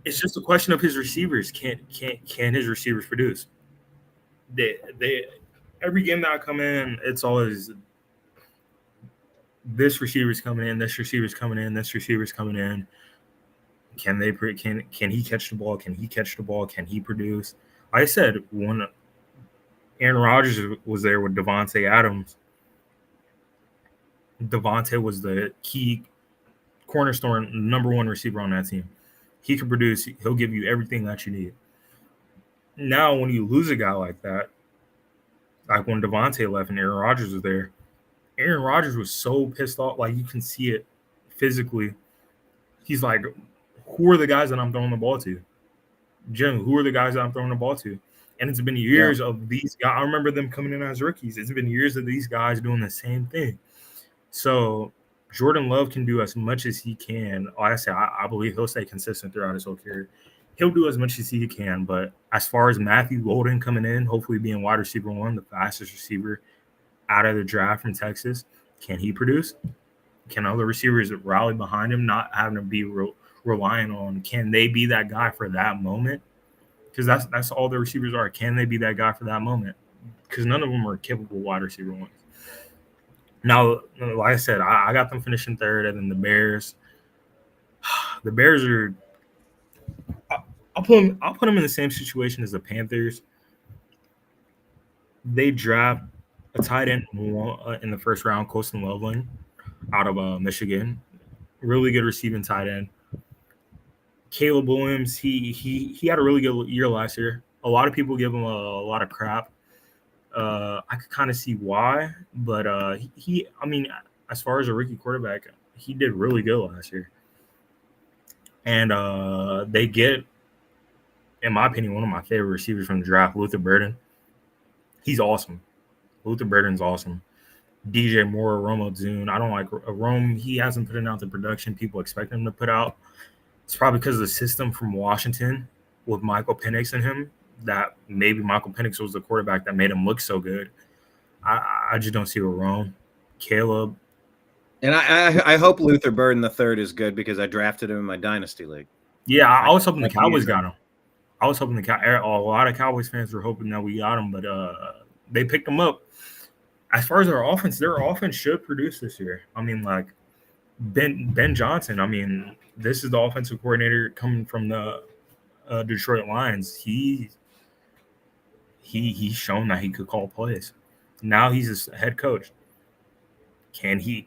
B: It's just a question of his receivers. Can his receivers produce? They every game that I come in, it's always this receiver's coming in, this receiver's coming in, this receiver's coming in. Can he catch the ball? Can he catch the ball? Can he produce? Like I said, when Aaron Rodgers was there with Devontae Adams, Devontae was the key cornerstone, number one receiver on that team. He can produce. He'll give you everything that you need. Now, when you lose a guy like that, like when Devontae left and Aaron Rodgers was there, Aaron Rodgers was so pissed off. Like, you can see it physically. He's like, who are the guys that I'm throwing the ball to? Jim, who are the guys that I'm throwing the ball to? And it's been years of these guys. I remember them coming in as rookies. It's been years of these guys doing the same thing. So Jordan Love can do as much as he can. Like I said, I believe he'll stay consistent throughout his whole career. He'll do as much as he can. But as far as Matthew Golden coming in, hopefully being wide receiver one, the fastest receiver out of the draft from Texas, can he produce? Can other receivers rally behind him, not having to be relying on, can they be that guy for that moment? Because that's all the receivers are. Can they be that guy for that moment? Because none of them are capable wide receiver ones. Now, like I said, I got them finishing third, and then the Bears. The Bears are. I'll put them in the same situation as the Panthers. They draft a tight end in the first round, Colston Loveland, out of Michigan. Really good receiving tight end. Caleb Williams, he had a really good year last year. A lot of people give him a lot of crap. I could kind of see why, but I mean, as far as a rookie quarterback, he did really good last year. And they get, in my opinion, one of my favorite receivers from the draft, Luther Burden. He's awesome. Luther Burden's awesome. DJ Moore, Rome Odunze. I don't like Rome. He hasn't put out the production people expect him to put out. It's probably because of the system from Washington with Michael Penix in him, that maybe Michael Penix was the quarterback that made him look so good. I just don't see a Rome. Caleb.
A: And I hope Luther Burden III is good because I drafted him in my dynasty league.
B: Yeah, I was hoping the Cowboys got him. I was hoping a lot of Cowboys fans were hoping that we got him, but they picked him up. As far as their offense should produce this year. I mean, like Ben Johnson. I mean, this is the offensive coordinator coming from the Detroit Lions. He's shown that he could call plays. Now he's a head coach. Can he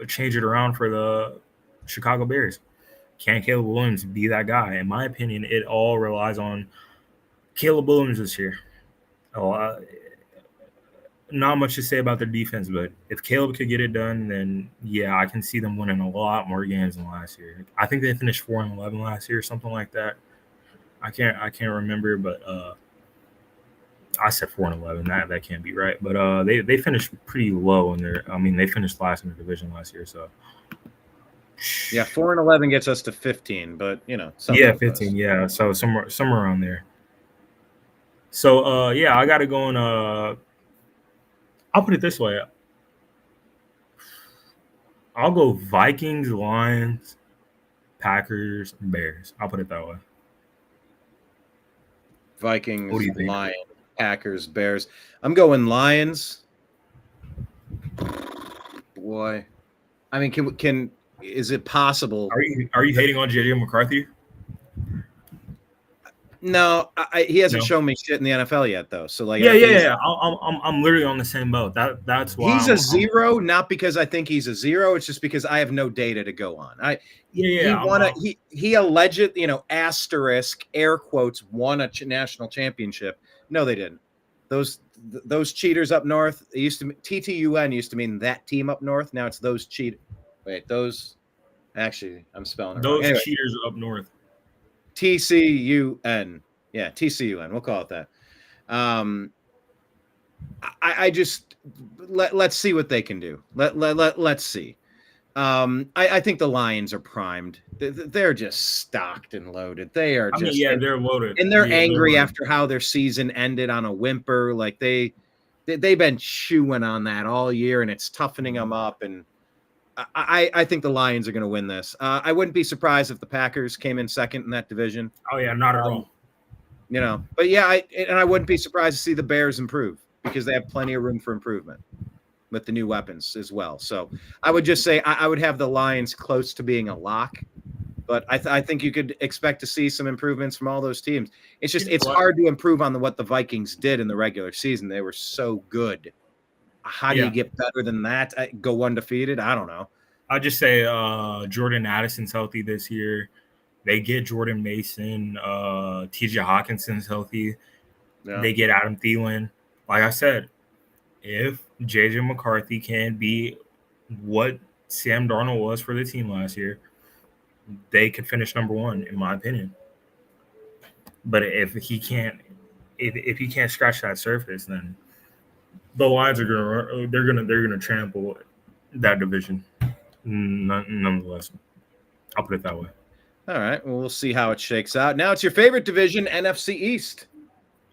B: change it around for the Chicago Bears? Can Caleb Williams be that guy? In my opinion, it all relies on Caleb Williams this year. Not much to say about their defense, but if Caleb could get it done, then yeah, I can see them winning a lot more games than last year. I think they finished 4-11 last year or something like that. I can't remember, but I said 4-11. That can't be right. But they finished pretty low in their. I mean, they finished last in the division last year, so
A: Yeah, 4-11 gets us to 15, but
B: yeah,
A: close.
B: 15. Yeah, so somewhere around there. So yeah, I got to go on. I'll put it this way. I'll go Vikings, Lions, Packers, Bears. I'll put it that way.
A: Vikings,
B: What do you think?
A: Lions, Packers, Bears. I'm going Lions. Boy, I mean, can is it possible?
B: Are you hating on JJ McCarthy?
A: No, he hasn't shown me shit in the NFL yet, though. So like,
B: yeah. I'm literally on the same boat. That's why
A: he's a zero. Not because I think he's a zero. It's just because I have no data to go on. He alleged, asterisk air quotes won a national championship. No, they didn't. Those cheaters up north. It used to TTUN used to mean that team up north. Now it's those cheat. Wait, those. Actually, I'm spelling it wrong.
B: Those cheaters up north.
A: TCUN. Yeah, TCUN. We'll call it that. I just let's see what they can do. Let's see. I think the Lions are primed. They're just stocked and loaded. They are just
B: they're loaded.
A: And they're angry after how their season ended on a whimper. Like they've been chewing on that all year, and it's toughening them up. And I think the Lions are going to win this. I wouldn't be surprised if the Packers came in second in that division.
B: Oh yeah, not at all.
A: But yeah, I wouldn't be surprised to see the Bears improve because they have plenty of room for improvement with the new weapons as well. So I would just say I would have the Lions close to being a lock, but I think you could expect to see some improvements from all those teams. It's just it's hard to improve on what the Vikings did in the regular season. They were so good. How do you get better than that? Go undefeated? I don't know.
B: I'll just say Jordan Addison's healthy this year. They get Jordan Mason. TJ Hawkinson's healthy. Yeah. They get Adam Thielen. Like I said, if JJ McCarthy can be what Sam Darnold was for the team last year, they could finish number one, in my opinion. But if he can't scratch that surface, then the Lions are gonna trample that division. Nonetheless, I'll put it that way.
A: All right. Well, we'll see how it shakes out. Now it's your favorite division, NFC East.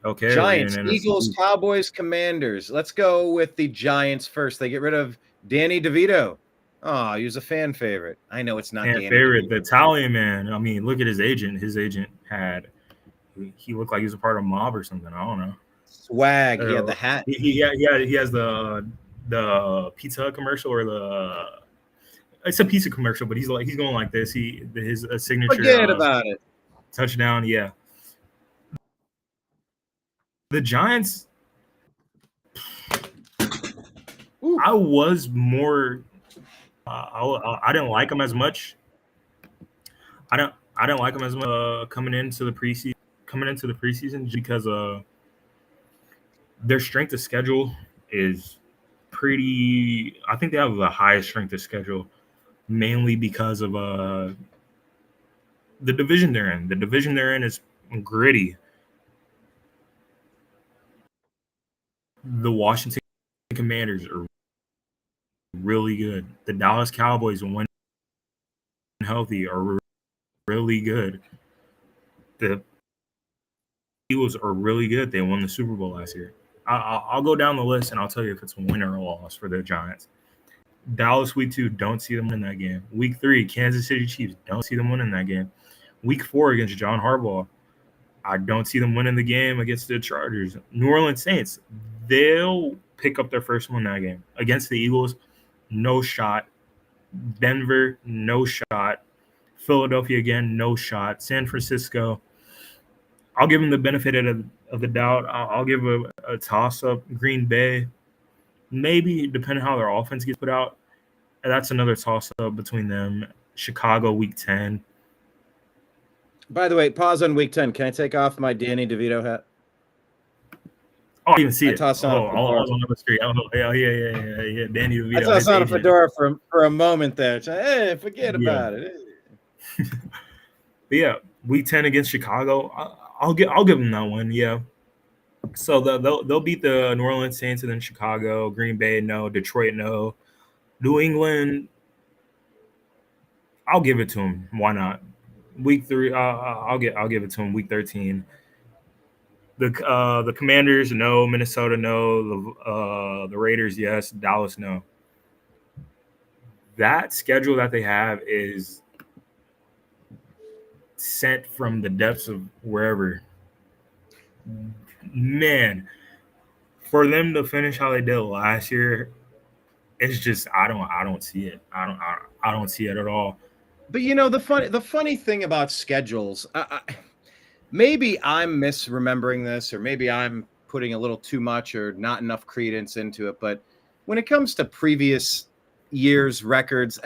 B: Okay.
A: Giants, Eagles, Cowboys, Commanders. Let's go with the Giants first. They get rid of Danny DeVito. Oh, he was a fan favorite. I know it's not
B: fan
A: Danny
B: favorite.
A: DeVito.
B: The Italian man. I mean, look at his agent. His agent he looked like he was a part of a mob or something. I don't know.
A: Swag. He had the hat.
B: He has the Pizza Hut commercial or it's a pizza commercial, but he's going like this. His signature.
A: Forget about it.
B: Touchdown. Yeah. The Giants. Ooh. I was more. I didn't like them as much. I didn't like them as much coming into the preseason because their strength of schedule is pretty. I think they have the highest strength of schedule, mainly because of the division they're in. The division they're in is gritty. The Washington Commanders are really good. The Dallas Cowboys, when healthy, are really good. The Eagles are really good. They won the Super Bowl last year. I'll go down the list and I'll tell you if it's a win or a loss for the Giants. Dallas week 2, don't see them win that game. Week 3, Kansas City Chiefs, don't see them winning that game. Week 4 against John Harbaugh, I don't see them winning the game against the Chargers. New Orleans Saints, they'll pick up their first win that game. Against the Eagles, no shot. Denver, no shot. Philadelphia, again, no shot. San Francisco, I'll give them the benefit of the doubt. I'll give a toss-up. Green Bay, maybe, depending on how their offense gets put out. That's another toss-up between them. Chicago, week 10.
A: By the way, pause on week 10. Can I take off my Danny DeVito hat?
B: Oh, I didn't even see
A: I
B: it.
A: tossed on a
B: I was
A: fedora.
B: on the street. Oh, yeah. Danny
A: I
B: DeVito.
A: tossed
B: His
A: on a
B: agent.
A: fedora for a moment there. Hey, forget
B: Yeah.
A: about it.
B: But yeah, week 10 against Chicago. I'll give them that one. Yeah. So they'll beat the New Orleans Saints and then Chicago, Green Bay, no, Detroit, no, New England. I'll give it to them. Why not? Week 3, I'll give it to them. Week 13. The Commanders, no. Minnesota, no. The Raiders, yes. Dallas, no. That schedule that they have is sent from the depths of wherever. Man, for them to finish how they did last year, it's just I don't see it. I don't see it at all.
A: But the funny thing about schedules, maybe I'm misremembering this, or maybe I'm putting a little too much or not enough credence into it. But when it comes to previous years' records,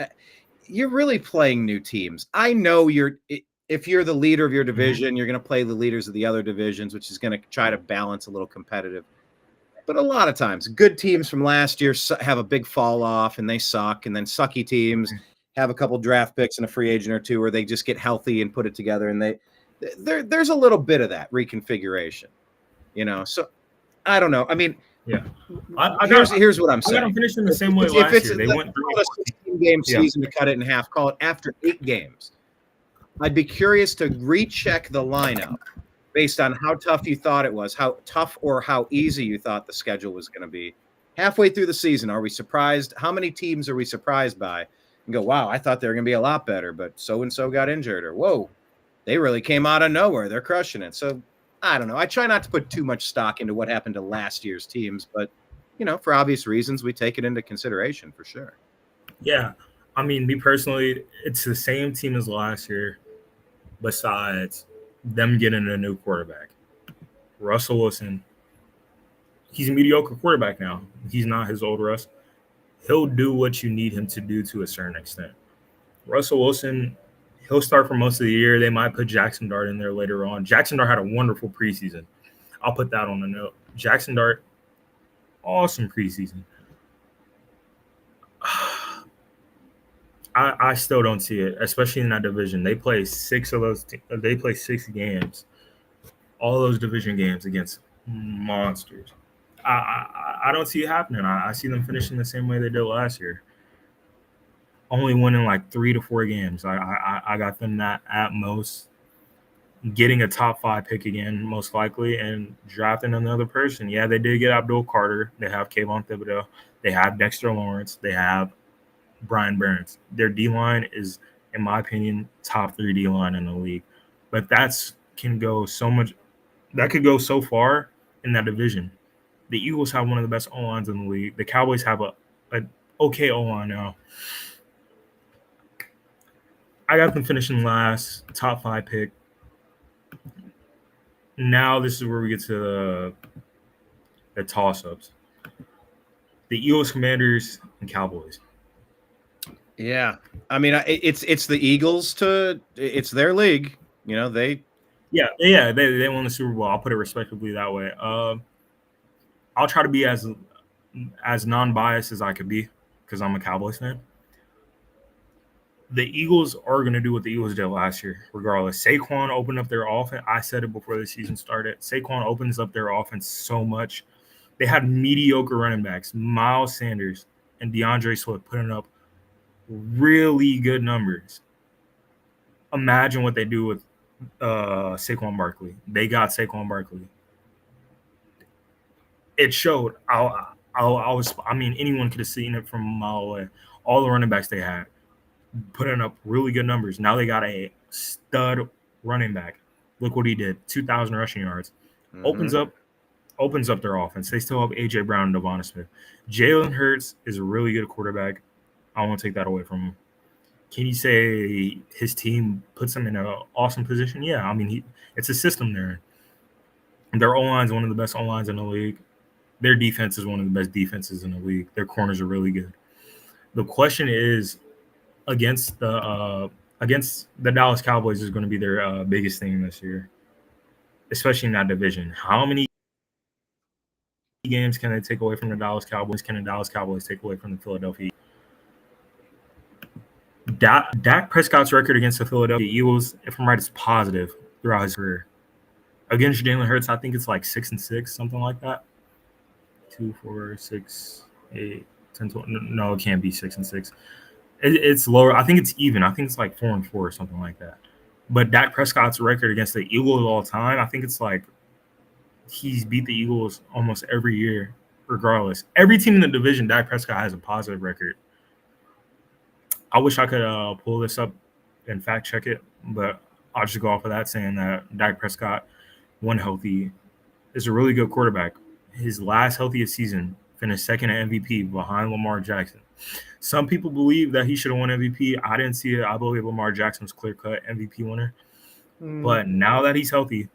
A: you're really playing new teams. I know if you're the leader of your division, you're going to play the leaders of the other divisions, which is going to try to balance a little competitive. But a lot of times, good teams from last year have a big fall off and they suck, and then sucky teams have a couple draft picks and a free agent or two where they just get healthy and put it together, and there's a little bit of that reconfiguration, So I don't know. I mean,
B: yeah.
A: Here's what I'm saying.
B: I got them finishing the same way
A: if
B: last
A: it's
B: year. They went through
A: a 16-game season to cut it in half. Call it after 8 games. I'd be curious to recheck the lineup based on how tough you thought it was, how tough or how easy you thought the schedule was going to be. Halfway through the season, are we surprised? How many teams are we surprised by? And go, wow, I thought they were going to be a lot better, but so-and-so got injured, or whoa, they really came out of nowhere. They're crushing it. So I don't know. I try not to put too much stock into what happened to last year's teams, but, for obvious reasons, we take it into consideration for sure.
B: Yeah. I mean, me personally, it's the same team as last year, besides them getting a new quarterback. Russell Wilson, he's a mediocre quarterback now. He's not his old Russ. He'll do what you need him to do to a certain extent. Russell Wilson, he'll start for most of the year. They might put Jackson Dart in there later on. Jackson Dart had a wonderful preseason. I'll put that on the note. Jackson Dart, awesome preseason. I still don't see it, especially in that division. They play 6 of those. They play 6 games, all those division games against monsters. I don't see it happening. I see them finishing the same way they did last year, only winning like 3 to 4 games. I got them that at most getting a top 5 pick again, most likely, and drafting another person. Yeah, they did get Abdul Carter. They have Kayvon Thibodeau. They have Dexter Lawrence. They have Brian Burns. Their D-line is, in my opinion, top 3 D-line in the league. But that could go so far in that division. The Eagles have one of the best O-lines in the league. The Cowboys have an okay O-line now. I got them finishing last, top 5 pick. Now this is where we get to the toss-ups. The Eagles, Commanders, and Cowboys.
A: Yeah, I mean, it's the Eagles it's their league, they.
B: Yeah, they won the Super Bowl. I'll put it respectively that way. I'll try to be as non-biased as I could be because I'm a Cowboys fan. The Eagles are going to do what the Eagles did last year, regardless. Saquon opened up their offense. I said it before the season started. Saquon opens up their offense so much. They had mediocre running backs, Miles Sanders and DeAndre Swift, putting up really good numbers. Imagine what they do with Saquon Barkley. They got Saquon Barkley. It showed. Anyone could have seen it from a mile away. All the running backs they had putting up really good numbers. Now they got a stud running back. Look what he did. 2,000 rushing yards.
A: Mm-hmm.
B: Opens up their offense. They still have A.J. Brown and Devonta Smith. Jalen Hurts is a really good quarterback. I won't take that away from him. Can you say his team puts him in an awesome position? Yeah, I mean, it's a system there. Their O-line is one of the best O-lines in the league. Their defense is one of the best defenses in the league. Their corners are really good. The question is, against the against the Dallas Cowboys is going to be their biggest thing this year, especially in that division. How many games can they take away from the Dallas Cowboys? Can the Dallas Cowboys take away from the Philadelphia? Dak Prescott's record against the Philadelphia Eagles, if I'm right, is positive throughout his career. Against Jalen Hurts, I think it's like 6-6, something like that. 2, 4, 6, 8, 10, 12. No, it can't be 6-6. It's lower. I think it's even. I think it's like 4-4 or something like that. But Dak Prescott's record against the Eagles all time, I think it's like he's beat the Eagles almost every year, regardless. Every team in the division, Dak Prescott has a positive record. I wish I could pull this up and fact check it, but I'll just go off of that saying that Dak Prescott, when healthy, is a really good quarterback. His last healthiest season finished second at MVP behind Lamar Jackson. Some people believe that he should have won MVP. I didn't see it. I believe Lamar Jackson was clear-cut MVP winner. But now that he's healthy,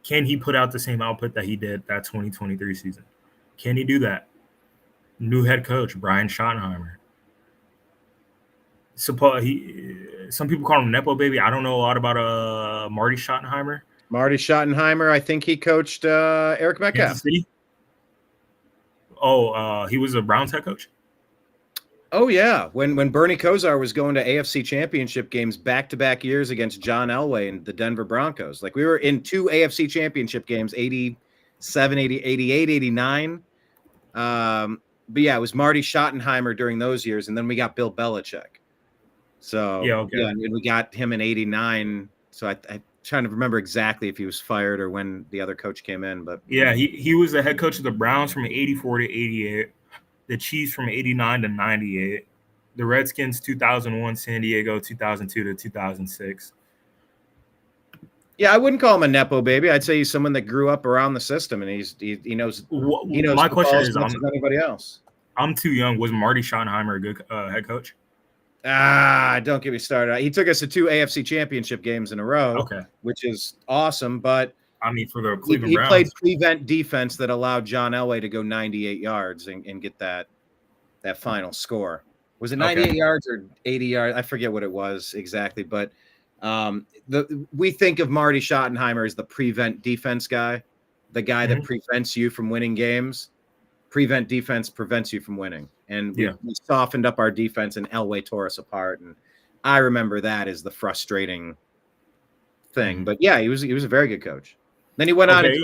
B: can he put out the same output that he did that 2023 season? Can he do that? New head coach, Brian Schottenheimer. Some people call him Nepo Baby. I don't know a lot about Marty Schottenheimer.
A: Marty Schottenheimer, I think he coached Eric Metcalf.
B: Kansas City? Oh, he was a Browns head coach?
A: Oh, yeah. When Bernie Kosar was going to AFC championship games back-to-back years against John Elway and the Denver Broncos. Like, we were in 2 AFC championship games, 87, 88, 89. But, yeah, it was Marty Schottenheimer during those years, and then we got Bill Belichick. So, yeah, and we got him in 89. So I'm trying to remember exactly if he was fired or when the other coach came in. But
B: yeah, he was the head coach of the Browns from 84 to 88, the Chiefs from 89 to 98, the Redskins 2001, San Diego 2002 to 2006.
A: Yeah, I wouldn't call him a Nepo baby. I'd say he's someone that grew up around the system, and he knows.
B: My question is,
A: as much as anybody else.
B: I'm too young. Was Marty Schottenheimer a good head coach?
A: Don't get me started. He took us to 2 AFC championship games in a row, which is awesome. But
B: I mean, for the Cleveland Browns,
A: played prevent defense that allowed John Elway to go 98 yards and get that final score. Was it 98 yards or 80 yards? I forget what it was exactly. But we think of Marty Schottenheimer as the prevent defense guy, the guy that prevents you from winning games. Prevent defense prevents you from winning. And we softened up our defense, and Elway tore us apart. And I remember that as the frustrating thing. But yeah, he was a very good coach. Then he went on and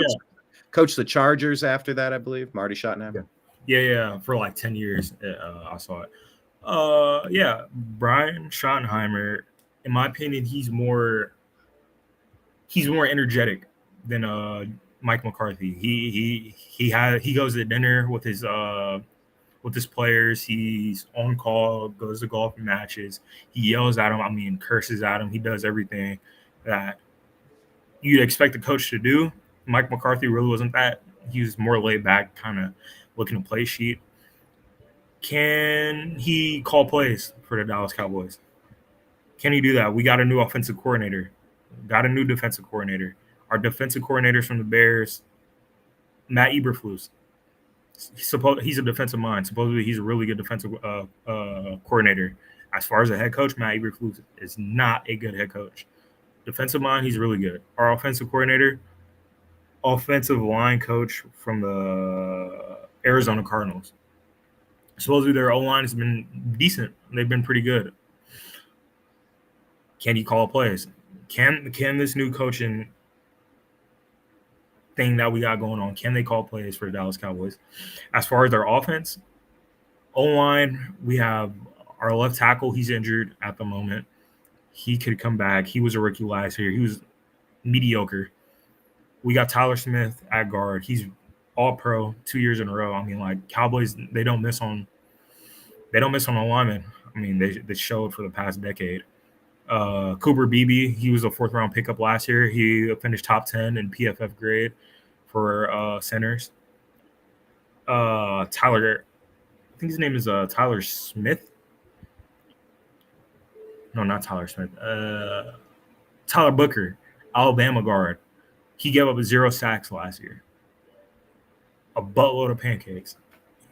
A: coached the Chargers after that, I believe. Marty Schottenheimer.
B: Yeah, for like 10 years. I saw it. Brian Schottenheimer, in my opinion, he's more energetic than Mike McCarthy. He goes to dinner with his players. He's on call, goes to golf matches. He yells at them. Curses at them. He does everything that you'd expect a coach to do. Mike McCarthy really wasn't that. He was more laid back, kind of looking to play sheet. Can he call plays for the Dallas Cowboys? Can he do that? We got a new offensive coordinator. Got a new defensive coordinator. Our defensive coordinators from the Bears, Matt Eberflus. He's a defensive mind. Supposedly, he's a really good defensive coordinator. As far as a head coach, Matt Eberflus is not a good head coach. Defensive mind, he's really good. Our offensive coordinator, offensive line coach from the Arizona Cardinals. Supposedly, their O-line has been decent. They've been pretty good. Can he call plays? Can this new coaching thing that we got going on, can they call plays for the Dallas Cowboys? As far as their offense, O-line, we have our left tackle. He's injured at the moment. He could come back. He was a rookie last year. He was mediocre. We got Tyler Smith at guard. He's all pro 2 years in a row. Cowboys, they don't miss on alignment. They showed for the past decade. Cooper Beebe, he was a 4th round pickup last year. He finished top 10 in PFF grade for centers. Tyler, I think his name is Tyler Smith. No, not Tyler Smith. Tyler Booker, Alabama guard. He gave up 0 sacks last year. A buttload of pancakes.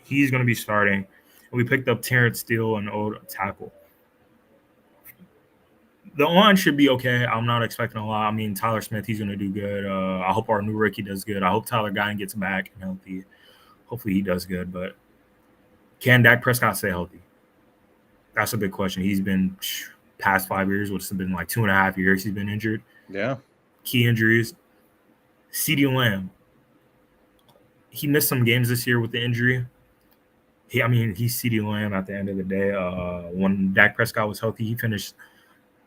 B: He's going to be starting. And we picked up Terrence Steele, an old tackle. The line should be okay. I'm not expecting a lot. I mean, Tyler Smith, he's going to do good. I hope our new rookie does good. I hope Tyler Guy gets back and healthy. Hopefully he does good. But can Dak Prescott stay healthy? That's a big question. He's been past 5 years, which has been like 2.5 years he's been injured.
A: Yeah.
B: Key injuries. CeeDee Lamb. He missed some games this year with the injury. He's CeeDee Lamb at the end of the day. When Dak Prescott was healthy, he finished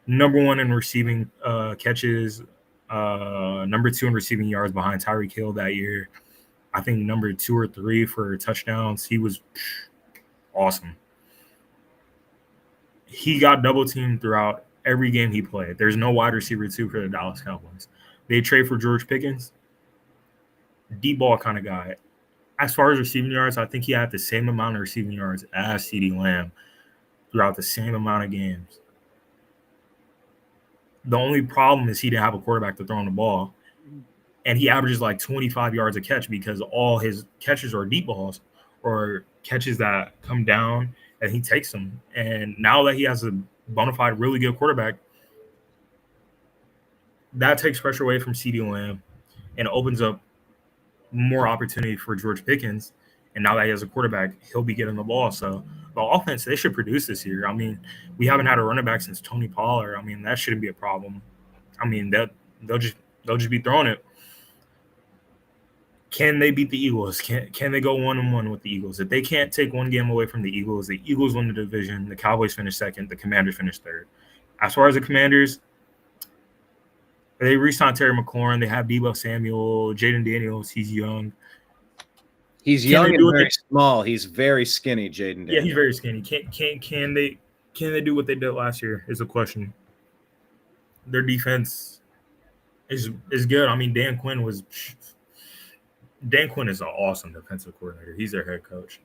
B: number 1 in receiving catches, number 2 in receiving yards behind Tyreek Hill that year. I think number 2 or 3 for touchdowns. He was awesome. He got double teamed throughout every game he played. There's no wide receiver 2 for the Dallas Cowboys. They trade for George Pickens, deep ball kind of guy. As far as receiving yards, I think he had the same amount of receiving yards as CeeDee Lamb throughout the same amount of games. The only problem is he didn't have a quarterback to throw on the ball. And he averages like 25 yards a catch because all his catches are deep balls or catches that come down and he takes them. And now that he has a bona fide, really good quarterback, that takes pressure away from CeeDee Lamb and opens up more opportunity for George Pickens. And now that he has a quarterback, he'll be getting the ball. So the offense, they should produce this year. I mean, we haven't had a running back since Tony Pollard. I mean, that shouldn't be a problem. I mean, they'll just be throwing it. Can they beat the Eagles? Can they go 1-1 with the Eagles? If they can't take one game away from the Eagles win the division. The Cowboys finish second. The Commanders finish third. As far as the Commanders, they re-signed Terry McLaurin. They have Deebo Samuel, Jaden Daniels. He's young.
A: He's young and very small. He's very skinny, Jaden Daniels.
B: Yeah, he's very skinny. Can they do what they did last year is a question. Their defense is good. I mean, Dan Quinn is an awesome defensive coordinator. He's their head coach.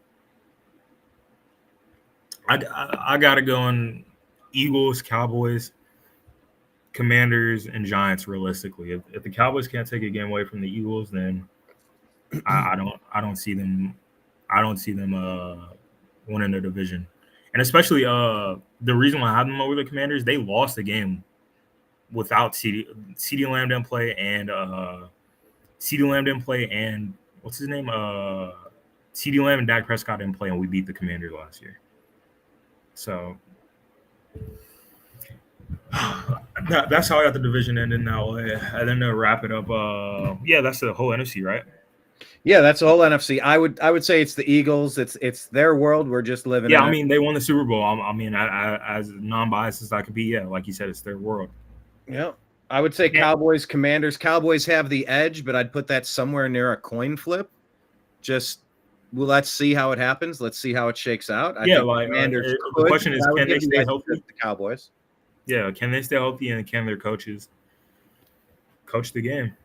B: I got to go on Eagles, Cowboys, Commanders, and Giants realistically. If the Cowboys can't take a game away from the Eagles, then I don't see them winning the division. And especially the reason why I have them over the Commanders, they lost the game without CeeDee Lamb didn't play and CeeDee Lamb didn't play and what's his name? CeeDee Lamb and Dak Prescott didn't play and we beat the Commanders last year. So that's how I got the division ending that way. And then to wrap it up, that's the whole NFC, right?
A: Yeah, that's the whole NFC. I would say it's the Eagles. It's their world. We're just living.
B: Yeah,
A: in
B: I mean they won the Super Bowl. I mean, as non-biased as I could be, yeah, like you said, it's their world.
A: Yeah, I would say Cowboys, Commanders. Cowboys have the edge, but I'd put that somewhere near a coin flip. Let's see how it happens. Let's see how it shakes out. I think Commanders
B: the question is, can they stay healthy?
A: The Cowboys.
B: Yeah, can they stay healthy and can their coaches coach the game?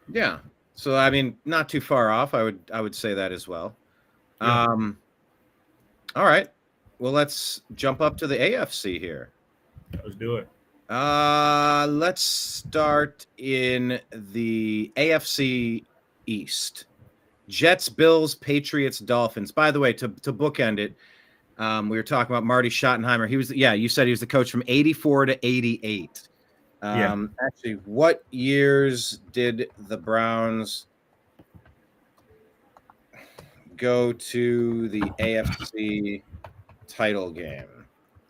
A: Yeah. So I mean, not too far off. I would say that as well.
B: Yeah.
A: All right. Well, let's jump up to the AFC here.
B: Let's do it.
A: Let's start in the AFC East. Jets, Bills, Patriots, Dolphins. By the way, to bookend it, we were talking about Marty Schottenheimer. You said he was the coach from 84 to 88. Actually, what years did the Browns go to the AFC title game?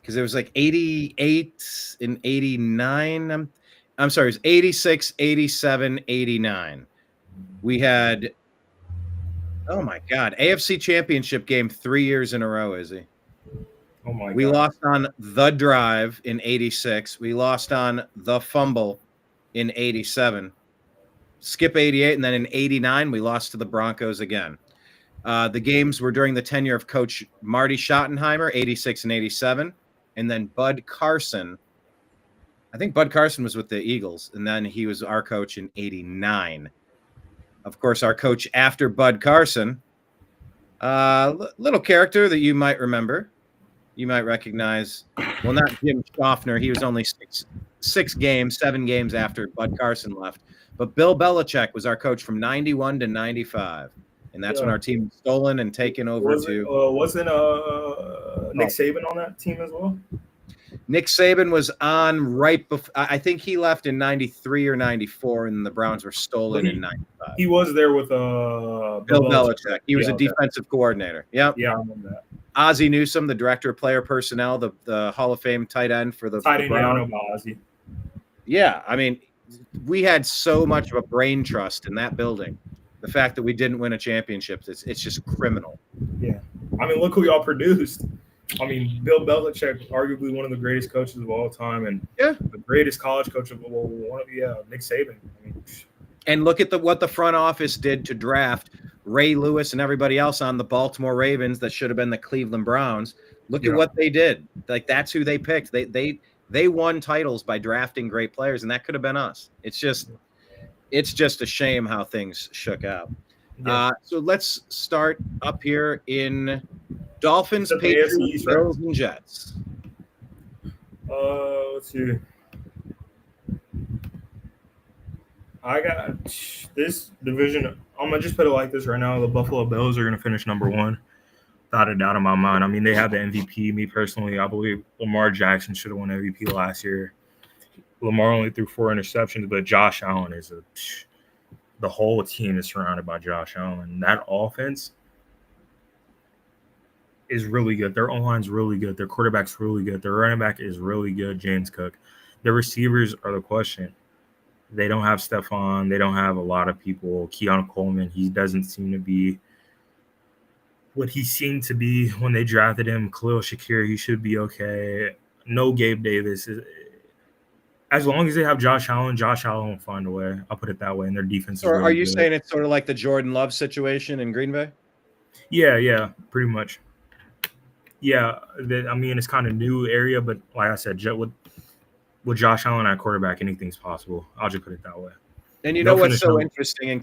A: Because it was like 88 and 89. I'm sorry, it was 86, 87, 89. We had, oh my God, AFC Championship game 3 years in a row, Izzy.
B: Oh my God.
A: We lost on the drive in 86. We lost on the fumble in 87. Skip 88, and then in 89, we lost to the Broncos again. The games were during the tenure of Coach Marty Schottenheimer, 86 and 87. And then Bud Carson. I think Bud Carson was with the Eagles, and then he was our coach in 89. Of course, our coach after Bud Carson, little character that you might remember. You might recognize. Well, not Jim Schaffner. He was only 7 games after Bud Carson left. But Bill Belichick was our coach from 91 to 95. And that's when our team was stolen and taken over
B: Wasn't Nick Saban on that team as well?
A: Nick Saban was on right before. I think he left in 93 or 94, and the Browns were stolen in 95.
B: He was there with
A: Bill Belichick. He was a defensive coordinator. Yep.
B: Yeah, I remember that.
A: Ozzie Newsome, the director of player personnel, the Hall of Fame tight end for the
B: Tight end,
A: Browns.
B: yeah, I know about Ozzie.
A: Yeah, I mean, we had so much of a brain trust in that building. The fact that we didn't win a championship, it's just criminal.
B: Yeah. I mean, look who y'all produced. I mean, Bill Belichick, arguably one of the greatest coaches of all time, and the greatest college coach of all. Nick Saban. I mean,
A: and look at what the front office did to draft Ray Lewis and everybody else on the Baltimore Ravens that should have been the Cleveland Browns. Look at what they did. Like, that's who they picked. They won titles by drafting great players, and that could have been us. It's just a shame how things shook out. Yeah. So let's start up here in Dolphins, Patriots, Bills, and Jets.
B: Let's see. I got this division. I'm going to just put it like this right now. The Buffalo Bills are going to finish number one. Without a doubt in my mind. I mean, they have the MVP. Me personally, I believe Lamar Jackson should have won MVP last year. Lamar only threw 4 interceptions, but Josh Allen is the whole team is surrounded by Josh Allen. That offense is really good. Their O-line's really good. Their quarterback's really good. Their running back is really good, James Cook. Their receivers are the question. They don't have Stephon. They don't have a lot of people. Keon Coleman, he doesn't seem to be what he seemed to be when they drafted him. Khalil Shakir, he should be okay. No Gabe Davis. As long as they have Josh Allen will find a way. I'll put it that way. And their defense is really
A: are you
B: good.
A: saying it's sort of like the Jordan Love situation in Green Bay?
B: Yeah, pretty much. Yeah, I mean, it's kind of new area, but like I said, with Josh Allen at quarterback, anything's possible. I'll just put it that way.
A: And you know what's so interesting in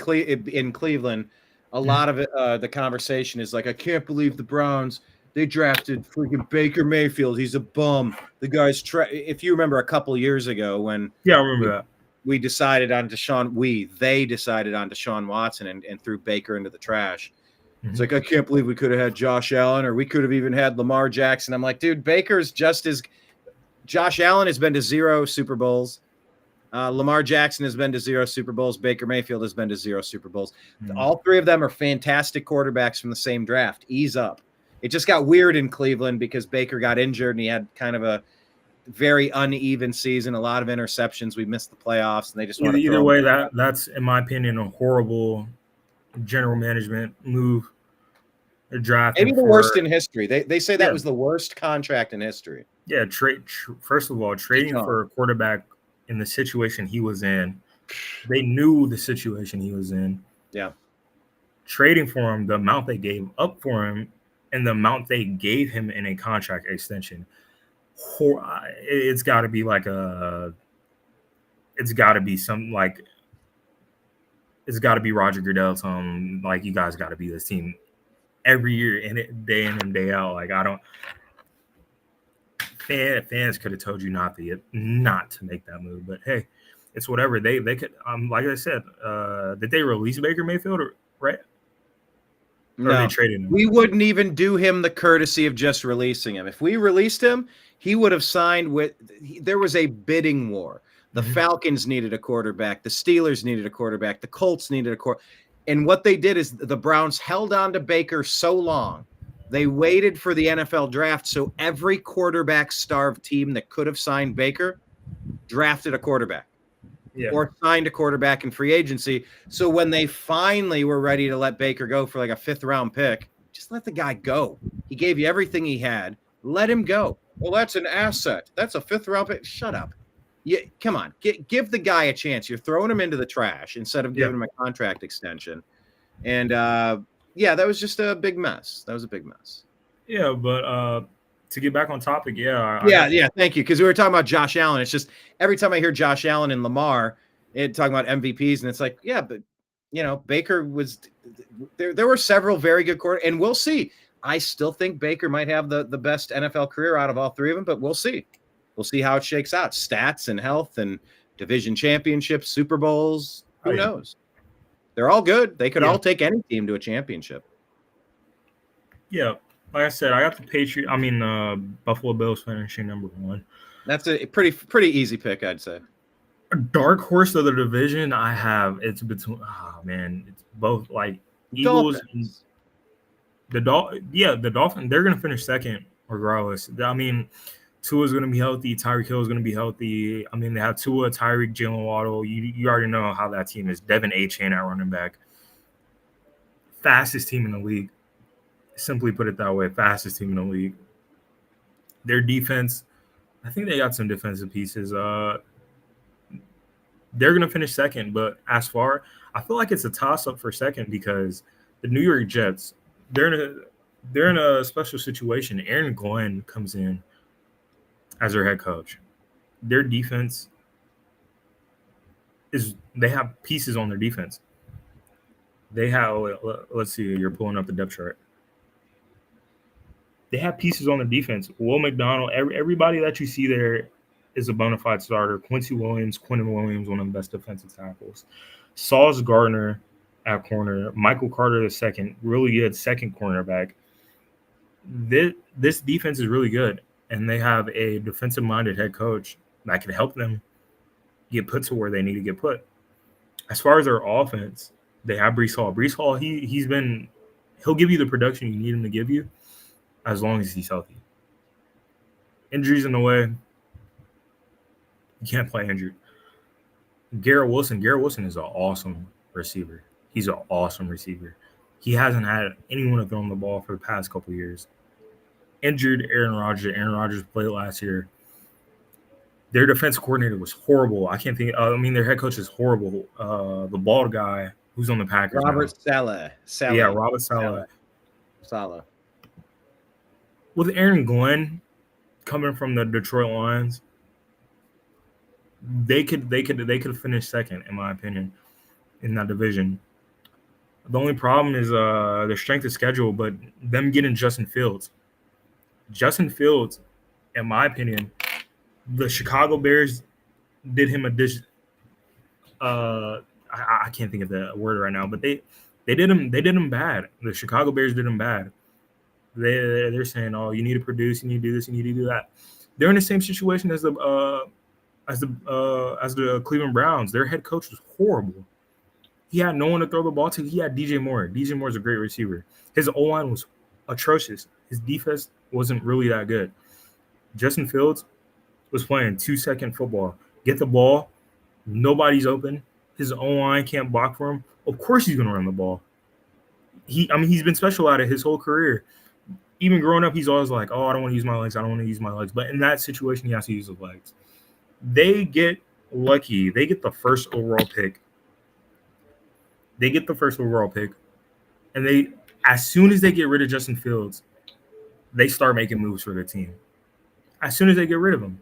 A: Cleveland? A lot of it, the conversation is like, I can't believe the Browns, they drafted freaking Baker Mayfield. He's a bum. The guy's if you remember a couple years ago when
B: I remember that.
A: They decided on Deshaun Watson and threw Baker into the trash. Mm-hmm. It's like, I can't believe we could have had Josh Allen, or we could have even had Lamar Jackson. I'm like, dude, Baker's just as Josh Allen has been to 0 Super Bowls. Lamar Jackson has been to 0 Super Bowls. Baker Mayfield has been to 0 Super Bowls. Mm-hmm. All 3 of them are fantastic quarterbacks from the same draft. Ease up. It just got weird in Cleveland because Baker got injured and he had kind of a very uneven season, a lot of interceptions. We missed the playoffs, and they just want to
B: either way. That's in my opinion a horrible general management move.
A: Maybe the worst in history. They say that was the worst contract in history.
B: Yeah, first of all, trading for a quarterback in the situation he was in. They knew the situation he was in.
A: Yeah.
B: Trading for him, the amount they gave up for him, and the amount they gave him in a contract extension, it's got to be like it's got to be something like, it's got to be Roger Goodell telling him, like, you guys got to be this team every year, and day in and day out. Like, fans could have told you not to make that move, but hey, it's whatever. They could, like I said, did they release Baker Mayfield, right? Or
A: no,
B: they traded him?
A: We wouldn't even do him the courtesy of just releasing him. If we released him, he would have signed there was a bidding war. The Falcons needed a quarterback. The Steelers needed a quarterback. The Colts needed a quarterback. And what they did is the Browns held on to Baker so long. They waited for the NFL draft, so every quarterback-starved team that could have signed Baker drafted a quarterback. Yeah. Or signed a quarterback in free agency. So when they finally were ready to let Baker go for like a 5th-round pick, just let the guy go. He gave you everything he had. Let him go. Well, that's an asset. That's a 5th-round pick. Shut up. Come on. Give the guy a chance. You're throwing him into the trash instead of giving him a contract extension. And, that was just a big mess. That was a big mess.
B: Yeah, but to get back on topic,
A: thank you. Because we were talking about Josh Allen. It's just every time I hear Josh Allen and Lamar talking about MVPs, and it's like, yeah, but Baker was there. There were several very good quarterbacks, and we'll see. I still think Baker might have the best NFL career out of all 3 of them, but we'll see. We'll see how it shakes out. Stats and health and division championships, Super Bowls. Who knows? They're all good. They could all take any team to a championship.
B: Yeah. Like I said, I got the Buffalo Bills finishing number 1.
A: That's a pretty easy pick, I'd say.
B: A dark horse of the division I have, it's between it's both like Eagles and
A: Dolphins.
B: the Dolphins, they're gonna finish second regardless. I mean, Tua's gonna be healthy, Tyreek Hill is gonna be healthy. I mean, they have Tua, Tyreek, Jalen Waddle. You already know how that team is. Devin A-Chain at running back. Fastest team in the league. Simply put it that way, fastest team in the league. Their defense, I think they got some defensive pieces. They're going to finish second, but I feel like it's a toss-up for second because the New York Jets, they're in a special situation. Aaron Glenn comes in as their head coach. Their defense they have pieces on their defense. They have, let's see, you're pulling up the depth chart. They have pieces on the defense. Will McDonald, everybody that you see there is a bona fide starter. Quinton Williams, one of the best defensive tackles. Sauce Gardner at corner. Michael Carter the second, really good second cornerback. This defense is really good, and they have a defensive-minded head coach that can help them get put to where they need to get put. As far as their offense, they have Breece Hall. Breece Hall, he'll give you the production you need him to give you as long as he's healthy. Injuries in the way, you can't play injured. Garrett Wilson is an awesome receiver. He's an awesome receiver. He hasn't had anyone to throw him the ball for the past couple of years. Injured Aaron Rodgers. Aaron Rodgers played last year. Their defense coordinator was horrible. I can't think. Their head coach is horrible. The bald guy who's on the Packers.
A: Robert Saleh.
B: Yeah, Robert Saleh.
A: Saleh.
B: With Aaron Glenn coming from the Detroit Lions, they could finish second, in my opinion, in that division. The only problem is their strength of schedule, but them getting Justin Fields. Justin Fields, in my opinion, the Chicago Bears did him a dish. I can't think of the word right now, but they did him bad. The Chicago Bears did him bad. They're saying, oh, you need to produce, you need to do this, you need to do that. They're in the same situation as the Cleveland Browns. Their head coach was horrible. He had no one to throw the ball to. He had DJ Moore. DJ Moore's a great receiver. His O-line was atrocious. His defense wasn't really that good. Justin Fields was playing 2-second football. Get the ball. Nobody's open. His O-line can't block for him. Of course he's going to run the ball. He's been special at it his whole career. Even growing up, he's always like, oh, I don't want to use my legs. I don't want to use my legs. But in that situation, he has to use his legs. They get lucky. They get the first overall pick. And as soon as they get rid of Justin Fields, they start making moves for their team. As soon as they get rid of him,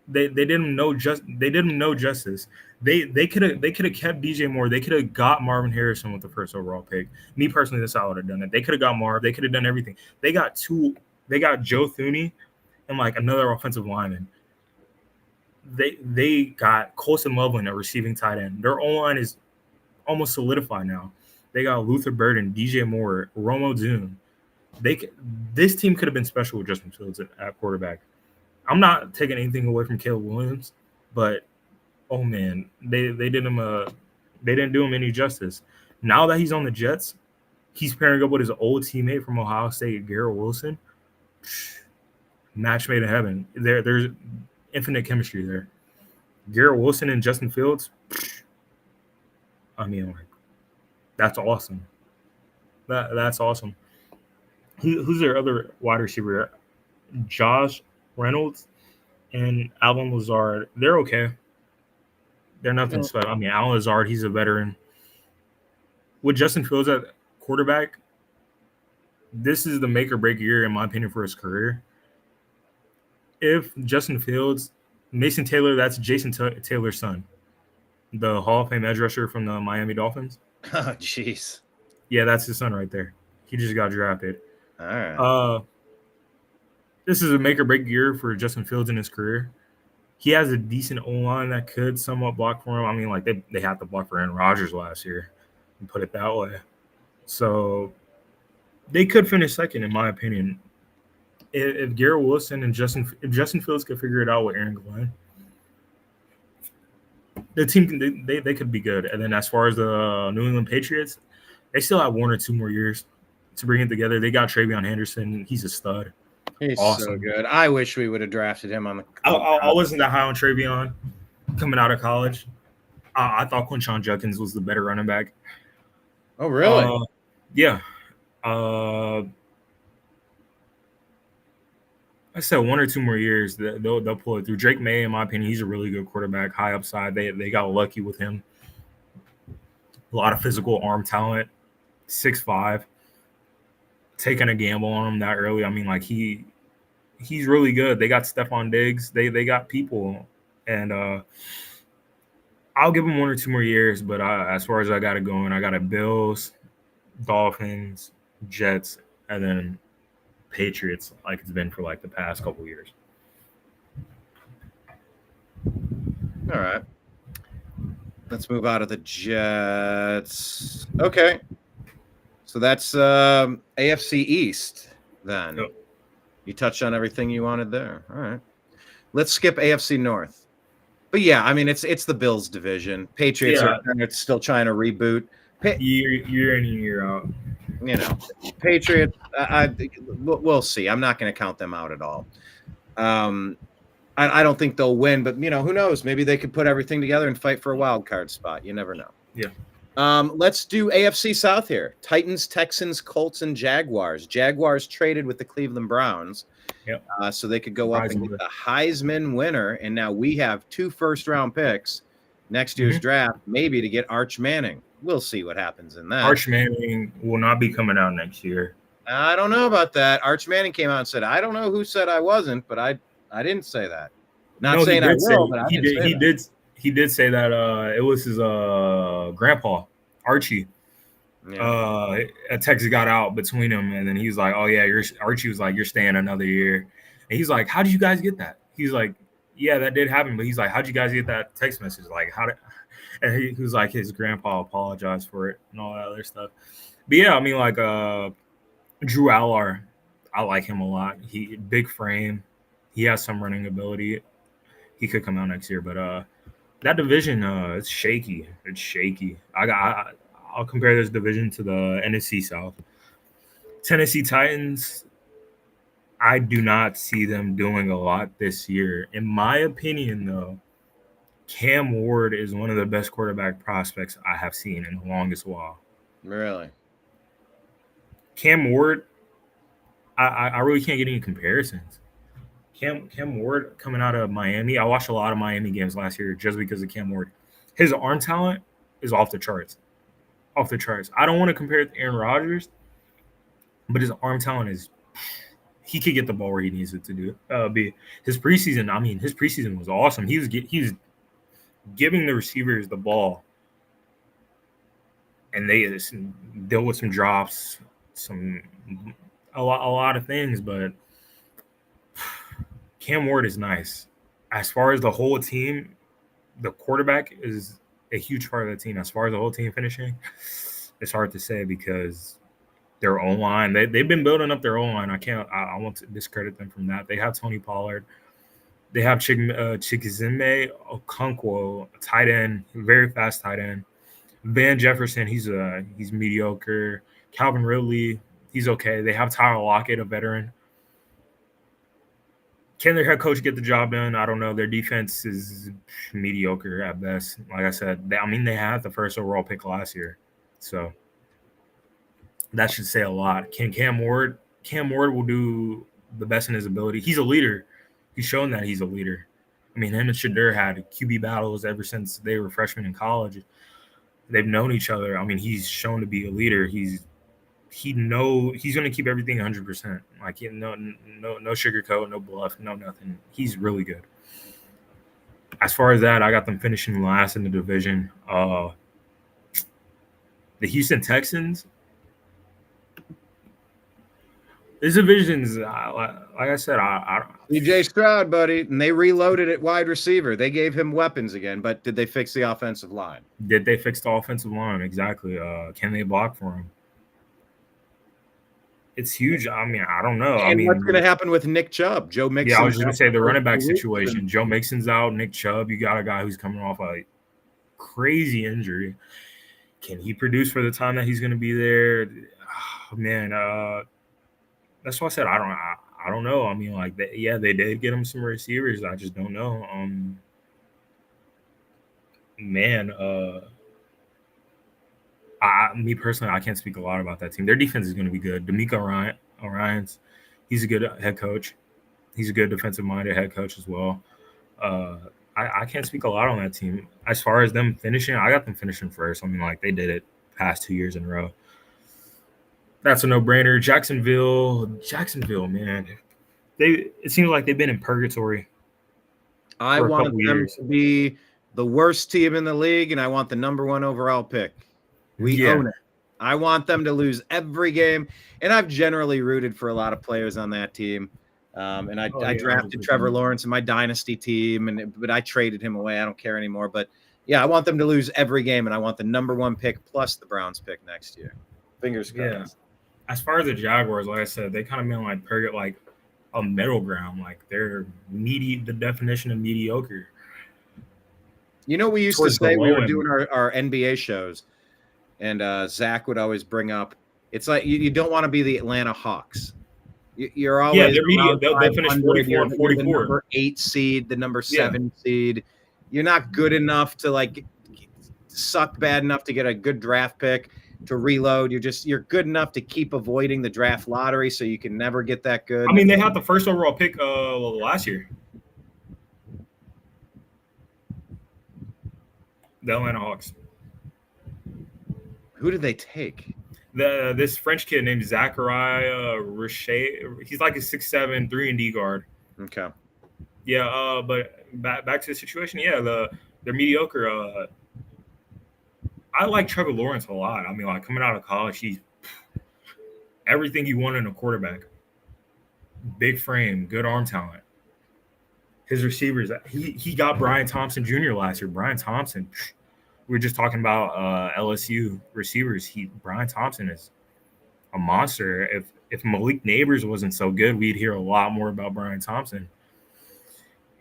B: they did him no justice. They could have kept DJ Moore. They could have got Marvin Harrison with the first overall pick. Me personally, that's how I would have done it. They could have got Marv. They could have done everything. They got Joe Thuney and like another offensive lineman. They got Colson Loveland at receiving tight end. Their O-line is almost solidified now. They got Luther Burden, DJ Moore, Romo Dune. This team could have been special with Justin Fields at quarterback. I'm not taking anything away from Caleb Williams, but oh man, they didn't do him any justice. Now that he's on the Jets, he's pairing up with his old teammate from Ohio State, Garrett Wilson. Match made in heaven. There's infinite chemistry there. Garrett Wilson and Justin Fields. That's awesome. That's awesome. Who's their other wide receiver? Josh Reynolds and Alvin Lazard. They're okay. They're nothing special. Alvin Lazard, he's a veteran. With Justin Fields at quarterback, this is the make or break year, in my opinion, for his career. If Justin Fields, Mason Taylor, that's Jason Taylor's son, the Hall of Fame edge rusher from the Miami Dolphins.
A: Oh, jeez.
B: Yeah, that's his son right there. He just got drafted.
A: All right.
B: This is a make or break year for Justin Fields in his career. He has a decent O-line that could somewhat block for him. They had to block for Aaron Rodgers last year, and put it that way. So they could finish second, in my opinion. if Garrett Wilson and Justin Fields could figure it out with Aaron Glenn, the team they could be good. And then as far as the New England Patriots, they still have 1 or 2 more years to bring it together. They got Travion Henderson. He's a stud.
A: He's
B: awesome.
A: So good. I wish we would have drafted him on the.
B: I wasn't that high on Travion coming out of college. I thought Quinshon Judkins was the better running back.
A: Oh, really?
B: Yeah. I said 1 or 2 more years, they'll pull it through. Drake May, in my opinion, he's a really good quarterback, high upside. They got lucky with him. A lot of physical arm talent, 6'5". Taking a gamble on him that early. I mean, like he's really good. They got Stephon Diggs. They got people, and I'll give him 1 or 2 more years. But as far as I got it going, I got it Bills, Dolphins, Jets, and then Patriots, like it's been for like the past couple years.
A: All right. Let's move out of the Jets. Okay. So that's AFC East then.
B: Yep.
A: You touched on everything you wanted there. All right. Let's skip AFC North. But yeah, I mean it's the Bills division. Patriots are still trying to reboot.
B: Year in and year out.
A: You know, Patriots. We'll see. I'm not going to count them out at all. I don't think they'll win, but who knows? Maybe they could put everything together and fight for a wild card spot. You never know.
B: Yeah.
A: Let's do AFC South here. Titans, Texans, Colts, and Jaguars. Jaguars traded with the Cleveland Browns.
B: Yep.
A: So they could go up and get the Heisman winner. And now we have 2 first-round picks next year's draft, maybe to get Arch Manning. We'll see what happens in that.
B: Arch Manning will not be coming out next year.
A: I don't know about that. Arch Manning came out and said, I don't know who said I wasn't, but I didn't say that. Not saying I will, but I didn't say that.
B: He did say that it was his grandpa, Archie. Yeah. A text got out between them, and then he's like, "Oh yeah, Archie was like, you're staying another year." And he's like, "How did you guys get that?" He's like, "Yeah, that did happen." But he's like, "How'd you guys get that text message? Like, how did?" And he was like, his grandpa apologized for it and all that other stuff. But yeah, I mean, like Drew Allar, I like him a lot. He big frame, he has some running ability. He could come out next year, but that division, it's shaky. It's shaky. I'll compare this division to the NFC South. Tennessee Titans, I do not see them doing a lot this year. In my opinion, though, Cam Ward is one of the best quarterback prospects I have seen in the longest while.
A: Really?
B: Cam Ward, I really can't get any comparisons. Cam Ward coming out of Miami. I watched a lot of Miami games last year just because of Cam Ward. His arm talent is off the charts. Off the charts. I don't want to compare it to Aaron Rodgers, but his arm talent is he could get the ball where he needs it to be. His preseason was awesome. He was giving the receivers the ball, and they just dealt with some drops, a lot of things, but Cam Ward is nice. As far as the whole team, the quarterback is a huge part of the team. As far as the whole team finishing, it's hard to say because their O-line, they've been building up their O-line. I want to discredit them from that. They have Tony Pollard. They have Chikizime Okonkwo, tight end, very fast tight end. Van Jefferson, he's mediocre. Calvin Ridley, he's okay. They have Tyler Lockett, a veteran. Can their head coach get the job done? I don't know. Their defense is mediocre at best. Like I said, they had the first overall pick last year. So that should say a lot. Cam Ward will do the best in his ability. He's a leader. He's shown that he's a leader. I mean, him and Shadur had QB battles ever since they were freshmen in college. They've known each other. I mean, he's shown to be a leader. He's going to keep everything 100%. Like no sugarcoat, no bluff, no nothing. He's really good. As far as that, I got them finishing last in the division. The Houston Texans. This division's like I said, I
A: DJ Stroud, buddy, and they reloaded at wide receiver. They gave him weapons again, but did they fix the offensive line?
B: Did they fix the offensive line? Exactly. Can they block for him? it's huge. I mean, I don't know.
A: And what's going to happen with Nick Chubb? Joe Mixon.
B: Yeah, I was just going to say the running back
A: for weeks.
B: situation. Joe Mixon's out. Nick Chubb, you got a guy who's coming off a crazy injury. Can he produce for the time that he's going to be there? Oh, man, that's why I said I don't know. I mean, like, they did get him some receivers. I just don't know. Me personally, I can't speak a lot about that team. Their defense is going to be good. D'Amico Ryans, he's a good head coach. He's a good defensive-minded head coach as well. I can't speak a lot on that team. As far as them finishing, I got them finishing first. I mean, like, they did it past 2 years in a row. That's a no-brainer. Jacksonville, man. It seems like they've been in purgatory.
A: I want them to be the worst team in the league, and I want the number 1 overall pick. We own it. I want them to lose every game, and I've generally rooted for a lot of players on that team. And I drafted Trevor Lawrence in my dynasty team, but I traded him away. I don't care anymore. But yeah, I want them to lose every game, and I want the number 1 pick plus the Browns pick next year. Fingers crossed.
B: Yeah. As far as the Jaguars, like I said, they kind of been like a middle ground. Like, they're the definition of mediocre.
A: You know, we used to say we were doing our NBA shows, and Zach would always bring up, it's like you don't want to be the Atlanta Hawks. You're always
B: they'll finish 44 and 44.
A: The number 8 seed, the number 7 seed. You're not good enough to like suck bad enough to get a good draft pick to reload. You're good enough to keep avoiding the draft lottery, so you can never get that good.
B: I mean, they had the first overall pick last year. The Atlanta Hawks.
A: Who did they take?
B: This French kid named Ez'Ryel Robinson. He's like a 6'7", 3-and-D guard.
A: Okay.
B: Yeah, but back to the situation. Yeah, they're mediocre. I like Trevor Lawrence a lot. I mean, like, coming out of college, he's everything you want in a quarterback. Big frame, good arm talent. His receivers, he got Brian Thompson Jr. last year. Brian Thompson, we were just talking about LSU receivers. Brian Thompson is a monster. If Malik Neighbors wasn't so good, we'd hear a lot more about Brian Thompson.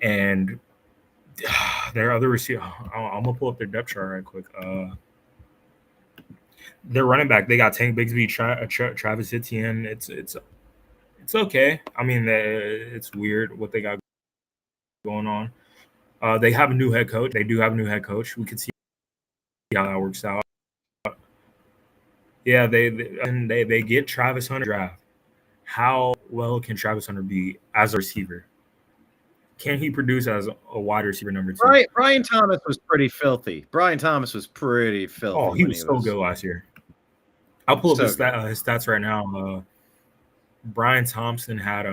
B: And their other receiver, I'm gonna pull up their depth chart right quick. Their running back, they got Tank Bigsby, Travis Etienne. It's okay. I mean, it's weird what they got going on. They have a new head coach. They do have a new head coach. We could see how that works out. Yeah, they get Travis Hunter draft. How well can Travis Hunter be as a receiver? Can he produce as a wide receiver number 2?
A: Brian Thomas was pretty filthy. Oh,
B: he was so good last year. I'll pull up his stats right now. Brian Thompson had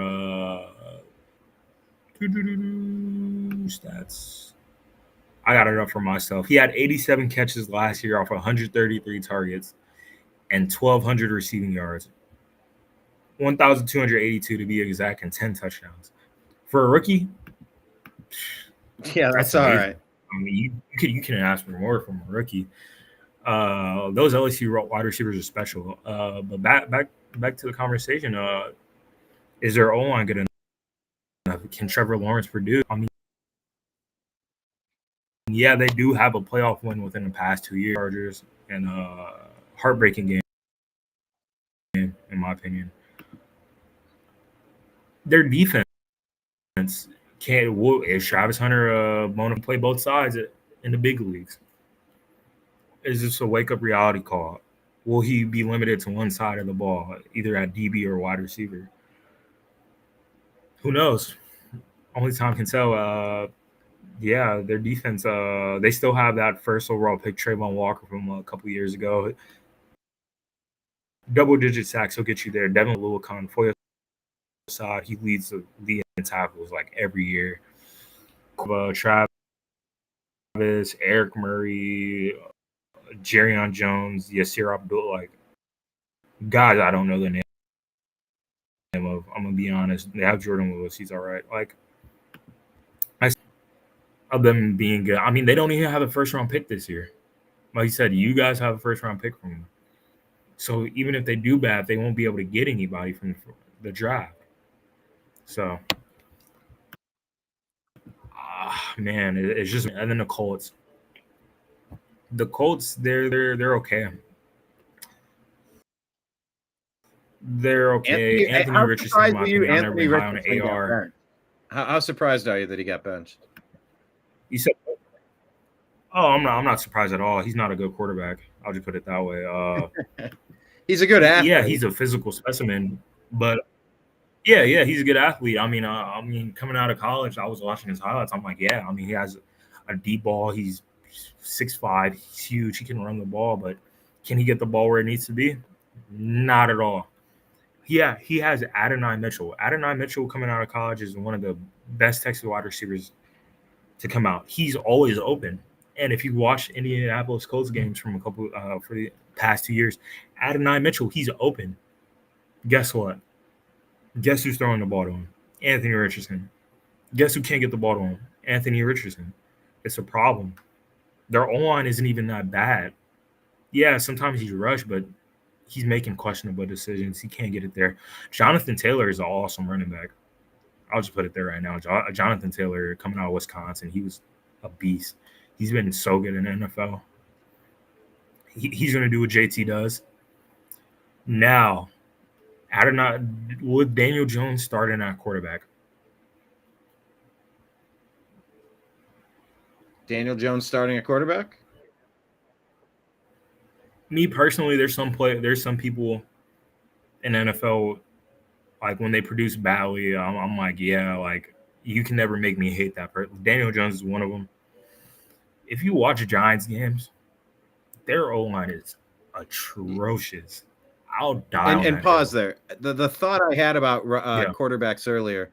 B: stats. I got it up for myself. He had 87 catches last year off 133 targets and 1,200 receiving yards. 1,282 to be exact, and 10 touchdowns. For a rookie,
A: yeah, that's all right.
B: I mean, you can ask for more from a rookie. Those LSU wide receivers are special. But back to the conversation. Is their O-line good enough? Can Trevor Lawrence produce? I mean, yeah, they do have a playoff win within the past 2 years. Chargers, and heartbreaking game, in my opinion. Their defense is Travis Hunter going to play both sides in the big leagues? Is this a wake-up reality call? Will he be limited to one side of the ball, either at DB or wide receiver? Who knows? Only time can tell. Yeah, their defense, they still have that first overall pick, Trayvon Walker, from a couple years ago. Double-digit sacks, he'll get you there. Devin Lewicon, for your side, he leads the league in tackles like every year. Travis, Eric Murray, Jerrion Jones, Yasir Abdul, like, guys I don't know the name of. I'm going to be honest. They have Jordan Lewis. He's all right. Like, of them being good. I mean, they don't even have a first-round pick this year. Like you said, you guys have a first-round pick from them. So even if they do bad, they won't be able to get anybody from the draft. So, man, it's just. And then the Colts. The Colts, they're okay. They're okay. Anthony
A: How
B: Richardson, in
A: surprised
B: my
A: are you
B: opinion, I've never
A: Anthony
B: been high on
A: Richardson got
B: AR.
A: benched? How surprised are you that he got benched?
B: You said, "Oh, I'm not surprised at all. He's not a good quarterback. I'll just put it that way."
A: He's a good athlete.
B: Yeah, he's a physical specimen, but yeah, he's a good athlete. I mean, coming out of college, I was watching his highlights. I'm like, yeah, I mean, he has a deep ball. He's 6'5". He's huge. He can run the ball, but can he get the ball where it needs to be? Not at all. Yeah, he has Adonai Mitchell. Adonai Mitchell coming out of college is one of the best Texas wide receivers to come out. He's always open. And if you watch Indianapolis Colts games from a couple for the past 2 years, Adonai Mitchell, he's open. Guess what? Guess who's throwing the ball to him? Anthony Richardson. Guess who can't get the ball to him? Anthony Richardson. It's a problem. Their O-line isn't even that bad. Yeah, sometimes he's rushed, but he's making questionable decisions. He can't get it there. Jonathan Taylor is an awesome running back. I'll just put it there right now. Jonathan Taylor coming out of Wisconsin, he was a beast. He's been so good in the NFL. He's going to do what JT does. Now, would Daniel Jones start in at quarterback?
A: Daniel Jones starting a quarterback?
B: Me personally, there's some people in NFL, like when they produce badly, I'm like, yeah, like you can never make me hate that person. Daniel Jones is one of them. If you watch Giants games, their O-line is atrocious. I'll die.
A: And pause there. The thought I had about quarterbacks earlier.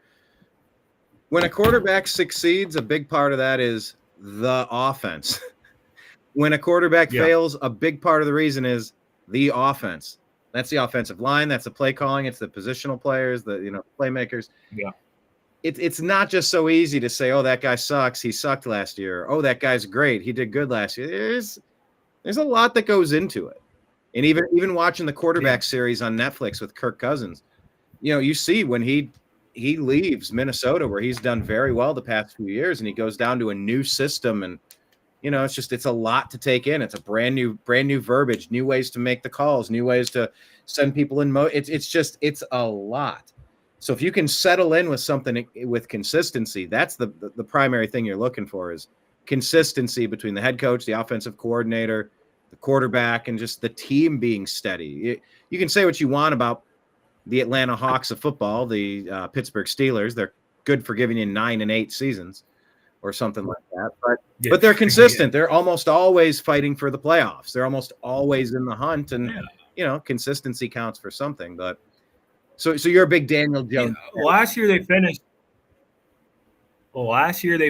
A: When a quarterback succeeds, a big part of that is the offense. When a quarterback fails, a big part of the reason is the offense. That's the offensive line. That's the play calling. It's the positional players, the playmakers.
B: Yeah.
A: It's not just so easy to say, oh, that guy sucks. He sucked last year. Oh, that guy's great. He did good last year. There's a lot that goes into it. And even watching the quarterback series on Netflix with Kirk Cousins, you see when he leaves Minnesota, where he's done very well the past few years, and he goes down to a new system, and it's a lot to take in. It's a brand new verbiage, new ways to make the calls, new ways to send people in. It's a lot. So if you can settle in with something with consistency, that's the primary thing you're looking for, is consistency between the head coach, the offensive coordinator, the quarterback, and just the team being steady. You can say what you want about the Atlanta Hawks of football, the Pittsburgh Steelers. They're good for giving you 9 and 8 seasons or something like that. But they're consistent. They're almost always fighting for the playoffs. They're almost always in the hunt, and consistency counts for something. But so you're a big Daniel Jones.
B: Yeah, last year they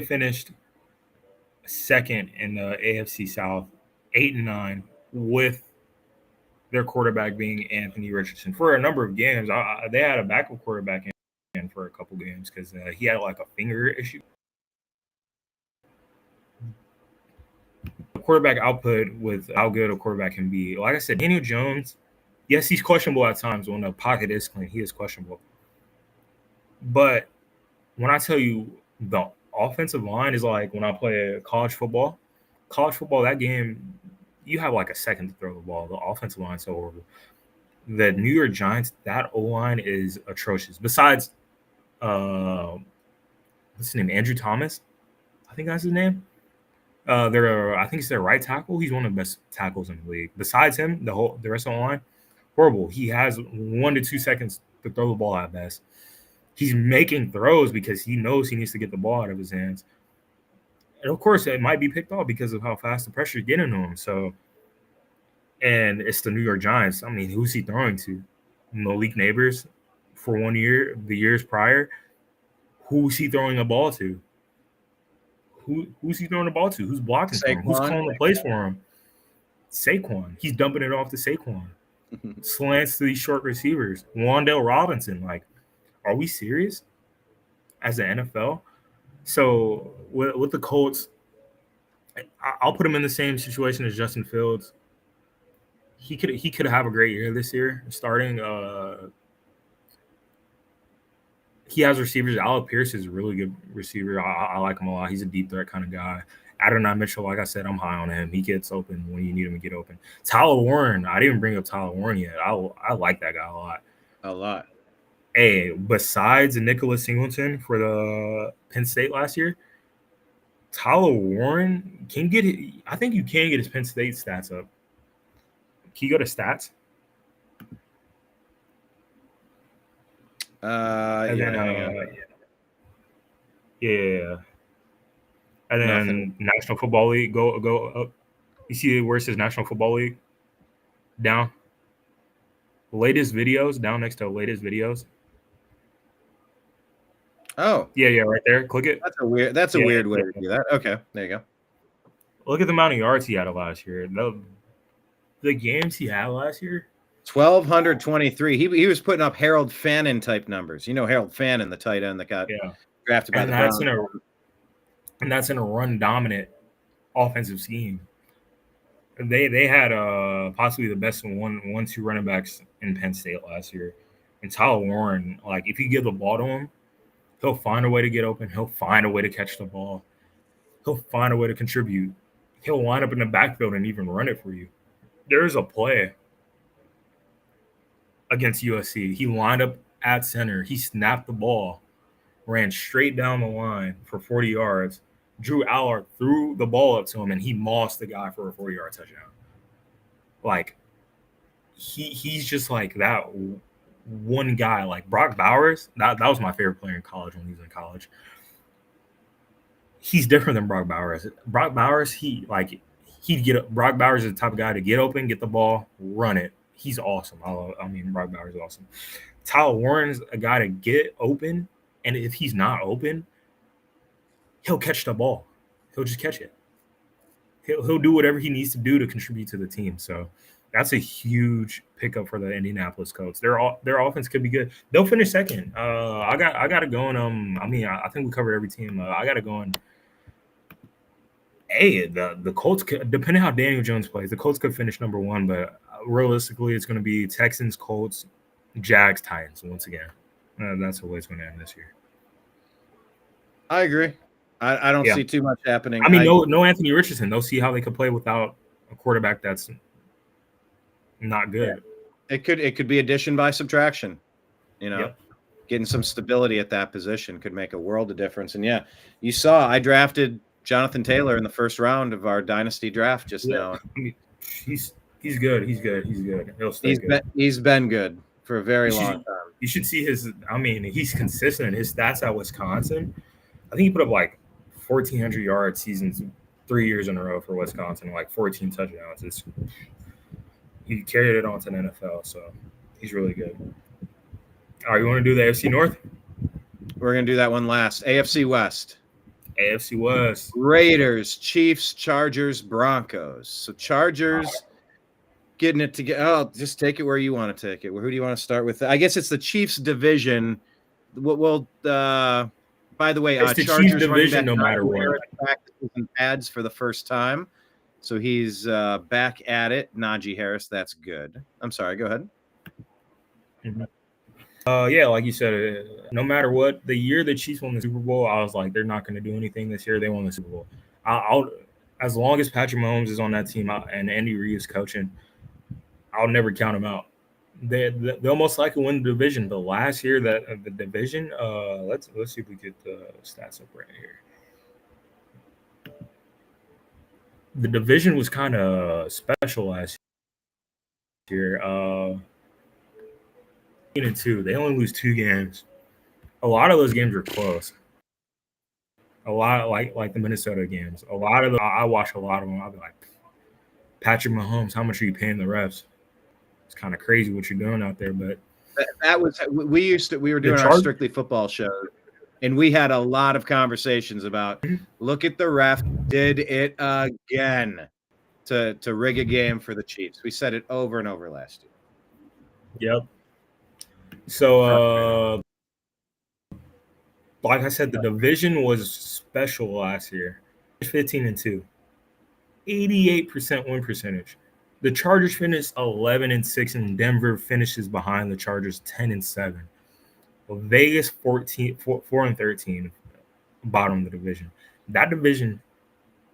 B: finished second in the AFC South, 8-9, with their quarterback being Anthony Richardson for a number of games. They had a backup quarterback in for a couple games because he had like a finger issue. Quarterback output with how good a quarterback can be. Like I said, Daniel Jones, yes, he's questionable at times. When the pocket is clean, he is questionable. But when I tell you the offensive line is like when I play college football, that game, you have like a second to throw the ball. The offensive line is so horrible. The New York Giants, that O-line is atrocious. Besides, what's his name? Andrew Thomas? I think that's his name. I think he's their right tackle. He's one of the best tackles in the league. Besides him, the rest of the line, horrible. He has 1 to 2 seconds to throw the ball at best. He's making throws because he knows he needs to get the ball out of his hands. And of course, it might be picked off because of how fast the pressure is getting to him. So, and it's the New York Giants. I mean, who's he throwing to? Malik Neighbors for 1 year, the years prior. Who's he throwing the ball to? Who's he throwing the ball to? Who's blocking for him? Who's calling the plays for him? Saquon. He's dumping it off to Saquon. Slants to these short receivers. Wandale Robinson. Like, are we serious as the NFL? So with the Colts, I'll put him in the same situation as Justin Fields. he could have a great year this year. Starting, he has receivers. Alec Pierce is a really good receiver. I like him a lot. He's a deep threat kind of guy. Adonai Mitchell, like I said, I'm high on him. He gets open when you need him to get open. Tyler Warren, I didn't even bring up Tyler Warren yet. I like that guy a lot.
A: A lot.
B: Hey, besides Nicholas Singleton for the Penn State last year, Tyler Warren can get. I think you can get his Penn State stats up. Can you go to stats? Yeah. And then
A: Nothing.
B: National Football League, go up. You see where it says National Football League? Down. Latest videos, down next to latest videos.
A: Oh.
B: Yeah, right there. Click it.
A: That's a weird way to do that. Okay, there you go.
B: Look at the amount of yards he had last year. The games he had last year.
A: 1,223. He was putting up Harold Fannin type numbers. You know Harold Fannin, the tight end that got drafted by the Browns.
B: And that's in a run dominant offensive scheme. They had possibly the best 1-2 running backs in Penn State last year. And Tyler Warren, like if you give the ball to him, he'll find a way to get open. He'll find a way to catch the ball. He'll find a way to contribute. He'll line up in the backfield and even run it for you. There's a play against USC. He lined up at center. He snapped the ball, ran straight down the line for 40 yards. Drew Allard threw the ball up to him, and he mossed the guy for a 40-yard touchdown. Like, he's just like that one guy. Like Brock Bowers, that was my favorite player in college when he was in college. He's different than Brock Bowers. Brock Bowers, Brock Bowers is the type of guy to get open, get the ball, run it. He's awesome. Brock Bowers is awesome. Tyler Warren's a guy to get open, and if he's not open, he'll catch the ball. He'll just catch it. He'll do whatever he needs to do to contribute to the team. So that's a huge pickup for the Indianapolis Colts. Their offense could be good. They'll finish second. I got to go on. I think we covered every team. I got to go on. Hey, the Colts could, depending on how Daniel Jones plays, the Colts could finish number one, but realistically, it's going to be Texans, Colts, Jags, Titans once again. That's the way it's going to end this year.
A: I agree. I don't see too much happening.
B: No Anthony Richardson. They'll see how they could play without a quarterback that's not good.
A: Yeah. It could be addition by subtraction. Getting some stability at that position could make a world of difference. And you saw I drafted Jonathan Taylor in the first round of our dynasty draft just now.
B: He's good. He's good. He'll stay good.
A: He's been good for a very long time.
B: You should see he's consistent. His stats at Wisconsin, I think he put up like 1,400 yard seasons 3 years in a row for Wisconsin, like 14 touchdowns. He carried it on to the NFL, so he's really good. All right, you want to do the AFC North?
A: We're going to do that one last. AFC West.
B: AFC West.
A: Raiders, Chiefs, Chargers, Broncos. So Chargers getting it together. Oh, just take it where you want to take it. Who do you want to start with? I guess it's the Chiefs division. By the way,
B: it's the
A: Chargers
B: Chiefs division no matter what.
A: Practices and pads for the first time. So he's back at it. Najee Harris, that's good. I'm sorry, go ahead.
B: Mm-hmm. Like you said, no matter what, the year the Chiefs won the Super Bowl, I was like, they're not going to do anything this year. They won the Super Bowl. I'll as long as Patrick Mahomes is on that team and Andy Reid is coaching, I'll never count them out. They'll most likely win the division. But last year, the division, let's see if we get the stats up right here. The division was kind of special last year. 2. They only lose 2 games. A lot of those games were close. A lot like the Minnesota games. A lot of them, I watch a lot of them. I'll be like, Patrick Mahomes, how much are you paying the refs? It's kind of crazy what you're doing out there, but
A: that was we were doing our Strictly Football show, and we had a lot of conversations about look at the ref did it again to rig a game for the Chiefs. We said it over and over last year.
B: Yep. So like I said, the division was special last year. 15-2. 88% win percentage. The Chargers finished 11-6, and Denver finishes behind the Chargers 10-7. Vegas 4-13, bottom of the division. That division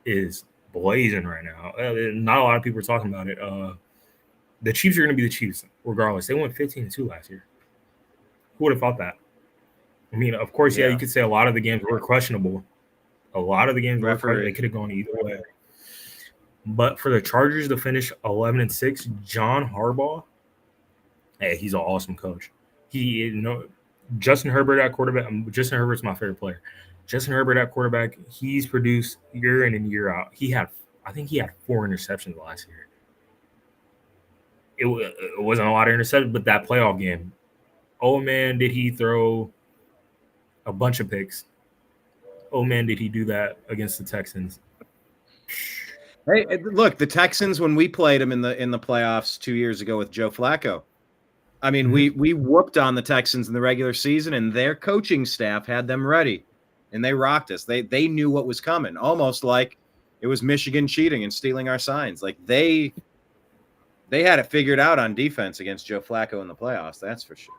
B: is blazing right now. Not a lot of people are talking about it. The Chiefs are going to be the Chiefs regardless. They went 15-2 last year. Who would have thought that? I mean, of course, yeah, you could say a lot of the games were questionable. A lot of the games were questionable. They could have gone either way. But for the Chargers to finish 11-6, John Harbaugh, hey, he's an awesome coach. Justin Herbert at quarterback. Justin Herbert's my favorite player. Justin Herbert at quarterback, he's produced year in and year out. I think he had 4 interceptions last year. It wasn't a lot of interceptions, but that playoff game, oh man, did he throw a bunch of picks. Oh man, did he do that against the Texans.
A: Hey, look, the Texans, when we played them in the playoffs 2 years ago with Joe Flacco, I mean, we whooped on the Texans in the regular season, and their coaching staff had them ready, and they rocked us. They knew what was coming, almost like it was Michigan cheating and stealing our signs. Like they had it figured out on defense against Joe Flacco in the playoffs. That's for sure.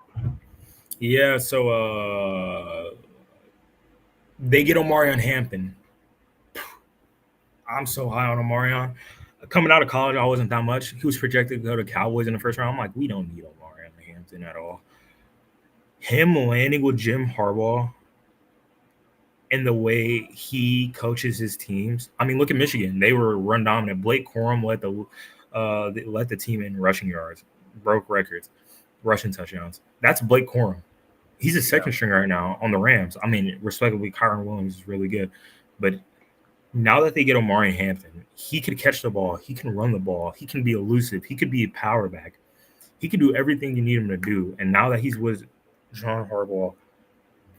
B: Yeah, so they get Omarion Hampton. I'm so high on Omarion. Coming out of college, I wasn't that much. He was projected to go to Cowboys in the first round. I'm like, we don't need Omarion Hampton at all. Him landing with Jim Harbaugh and the way he coaches his teams. I mean, look at Michigan. They were run dominant. Blake Corum led the team in rushing yards, broke records, rushing touchdowns. That's Blake Corum. He's a second string right now on the Rams. I mean, respectively, Kyron Williams is really good. But now that they get Omarion Hampton, he can catch the ball. He can run the ball. He can be elusive. He could be a power back. He can do everything you need him to do. And now that he's with John Harbaugh,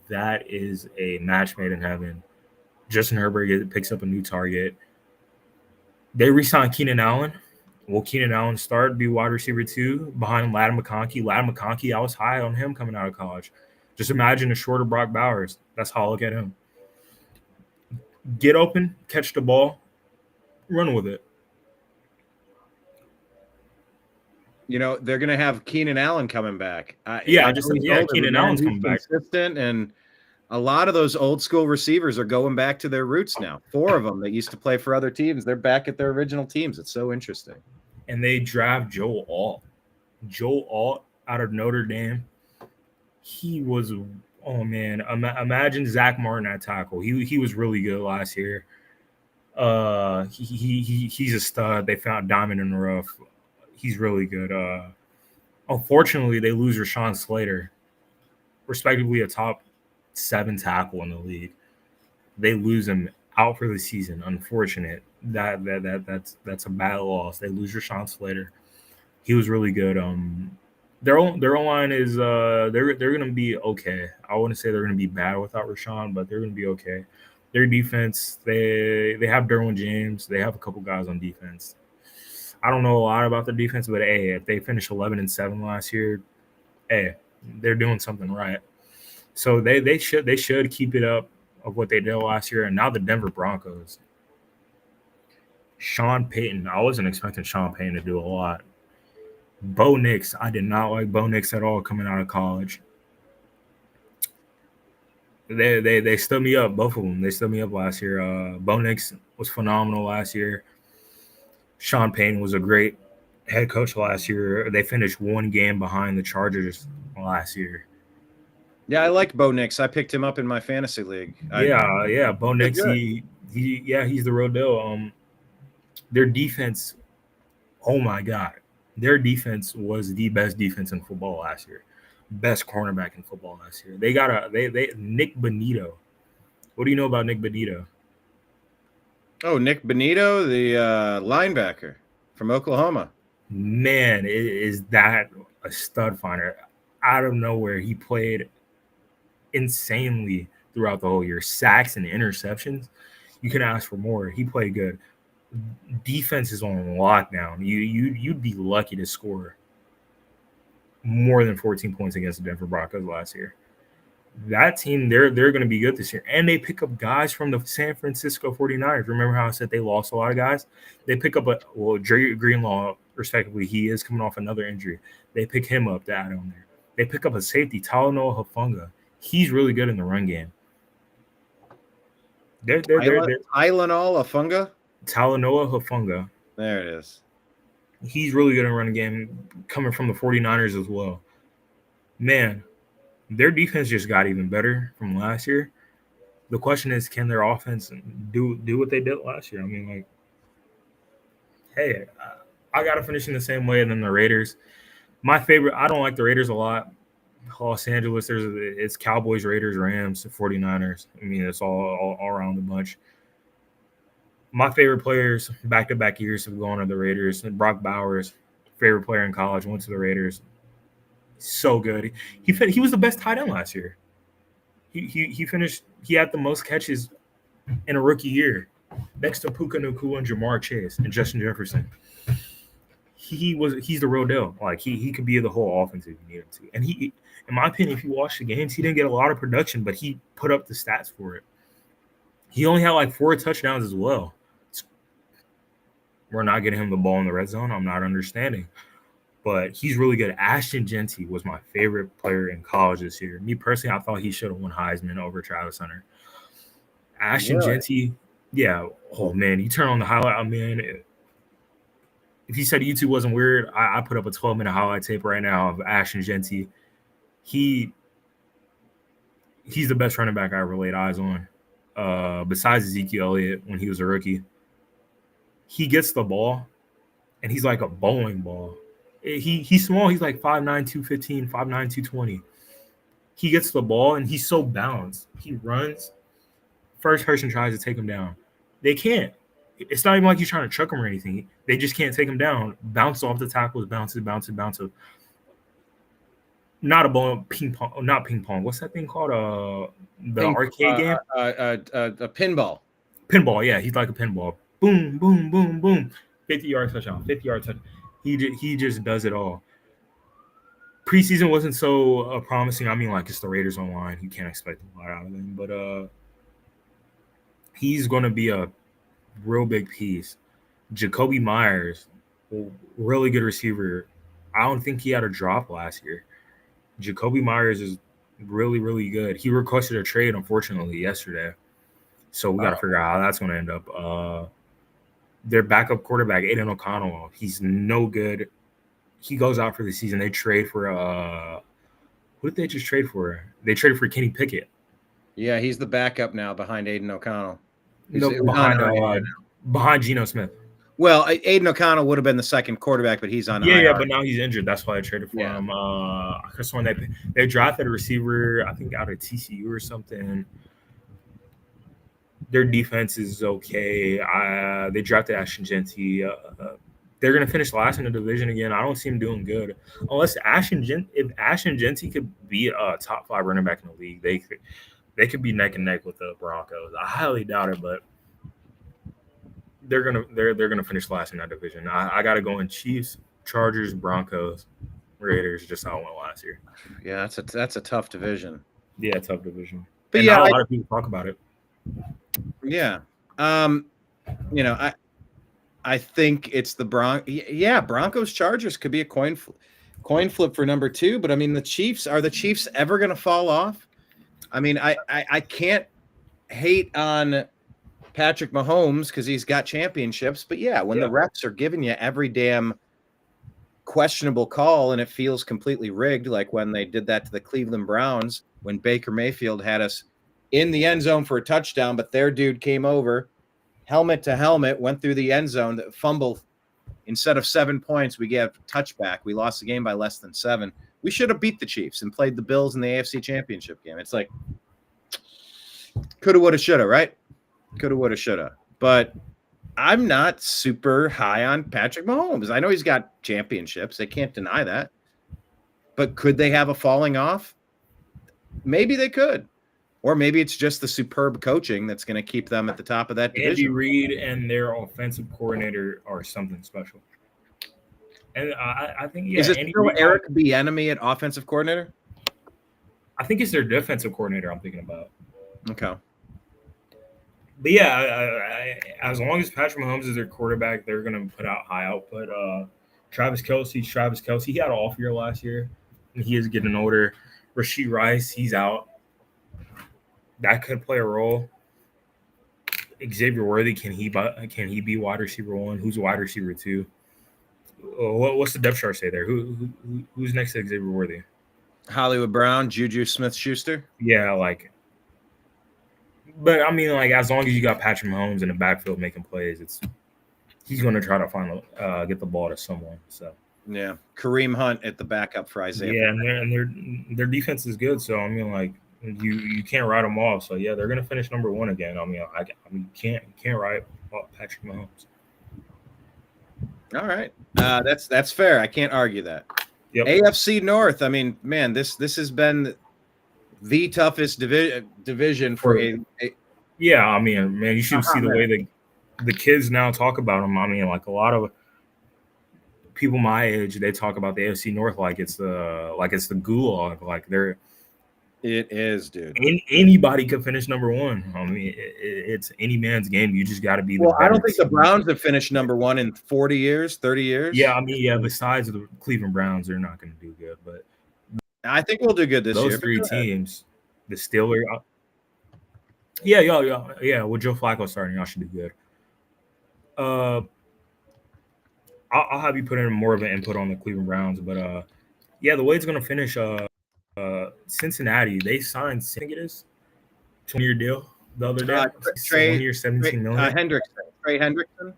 B: that is a match made in heaven. Justin Herbert picks up a new target. They re-signed Keenan Allen. Will Keenan Allen start, be wide receiver 2 behind Ladd McConkey? Ladd McConkey, I was high on him coming out of college. Just imagine a shorter Brock Bowers. That's how I look at him. Get open, catch the ball, run with it.
A: You know, they're going to have Keenan Allen coming back.
B: Keenan Allen's coming back.
A: Consistent, and a lot of those old school receivers are going back to their roots now. 4 of them that used to play for other teams, they're back at their original teams. It's so interesting.
B: And they draft Joe Alt. Joe Alt out of Notre Dame. He was, oh man, imagine Zach Martin at tackle. He was really good last year. He's a stud. They found diamond in the rough. He's really good. Unfortunately, they lose Rashawn Slater, respectively a top 7 tackle in the league. They lose him out for the season. Unfortunate. That's a bad loss. They lose Rashawn Slater. He was really good. Their O-line is they're gonna be okay. I wouldn't say they're gonna be bad without Rashawn, but they're gonna be okay. Their defense, they have Derwin James. They have a couple guys on defense. I don't know a lot about their defense, but hey, if they finished 11-7 last year, hey, they're doing something right. So they should keep it up of what they did last year. And now the Denver Broncos. Sean Payton. I wasn't expecting Sean Payton to do a lot. Bo Nix. I did not like Bo Nix at all coming out of college. They stood me up, both of them. They stood me up last year. Bo Nix was phenomenal last year. Sean Payton was a great head coach last year. They finished 1 game behind the Chargers last year.
A: Yeah, I like Bo Nix. I picked him up in my fantasy league.
B: Bo Nix. He's the real deal. Their defense. Oh my God, their defense was the best defense in football last year. Best cornerback in football last year. They got Nick Bonito. What do you know about Nick Bonito?
A: Oh, Nick Bonito, the linebacker from Oklahoma.
B: Man, is that a stud finder. Out of nowhere, he played insanely throughout the whole year. Sacks and interceptions. You can ask for more. He played good. Defense is on lockdown. You'd be lucky to score more than 14 points against the Denver Broncos last year. That team, they're going to be good this year. And they pick up guys from the San Francisco 49ers. Remember how I said they lost a lot of guys? They pick up Dre Greenlaw respectively. He is coming off another injury. They pick him up to add on there. They pick up a safety, Talanoa Hufanga. He's really good in the run game. They're
A: Tylenol, Afunga.
B: Talanoa Hufanga.
A: There it is.
B: He's really good in running game, coming from the 49ers as well. Man, their defense just got even better from last year. The question is, can their offense do what they did last year? I mean, like, hey, I got to finish in the same way than the Raiders. My favorite, I don't like the Raiders a lot. Los Angeles, it's Cowboys, Raiders, Rams, 49ers. I mean, it's all around the bunch. My favorite players back-to-back years have gone to the Raiders. Brock Bowers, favorite player in college, went to the Raiders. So good. He was the best tight end last year. He finished. He had the most catches in a rookie year, next to Puka Nacua and Jamar Chase and Justin Jefferson. He's the real deal. Like he could be the whole offense if you need him to. And he, in my opinion, if you watch the games, he didn't get a lot of production, but he put up the stats for it. He only had like 4 touchdowns as well. We're not getting him the ball in the red zone. I'm not understanding. But he's really good. Ashton Jeanty was my favorite player in college this year. Me personally, I thought he should have won Heisman over Travis Hunter. Ashton Jeanty, yeah. Oh, man, you turn on the highlight. I mean, if you said YouTube wasn't weird, I put up a 12-minute highlight tape right now of Ashton Jeanty. He's the best running back I ever laid eyes on, besides Ezekiel Elliott when he was a rookie. He gets the ball, and he's like a bowling ball. He's small. He's like 5'9", 215, 5'9", 220. He gets the ball, and he's so balanced. He runs. First person tries to take him down. They can't. It's not even like he's trying to chuck him or anything. They just can't take him down. Bounce off the tackles, bounces. Not a ball, ping pong. Not ping pong. What's that thing called? Arcade game?
A: A pinball.
B: Pinball, yeah. He's like a pinball. Boom, boom, boom, boom. 50-yard touchdown. 50-yard touchdown. He just does it all. Preseason wasn't so promising. I mean, like, it's the Raiders online. You can't expect a lot out of them. But he's going to be a real big piece. Jacoby Myers, really good receiver. I don't think he had a drop last year. Jacoby Myers is really, really good. He requested a trade, unfortunately, yesterday. So we got to figure out how that's going to end up. Their backup quarterback, Aiden O'Connell, he's no good. He goes out for the season. They trade for who did they just trade for? They traded for Kenny Pickett.
A: Yeah, he's the backup now behind Aiden O'Connell.
B: Behind Geno Smith.
A: Well, Aiden O'Connell would have been the second quarterback, but he's on IR.
B: Yeah, but now he's injured. That's why I traded for him. I just when they drafted a receiver, I think out of TCU or something. Their defense is okay. They drafted Ashton Jeanty. They're going to finish last in the division again. I don't see him doing good unless if Ashton Jeanty could be a top 5 running back in the league. They could be neck and neck with the Broncos. I highly doubt it, but they're gonna finish last in that division. I got to go in Chiefs, Chargers, Broncos, Raiders. Just how it went last year.
A: Yeah, that's a tough division.
B: Yeah, tough division.
A: But
B: and
A: yeah,
B: not a lot of people talk about it.
A: Yeah. I think it's the Broncos Chargers could be a coin flip for number 2, but I mean the Chiefs ever going to fall off? I mean, I can't hate on Patrick Mahomes because he's got championships, but when the refs are giving you every damn questionable call and it feels completely rigged, like when they did that to the Cleveland Browns when Baker Mayfield had us in the end zone for a touchdown, but their dude came over, helmet to helmet, went through the end zone, fumble. Instead of 7 points, we get a touchback. We lost the game by less than 7. We should have beat the Chiefs and played the Bills in the AFC Championship game. It's like coulda, woulda, shoulda, right? Coulda, woulda, shoulda. But I'm not super high on Patrick Mahomes. I know he's got championships. They can't deny that. But could they have a falling off? Maybe they could. Or maybe it's just the superb coaching that's going to keep them at the top of that division.
B: Andy Reid and their offensive coordinator are something special. And I think,
A: is it
B: Andy
A: still
B: Reid,
A: Eric Bieniemy at offensive coordinator?
B: I think it's their defensive coordinator I'm thinking about.
A: Okay.
B: But yeah, as long as Patrick Mahomes is their quarterback, they're going to put out high output. Travis Kelce. He had an off year last year, and he is getting older. Rashee Rice, he's out. That could play a role. Xavier Worthy, can he be wide receiver 1? Who's wide receiver 2? What's the depth chart say there? Who's next to Xavier Worthy?
A: Hollywood Brown, Juju Smith-Schuster.
B: Yeah, but I mean, as long as you got Patrick Mahomes in the backfield making plays, he's going to try to get the ball to someone. So
A: yeah, Kareem Hunt at the backup for Isaiah.
B: Yeah, and their defense is good. So I mean, you can't write them off. So yeah, they're going to finish number 1 again. I mean, you can't write off Patrick Mahomes.
A: All right, that's fair. I can't argue that.
B: Yep.
A: AFC North. I mean, man, this has been the toughest division for a.
B: Yeah, I mean, man, you should see the way the kids now talk about them. I mean, a lot of people my age, they talk about the AFC North like it's the gulag.
A: It is, dude.
B: Anybody could finish number 1. I mean, it's any man's game. You just got to be.
A: Well, I don't think the Browns have finished number 1 in 40 years, 30 years.
B: Yeah, I mean, besides the Cleveland Browns, they're not going to do good. But
A: I think we'll do good this year.
B: Those 3 teams, the Steelers. Yeah. With Joe Flacco starting, y'all should do good. I'll have you put in more of an input on the Cleveland Browns, but the way it's going to finish. Cincinnati, they signed, I think it is, 20-year deal the other day. 1 year, $17 million.
A: Trey Hendrickson.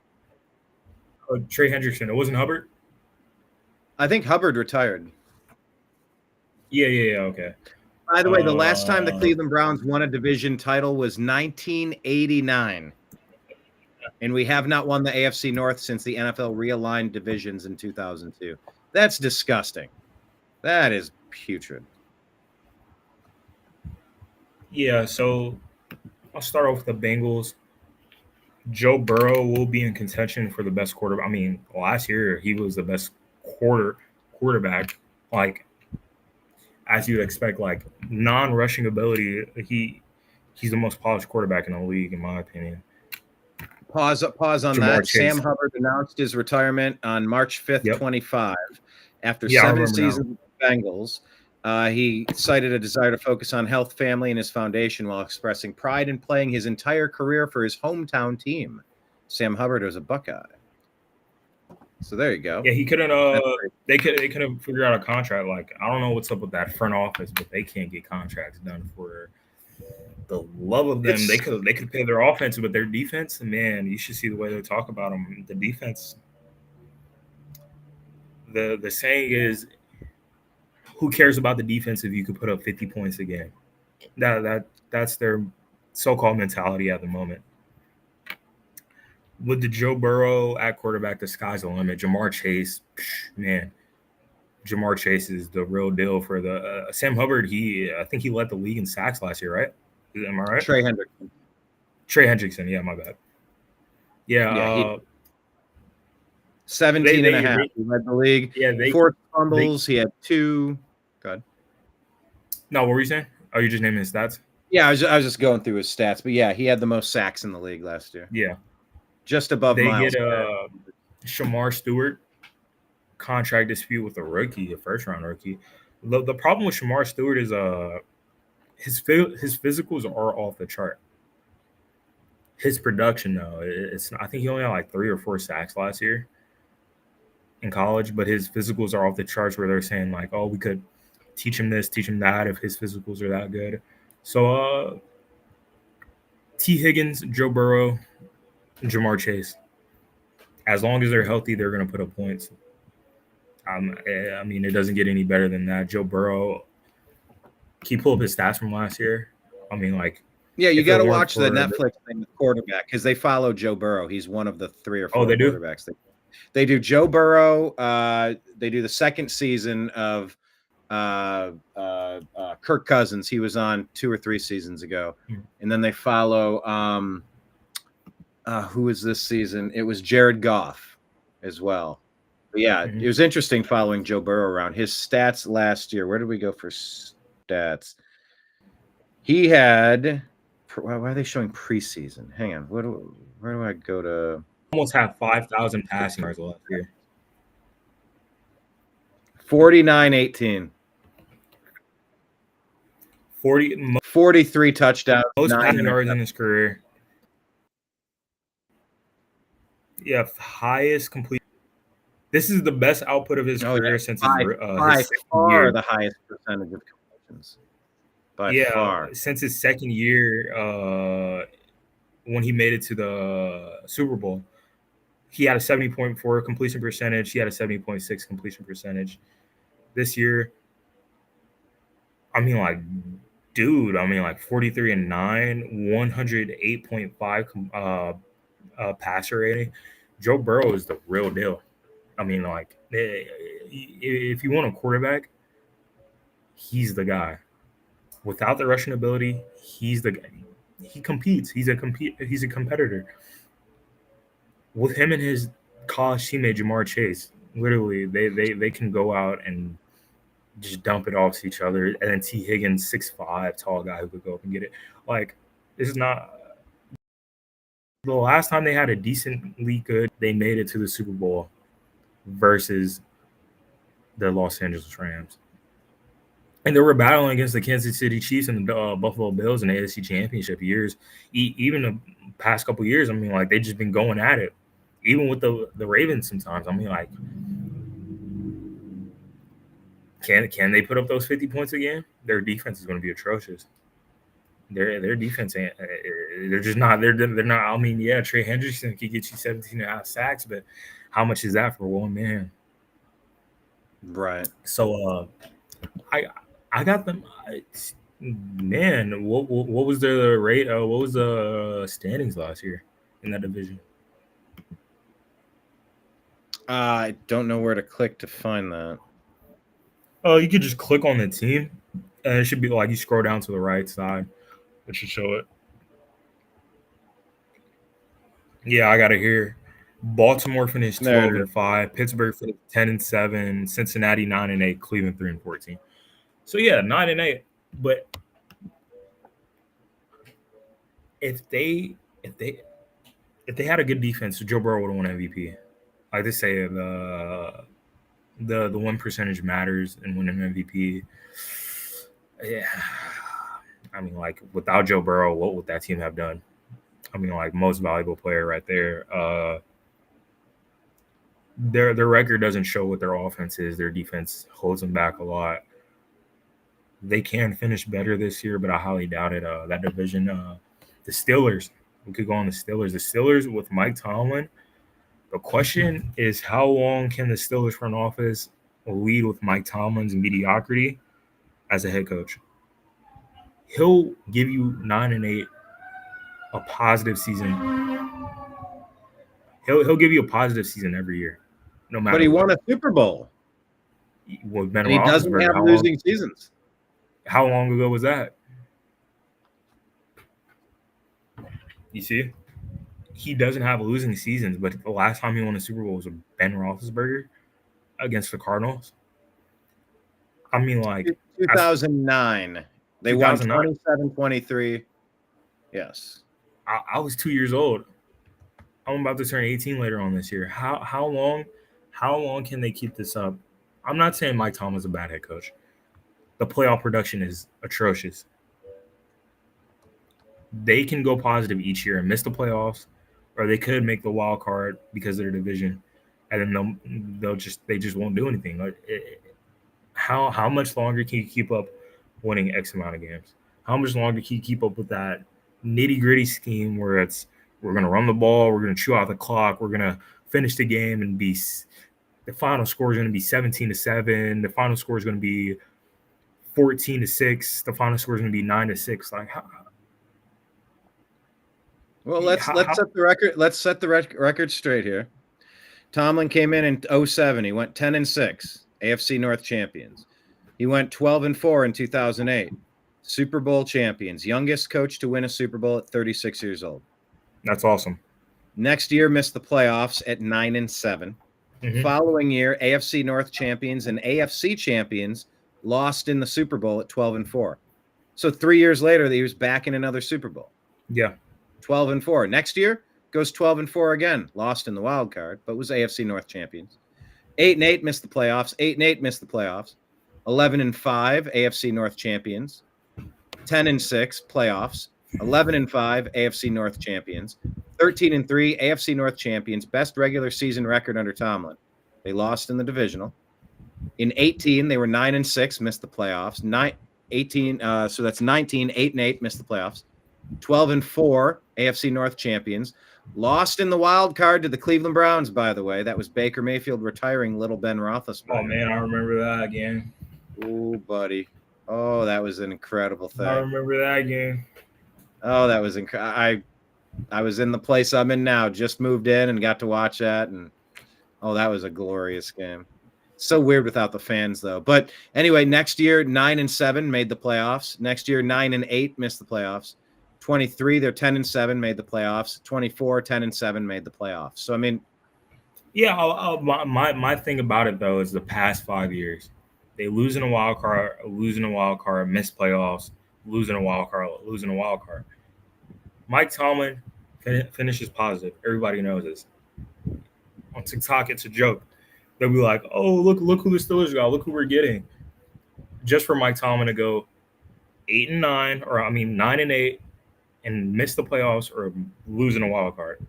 B: Trey Hendrickson. It wasn't Hubbard.
A: I think Hubbard retired.
B: Yeah. Okay.
A: By the way, the last time the Cleveland Browns won a division title was 1989, and we have not won the AFC North since the NFL realigned divisions in 2002. That's disgusting. That is putrid.
B: Yeah, so I'll start off with the Bengals. Joe Burrow will be in contention for the best quarterback. I mean, last year he was the best quarterback. As you'd expect, non-rushing ability, he's the most polished quarterback in the league, in my opinion.
A: Pause on Jamar that. Chase. Sam Hubbard announced his retirement on March 5th, 25, after 7 seasons with the Bengals. He cited a desire to focus on health, family, and his foundation while expressing pride in playing his entire career for his hometown team. Sam Hubbard was a Buckeye. So there you go.
B: Yeah, he couldn't. They couldn't figure out a contract. I don't know what's up with that front office, but they can't get contracts done for the love of them. They could pay their offense, but their defense, man, you should see the way they talk about them. The defense. The saying is, who cares about the defense if you could put up 50 points a game? That's their so-called mentality at the moment. With the Joe Burrow at quarterback, the sky's the limit. Jamar Chase, man, Jamar Chase is the real deal for the Sam Hubbard. I think he led the league in sacks last year, right? Am I right?
A: Trey Hendrickson. Yeah, my bad. Yeah. 17 and a half. He led the league. Yeah, 4 fumbles. He had 2. Go ahead.
B: No, what were you saying? Oh, you're just naming his stats?
A: Yeah, I was just going through his stats. But yeah, he had the most sacks in the league last year.
B: Yeah.
A: Just above Miles.
B: They get Shamar Stewart contract dispute with a first-round rookie. The problem with Shamar Stewart is his physicals are off the chart. His production, though, I think he only had 3 or 4 sacks last year in college, but his physicals are off the charts where they're saying, we could teach him this, teach him that if his physicals are that good. So, T. Higgins, Joe Burrow, and Jamar Chase. As long as they're healthy, they're going to put up points. I mean, it doesn't get any better than that. Joe Burrow, can you pull up his stats from last year? I mean,
A: yeah, you got to watch the Netflix thing with quarterback because they follow Joe Burrow. He's one of the 3 or 4 quarterbacks. They do Joe Burrow. They do the second season of Kirk Cousins. He was on 2 or 3 seasons ago. And then they follow who was this season? It was Jared Goff as well. But yeah, It was interesting following Joe Burrow around. His stats last year, where did we go for stats? He had, why are they showing preseason? Hang on, where do I go to?
B: Almost have 5,000 passing yards last year.
A: 49-18. 43 touchdowns.
B: Most
A: 9
B: passing yards in his career. Yeah, highest complete. This is the best output of his career since his second year.
A: The highest percentage of completions. By far.
B: Since his second year, when he made it to the Super Bowl, he had a 70.4 completion percentage. He had a 70.6 completion percentage. This year, 43-9, 108.5 passer rating. Joe Burrow is the real deal. If you want a quarterback, he's the guy. Without the rushing ability, he's the guy. He competes. He's a competitor. With him and his college teammate Jamar Chase, literally, they can go out and just dump it off to each other. And then T. Higgins, 6'5", tall guy who could go up and get it. This is not the last time they had a decently good. They made it to the Super Bowl versus the Los Angeles Rams. And they were battling against the Kansas City Chiefs and the Buffalo Bills in the AFC Championship years. Even the past couple years, they've just been going at it. Even with the Ravens sometimes. Can they put up those 50 points again? Their defense is going to be atrocious. Their defense, they're just not. They're not. Trey Hendrickson could get you 17.5 sacks, but how much is that for one man?
A: Right.
B: So, I got them. Man, what was the rate? What was the standings last year in that division?
A: I don't know where to click to find that.
B: You could just click on the team, and it should be you scroll down to the right side. It should show it. Yeah, I got it here. Baltimore finished 12-5. Pittsburgh finished 10-7. Cincinnati 9-8. Cleveland 3-14. So 9-8. But if they had a good defense, Joe Burrow would have won MVP. Like they say, the win percentage matters in winning MVP. Yeah, without Joe Burrow, what would that team have done? Most valuable player right there. Their record doesn't show what their offense is. Their defense holds them back a lot. They can finish better this year, but I highly doubt it. That division, the Steelers, we could go on the Steelers. The Steelers with Mike Tomlin. The question is, how long can the Steelers front office lead with Mike Tomlin's mediocrity as a head coach? He'll give you 9-8, a positive season. He'll give you a positive season every year, no matter.
A: But he won a Super Bowl.
B: Well,
A: and he doesn't have losing seasons.
B: How long ago was that? You see? He doesn't have losing seasons, but the last time he won a Super Bowl was with Ben Roethlisberger against the Cardinals.
A: 2009. They won 27-23. Yes.
B: I was 2 years old. I'm about to turn 18 later on this year. How long can they keep this up? I'm not saying Mike Tomlin's a bad head coach. The playoff production is atrocious. They can go positive each year and miss the playoffs, or they could make the wild card because of their division, and then they just won't do anything. How much longer can you keep up winning X amount of games? How much longer can you keep up with that nitty-gritty scheme where we're going to run the ball, we're going to chew out the clock, we're going to finish the game and the final score is going to be 17-7, the final score is going to be 14-6, the final score is going to be 9-6.
A: Let's set the record. Let's set the record straight here. Tomlin came in 2007. He went 10-6, AFC North champions. He went 12-4 in 2008, Super Bowl champions, youngest coach to win a Super Bowl at 36 years old.
B: That's awesome.
A: Next year, missed the playoffs at 9-7. Mm-hmm. Following year, AFC North champions and AFC champions lost in the Super Bowl at 12-4. So 3 years later, he was back in another Super Bowl.
B: Yeah.
A: 12-4. Next year, goes 12-4 again. Lost in the wild card, but was AFC North champions. 8-8 missed the playoffs. 8-8 missed the playoffs. 11-5 AFC North champions. 10-6 playoffs. 11-5 AFC North champions. 13-3 AFC North champions. Best regular season record under Tomlin. They lost in the divisional. In 18, they were 9-6, missed the playoffs. 18, so that's 19, 8-8, missed the playoffs. 12-4 AFC North champions. Lost in the wild card to the Cleveland Browns, by the way. That was Baker Mayfield retiring little Ben Roethlisberger.
B: Oh man, I remember that game.
A: Oh, buddy. Oh, that was an incredible thing.
B: I remember that game.
A: Oh, that was incredible. I was in the place I'm in now, just moved in and got to watch that. And oh, that was a glorious game. So weird without the fans, though. But anyway, next year, 9-7 made the playoffs. Next year, 9-8 missed the playoffs. 23, they're 10-7, made the playoffs. 24, 10-7 made the playoffs. So I mean,
B: yeah. My thing about it though is the past 5 years, they lose in a wild card, miss playoffs, losing a wild card. Mike Tomlin finishes positive. Everybody knows this. On TikTok, it's a joke. They'll be like, "Oh, look who the Steelers got. Look who we're getting." Just for Mike Tomlin to go 8-9, or 9-8, and miss the playoffs or losing a wild card.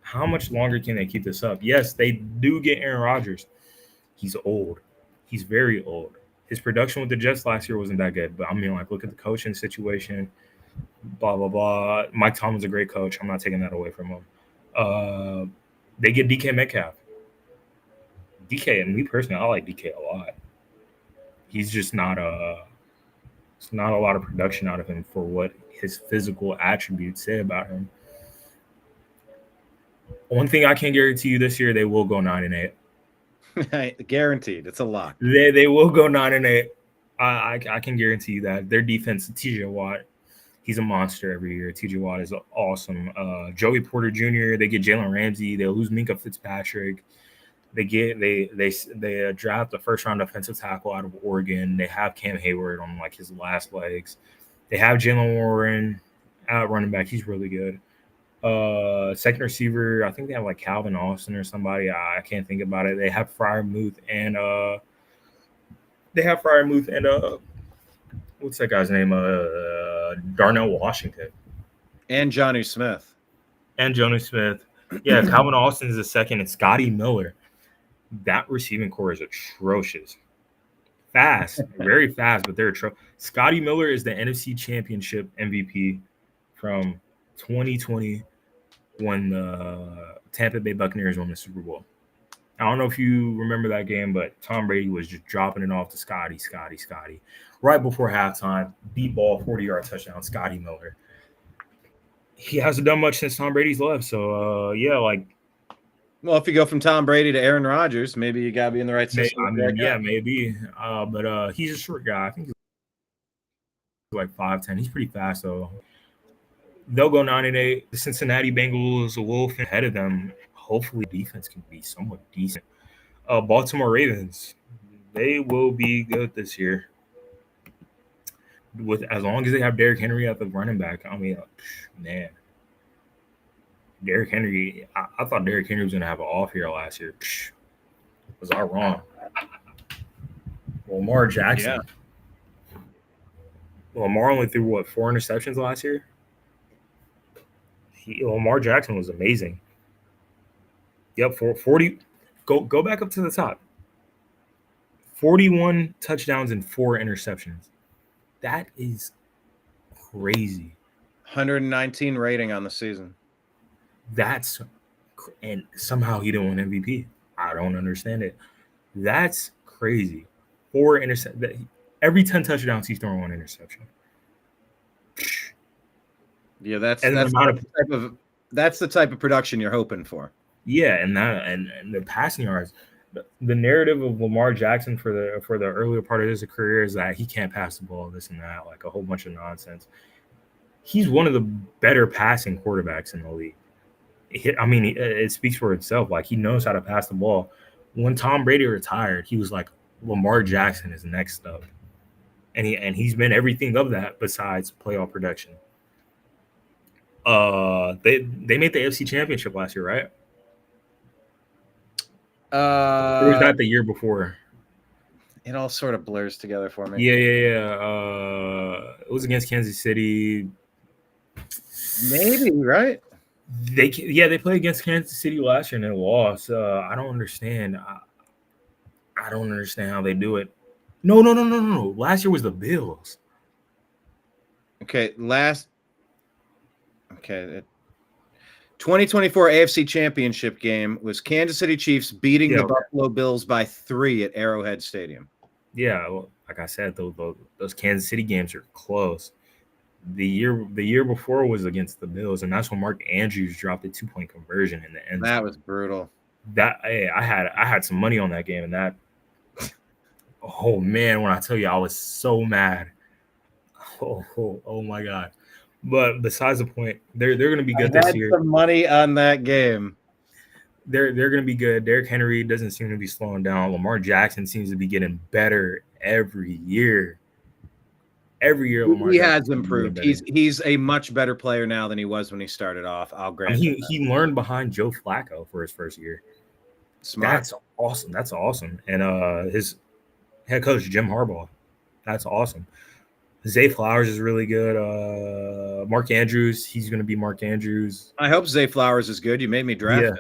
B: How much longer can they keep this up? Yes, they do get Aaron Rodgers. He's old. He's very old. His production with the Jets last year wasn't that good, but look at the coaching situation. Blah blah blah. Mike Tomlin's a great coach. I'm not taking that away from him. They get DK Metcalf. DK, and me personally, I like DK a lot. He's just not it's not a lot of production out of him for what his physical attributes say about him. One thing I can guarantee you this year, they will go 9-8.
A: Guaranteed. It's a lock.
B: They will go 9-8. I can guarantee you that. Their defense, TJ Watt, he's a monster every year. TJ Watt is awesome. Joey Porter Jr., they get Jalen Ramsey. They lose Minka Fitzpatrick. They draft the first round offensive tackle out of Oregon. They have Cam Hayward on his last legs. They have Jalen Warren at running back. He's really good. Second receiver, I think they have Calvin Austin or somebody. I can't think about it. They have Freiermuth and what's that guy's name? Darnell Washington.
A: And Johnny Smith.
B: Yeah, Calvin Austin is the second, and Scotty Miller. That receiving core is atrocious. Fast, very fast, but they're atrocious. Scotty Miller is the NFC Championship MVP from 2020 when the Tampa Bay Buccaneers won the Super Bowl. I don't know if you remember that game, but Tom Brady was just dropping it off to Scotty. Right before halftime, deep ball, 40-yard touchdown, Scotty Miller. He hasn't done much since Tom Brady's left. So,
A: well, if you go from Tom Brady to Aaron Rodgers, maybe you got to be in the right system.
B: Maybe. But he's a short guy. I think he's 5'10". He's pretty fast, though. They'll go 9-8. The Cincinnati Bengals will finish ahead of them. Hopefully, defense can be somewhat decent. Baltimore Ravens, they will be good this year. As long as they have Derrick Henry at the running back, man. Derrick Henry, I thought Derrick Henry was going to have an off year last year. Was I wrong? Lamar Jackson. Yeah. Lamar only threw, 4 interceptions last year? Lamar Jackson was amazing. Yep, 40. Go back up to the top. 41 touchdowns and 4 interceptions. That is crazy.
A: 119 rating on the season.
B: And somehow he didn't win MVP. I don't understand it. That's crazy. 4 interceptions. Every 10 touchdowns, he's throwing 1 interception.
A: Yeah, that's the type of production you're hoping for.
B: Yeah, and the passing yards. The narrative of Lamar Jackson for the earlier part of his career is that he can't pass the ball, this and that, a whole bunch of nonsense. He's one of the better passing quarterbacks in the league. It speaks for itself. He knows how to pass the ball. When Tom Brady retired, he was like, Lamar Jackson is next up, and he's been everything of that besides playoff production. They made the AFC Championship last year, right? Or was that the year before?
A: It all sort of blurs together for me.
B: Yeah. It was against Kansas City.
A: Maybe, right?
B: They played against Kansas City last year and they lost. I don't understand. I don't understand how they do it. No. Last year was the Bills.
A: Okay, 2024 AFC Championship game was Kansas City Chiefs beating the Buffalo Bills by 3 at Arrowhead Stadium.
B: Yeah, well, like I said, those Kansas City games are close. The year before was against the Bills, and that's when Mark Andrews dropped a 2-point conversion in the end zone.
A: That was brutal.
B: I had some money on that game, and that. Oh man, when I tell you, I was so mad. Oh my god! But besides the point, they're going to be good this year.
A: Some money on that game.
B: They're going to be good. Derrick Henry doesn't seem to be slowing down. Lamar Jackson seems to be getting better every year. Every year, Lamar
A: he
B: Jackson
A: has improved. He's a much better player now than he was when he started off. I'll grant.
B: He learned behind Joe Flacco for his first year.
A: Smart.
B: That's awesome. That's awesome. And his head coach Jim Harbaugh. That's awesome. Zay Flowers is really good. Mark Andrews, he's going to be Mark Andrews.
A: I hope Zay Flowers is good. You made me draft him.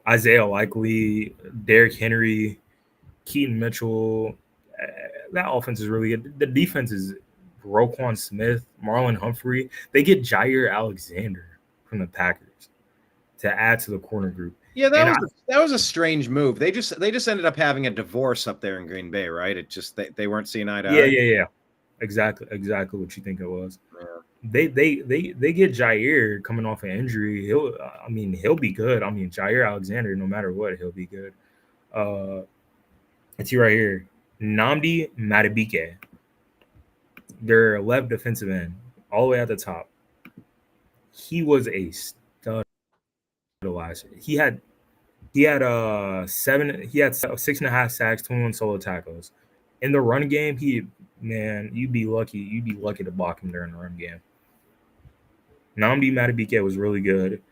B: Isaiah Likely, Derrick Henry, Keaton Mitchell. That offense is really good. The defense is Roquan Smith, Marlon Humphrey. They get Jair Alexander from the Packers to add to the corner group.
A: Yeah, that was a strange move. They just ended up having a divorce up there in Green Bay, right? It just they weren't seeing eye to eye.
B: Yeah. Exactly what you think it was. Yeah. They get Jair coming off an injury. He'll be good. I mean, Jair Alexander, no matter what, he'll be good. It's right here. Nnamdi Madubuike. Their left defensive end, all the way at the top. He was a stud last year. He had 6.5 sacks, 21 solo tackles. In the run game, you'd be lucky to block him during the run game. Nnamdi Madubuike was really good.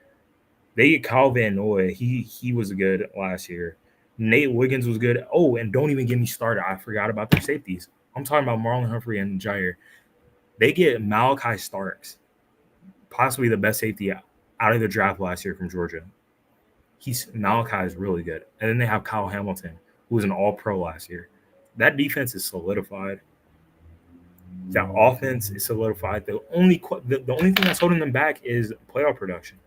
B: They get Kyle Van Noy. He was good last year. Nate Wiggins was good. Oh, and don't even get me started. I forgot about their safeties. I'm talking about Marlon Humphrey and Jair. They get Malachi Starks, possibly the best safety out of the draft last year from Georgia. Malachi is really good. And then they have Kyle Hamilton, who was an all-pro last year. That defense is solidified. That offense is solidified. The only thing that's holding them back is playoff production.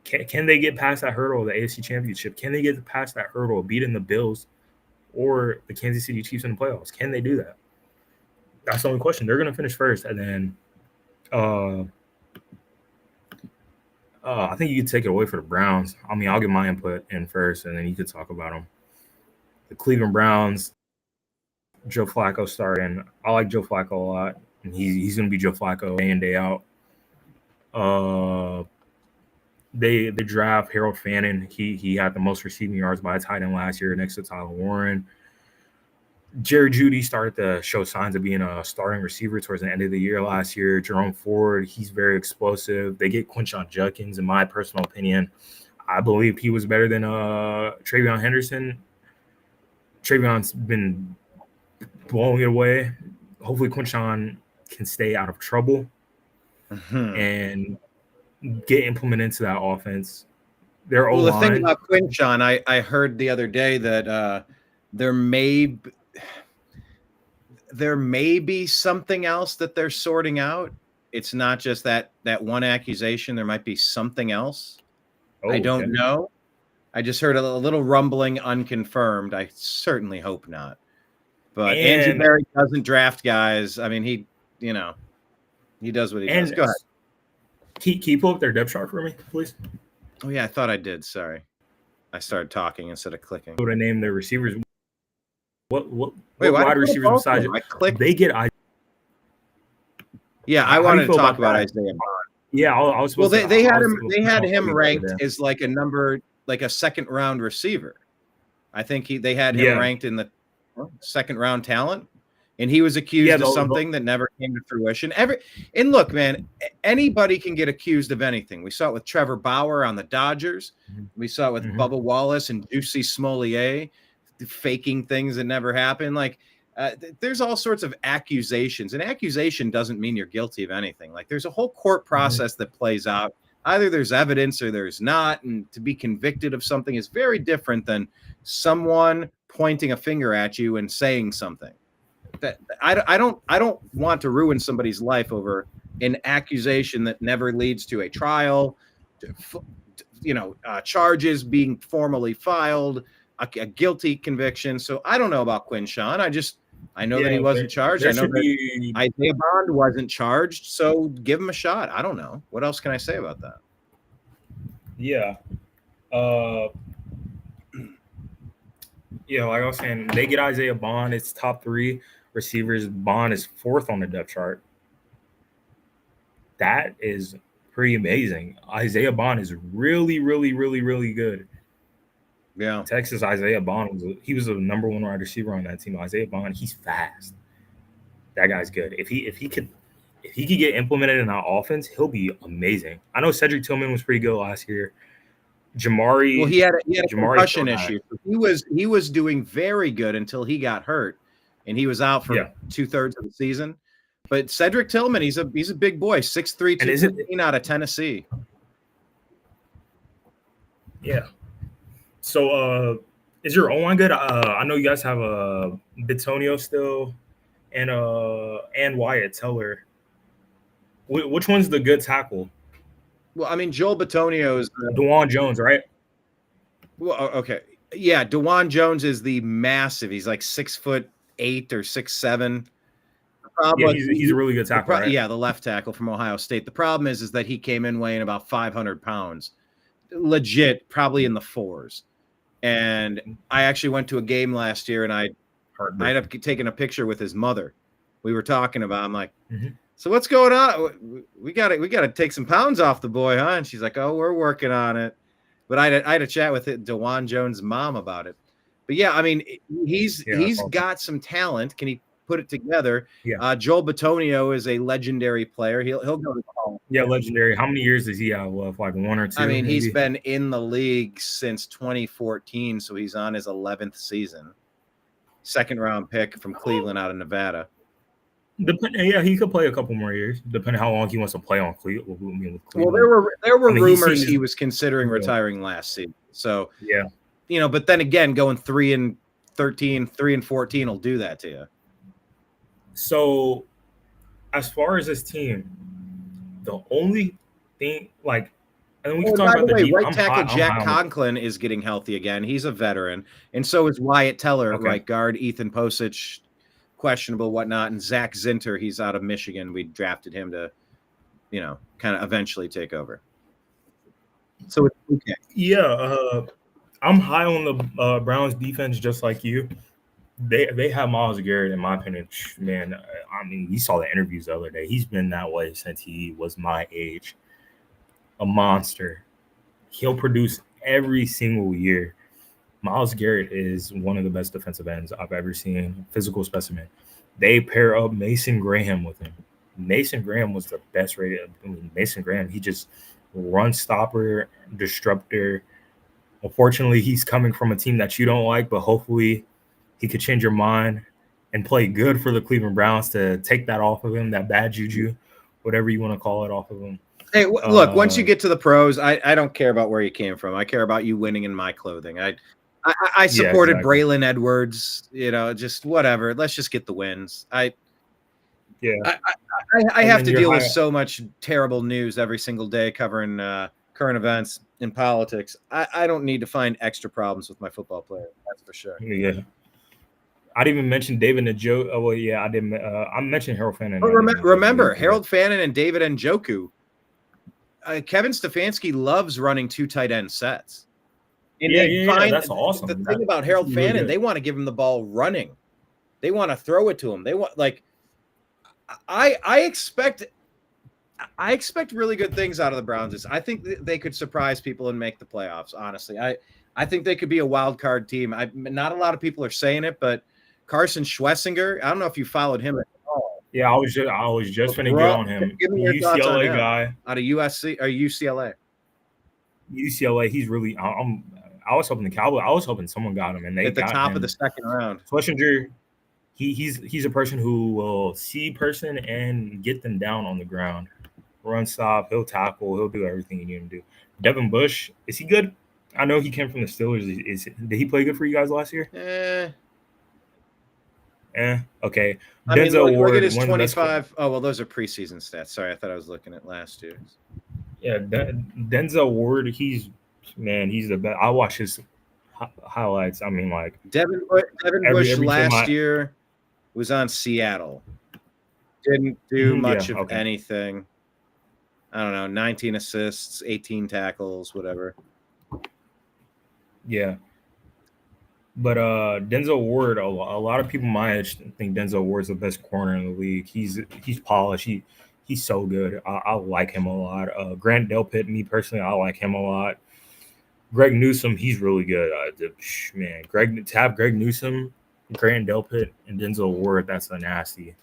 B: Can they get past that hurdle of the AFC Championship? Can they get past that hurdle of beating the Bills or the Kansas City Chiefs in the playoffs? Can they do that? That's the only question. They're going to finish first, and then I think you could take it away for the Browns. I mean, I'll get my input in first, and then you could talk about them. The Cleveland Browns, Joe Flacco starting. I like Joe Flacco a lot, and he's going to be Joe Flacco day in, day out. They draft Harold Fannin. He had the most receiving yards by a tight end last year next to Tyler Warren. Jerry Jeudy started to show signs of being a starting receiver towards the end of the year last year. Jerome Ford, he's very explosive. They get Quinshon Judkins, in my personal opinion. I believe he was better than Travion Henderson. Travion's been blowing it away. Hopefully Quinshon can stay out of trouble and get implemented into that offense.
A: Well, the thing about Quinshon, I heard the other day that there may be something else that they're sorting out. It's not just that one accusation. There might be something else. I don't know. I just heard a little rumbling, unconfirmed. I certainly hope not. But Andrew Berry doesn't draft guys. I mean, he does what he does. Go ahead.
B: Can you pull up their depth chart for me, please?
A: Oh, yeah, I thought I did. Sorry. I started talking instead of clicking.
B: What I name their receivers? What wide receivers besides you? They get
A: Yeah, I wanted to talk about Isaiah Bond.
B: Yeah, I was supposed
A: to. They had him ranked as like a second round receiver. I think they had him ranked in the second round talent. and he was accused
B: Yeah,
A: of something that never came to fruition. And look, man, anybody can get accused of anything. We saw it with Trevor Bauer on the Dodgers. We saw it with Bubba Wallace and Juicy Smollier faking things that never happened. Like, there's all sorts of accusations. An accusation doesn't mean you're guilty of anything. Like, there's a whole court process that plays out. Either there's evidence or there's not. And to be convicted of something is very different than someone pointing a finger at you and saying something. That I don't want to ruin somebody's life over an accusation that never leads to a trial, charges being formally filed, a guilty conviction. So I don't know about Quinshon. I know that he wasn't charged. I know that Isaiah Bond wasn't charged. So give him a shot. I don't know. What else can I say about that?
B: Yeah. Like I was saying, they get Isaiah Bond. It's top 3 receivers. Bond is 4th on the depth chart. That is pretty amazing. Isaiah Bond is really, really, really, really good.
A: Yeah.
B: Texas Isaiah Bond was the number 1 wide receiver on that team. Isaiah Bond, he's fast. That guy's good. If he could get implemented in our offense, he'll be amazing. I know Cedric Tillman was pretty good last year. Jamari.
A: Well, he had a concussion issue. He was doing very good until he got hurt, and he was out for 2/3 of the season. But Cedric Tillman, he's a big boy, 6'3", 215 out of Tennessee.
B: Yeah. So, is your O-line good? I know you guys have Bitonio still, and Wyatt Teller. Which one's the good tackle?
A: Well, I mean, Joel Bitonio is
B: DeJuan Jones, right?
A: Well, okay, yeah, DeJuan Jones is the massive. He's like 6'8" or 6'7".
B: He's a really good tackle, right?
A: Yeah, the left tackle from Ohio State. The problem is that he came in weighing about 500 pounds, legit, probably in the 4s. And I actually went to a game last year, and I ended up taking a picture with his mother. We were talking about. I'm like, so what's going on? We got to take some pounds off the boy, huh? And she's like, oh, we're working on it. But I had a chat with DeJuan Jones' mom about it. But yeah, I mean, he's got some talent. Can he put it together?
B: Yeah.
A: Joel Bitonio is a legendary player. He'll go to college.
B: Yeah, legendary. How many years does he have left? Like 1 or 2?
A: I mean,
B: maybe?
A: He's been in the league since 2014, so he's on his 11th season. 2nd round pick from Cleveland out of Nevada.
B: He could play a couple more years, depending how long he wants to play on Cleveland.
A: Well, there were rumors he was considering retiring last season. So yeah, but then again, going 3-13, 3-14 will do that to you.
B: So, as far as this team, the only thing, like, and we can talk about the
A: right tackle Jack Conklin is getting healthy again. He's a veteran, and so is Wyatt Teller, right guard. Ethan Posich, questionable, whatnot, and Zach Zinter. He's out of Michigan. We drafted him to, kind of eventually take over. So it's okay.
B: Yeah, I'm high on the Browns defense, just like you. They have Myles Garrett, in my opinion. Man, I mean, you saw the interviews the other day. He's been that way since he was my age. A monster. He'll produce every single year. Myles Garrett is one of the best defensive ends I've ever seen. Physical specimen. They pair up Mason Graham with him. Mason Graham was the best rated. I mean, Mason Graham, he just run stopper, disruptor. Unfortunately, he's coming from a team that you don't like, but hopefully he could change your mind and play good for the Cleveland Browns to take that off of him, that bad juju, whatever you want to call it, off of him.
A: Hey, look, once you get to the pros, I don't care about where you came from. I care about you winning in my clothing. I supported Braylon Edwards, just whatever. Let's just get the wins. I have to deal with so much terrible news every single day covering current events in politics. I don't need to find extra problems with my football player. That's for sure.
B: Yeah. I didn't even mention David Njoku. Oh, well, yeah, I didn't. I mentioned Harold Fannin.
A: But remember, Harold Fannin and David Njoku. Kevin Stefanski loves running 2 tight end sets. And
B: that's awesome.
A: The thing about Harold Fannin, they want to give him the ball running. They want to throw it to him. They want I expect really good things out of the Browns. I think they could surprise people and make the playoffs. Honestly, I think they could be a wild card team. Not a lot of people are saying it, but Carson Schlesinger. I don't know if you followed him at all.
B: Yeah, I was just gonna get on him.
A: Give me your thoughts on
B: UCLA
A: him.
B: guy
A: Out of USC or UCLA.
B: UCLA. He's really. I was hoping the Cowboys. I was hoping someone got him, and they
A: At the
B: got
A: top
B: him.
A: of the second round.
B: Schlesinger. He's a person who will see person and get them down on the ground. Run stop, he'll tackle, he'll do everything you need him to do. Devin Bush, is he good? I know he came from the Steelers. Did he play good for you guys last year? Okay.
A: I mean,
B: Denzel Ward,
A: look at his 25. Oh, well, those are preseason stats. Sorry, I thought I was looking at last year's.
B: Yeah, Denzel Ward, he's the best. I watch his highlights. I mean, like
A: Devin Bush last year was on Seattle. Didn't do much of anything. I don't know, 19 assists, 18 tackles, whatever.
B: Yeah. But Denzel Ward, a lot of people my age think Denzel Ward's the best corner in the league. He's polished. He's so good. I like him a lot. Grant Delpit, me personally, I like him a lot. Greg Newsome, he's really good. To have Greg Newsome, Grant Delpit, and Denzel Ward, that's a nasty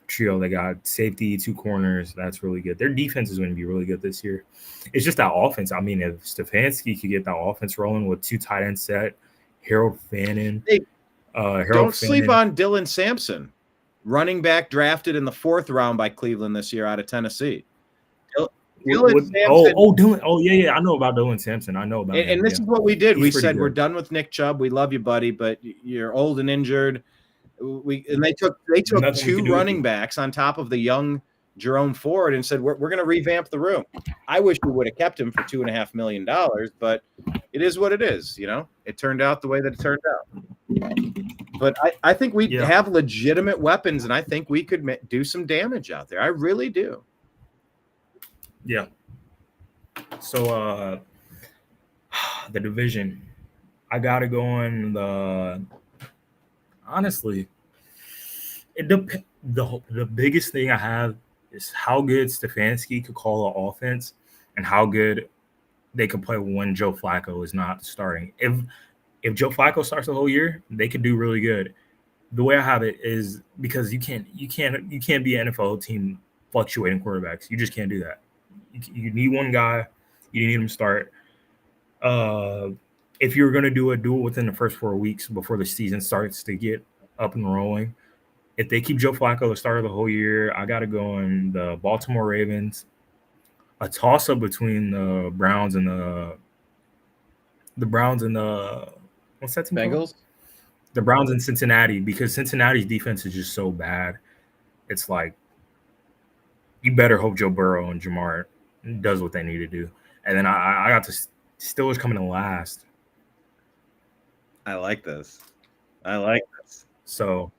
B: trio. They got safety, 2 corners. That's really good. Their defense is going to be really good this year. It's just that offense. I mean, if Stefanski could get that offense rolling with 2 tight end set, Harold Fannin.
A: Hey, don't sleep on Dylan Sampson, running back drafted in the 4th round by Cleveland this year out of Tennessee.
B: Dylan Sampson. Dylan. Oh, yeah. I know about Dylan Sampson. I know about him.
A: And this is what we did. We said, we're done with Nick Chubb. We love you, buddy, but you're old and injured. They took 2 running backs on top of the young Jerome Ford and said, we're going to revamp the room. I wish we would have kept him for $2.5 million, but it is what it is. It turned out the way that it turned out. But I think we have legitimate weapons, and I think we could do some damage out there. I really do.
B: Yeah. So the division, I got to go on the. Honestly, the biggest thing I have is how good Stefanski could call an offense and how good they could play when Joe Flacco is not starting. If Joe Flacco starts the whole year, they could do really good. The way I have it is because you can't be an NFL team fluctuating quarterbacks. You just can't do that. You need one guy. You need him to start. If you're going to do it within the first 4 weeks before the season starts to get up and rolling. If they keep Joe Flacco the start of the whole year, I got to go on the Baltimore Ravens. A toss-up between the Browns and the what's that team
A: Bengals?
B: called? The Browns and Cincinnati, because Cincinnati's defense is just so bad. It's like you better hope Joe Burrow and Jamar does what they need to do. And then I got the Steelers coming in last.
A: I like this.
B: So,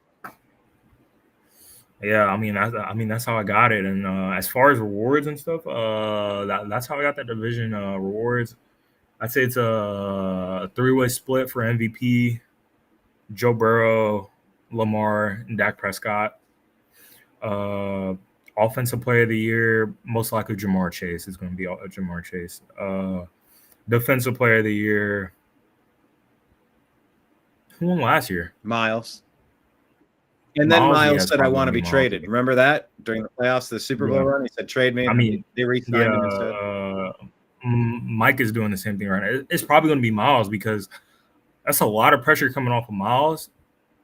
B: yeah, I mean that's how I got it. And as far as rewards and stuff, that's how I got that division rewards. I'd say it's a 3-way split for MVP: Joe Burrow, Lamar, and Dak Prescott. Offensive Player of the Year, most likely Jamar Chase is going to be Jamar Chase. Defensive Player of the Year. Who won last year?
A: Miles. And then Miles said, I want to be traded. Remember that during the playoffs, the Super Bowl run? He said, trade me.
B: I mean,
A: they re-signed him instead.
B: Mike is doing the same thing right now. It's probably going to be Miles because that's a lot of pressure coming off of Miles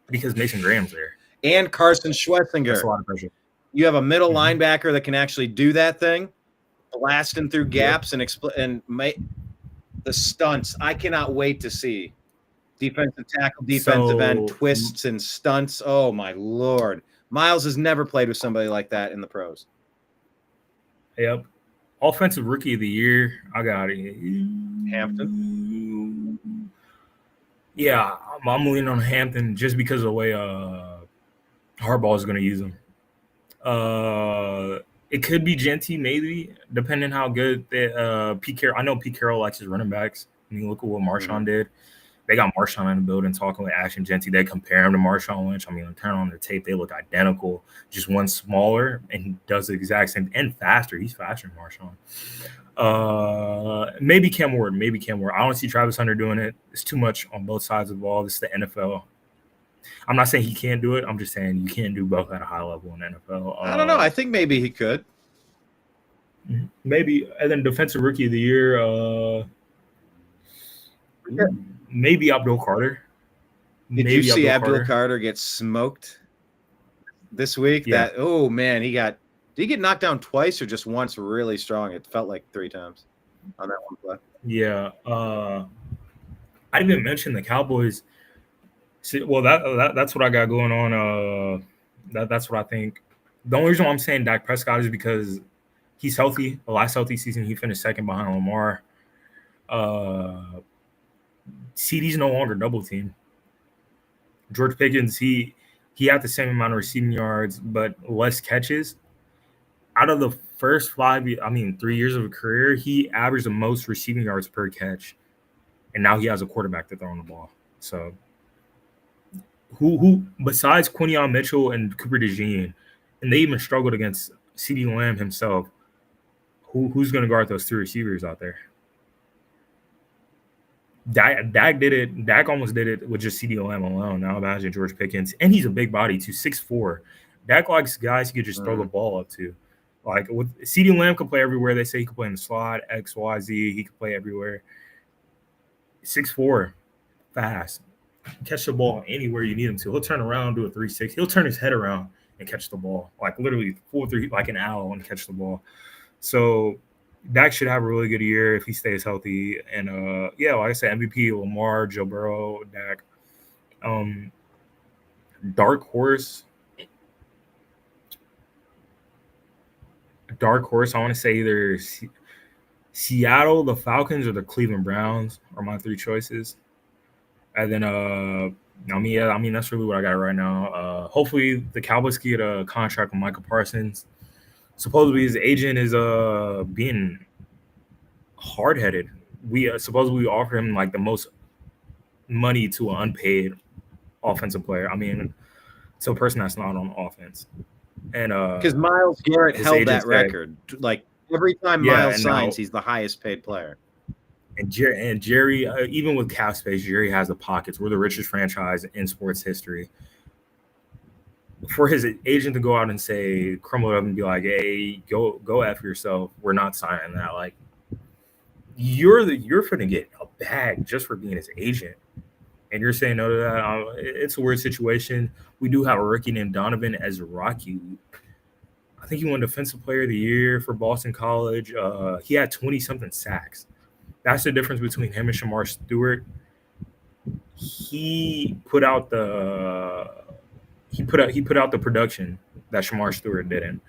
B: because Mason Graham's there.
A: And Carson Schlesinger.
B: That's a lot of pressure.
A: You have a middle linebacker that can actually do that thing, blasting through gaps and make the stunts. I cannot wait to see defensive tackle, defensive end twists and stunts. Oh my Lord. Miles has never played with somebody like that in the pros.
B: Yep. Offensive Rookie of the Year. I got it.
A: Hampton.
B: Yeah, I'm leaning on Hampton just because of the way Harbaugh is going to use him. It could be Genty, maybe, depending how good Pete Carroll. I know Pete Carroll likes his running backs. I mean, look at what Marshawn did. They got Marshawn in the building talking with Ashton Genty. They compare him to Marshawn Lynch. I mean, turn on the tape, they look identical. Just one smaller and does the exact same and faster. He's faster than Marshawn. Maybe Cam Ward. I don't see Travis Hunter doing it. It's too much on both sides of the ball. This is the NFL. I'm not saying he can't do it. I'm just saying you can't do both at a high level in the NFL.
A: I don't know. I think maybe he could.
B: Maybe. And then defensive rookie of the year, maybe Abdul Carter.
A: Did you see Abdul Carter get smoked this week?
B: Yeah.
A: Oh man, did he get knocked down twice or just once really strong? It felt like 3 times on that one play.
B: Yeah. I didn't even mention the Cowboys. See, well, that's what I got going on. That's what I think. The only reason why I'm saying Dak Prescott is because he's healthy. The last healthy season, he finished second behind Lamar. CD's no longer double team. George Pickens, he had the same amount of receiving yards, but less catches. Out of the first 3 years of a career, he averaged the most receiving yards per catch. And now he has a quarterback to throw on the ball. So who besides Quinion Mitchell and Cooper DeJean, and they even struggled against CeeDee Lamb himself, who's going to guard those 3 receivers out there? Dak did it. Dak almost did it with just CeeDee Lamb alone. Now imagine George Pickens. And he's a big body too, 6'4". Dak likes guys he could just throw the ball up to. Like with CeeDee Lamb could play everywhere. They say he could play in the slot, X, Y, Z. He could play everywhere. 6'4", fast. Catch the ball anywhere you need him to. He'll turn around, do a 360. He'll turn his head around and catch the ball. Like literally 4-3, like an owl, and catch the ball. So Dak should have a really good year if he stays healthy. And like I said, MVP, Lamar, Joe Burrow, Dak. Dark horse, I want to say either Seattle, the Falcons, or the Cleveland Browns are my 3 choices. And then, that's really what I got right now. Hopefully, the Cowboys get a contract with Michael Parsons. Supposedly, his agent is being hard-headed. We supposedly offer him like the most money to an unpaid offensive player. I mean, to a person that's not on offense. And
A: because Myles Garrett held that record. Like every time Myles signs, he's the highest paid player.
B: And Jerry, even with cap space, Jerry has the pockets. We're the richest franchise in sports history. For his agent to go out and say, crumble it up and be like, "Hey, go after yourself. We're not signing that." Like, you're going to get a bag just for being his agent, and you're saying no to that. It's a weird situation. We do have a rookie named Donovan Ez'Ryel. I think he won Defensive Player of the Year for Boston College. He had 20-something sacks. That's the difference between him and Shamar Stewart. He put out the production that Shamar Stewart didn't,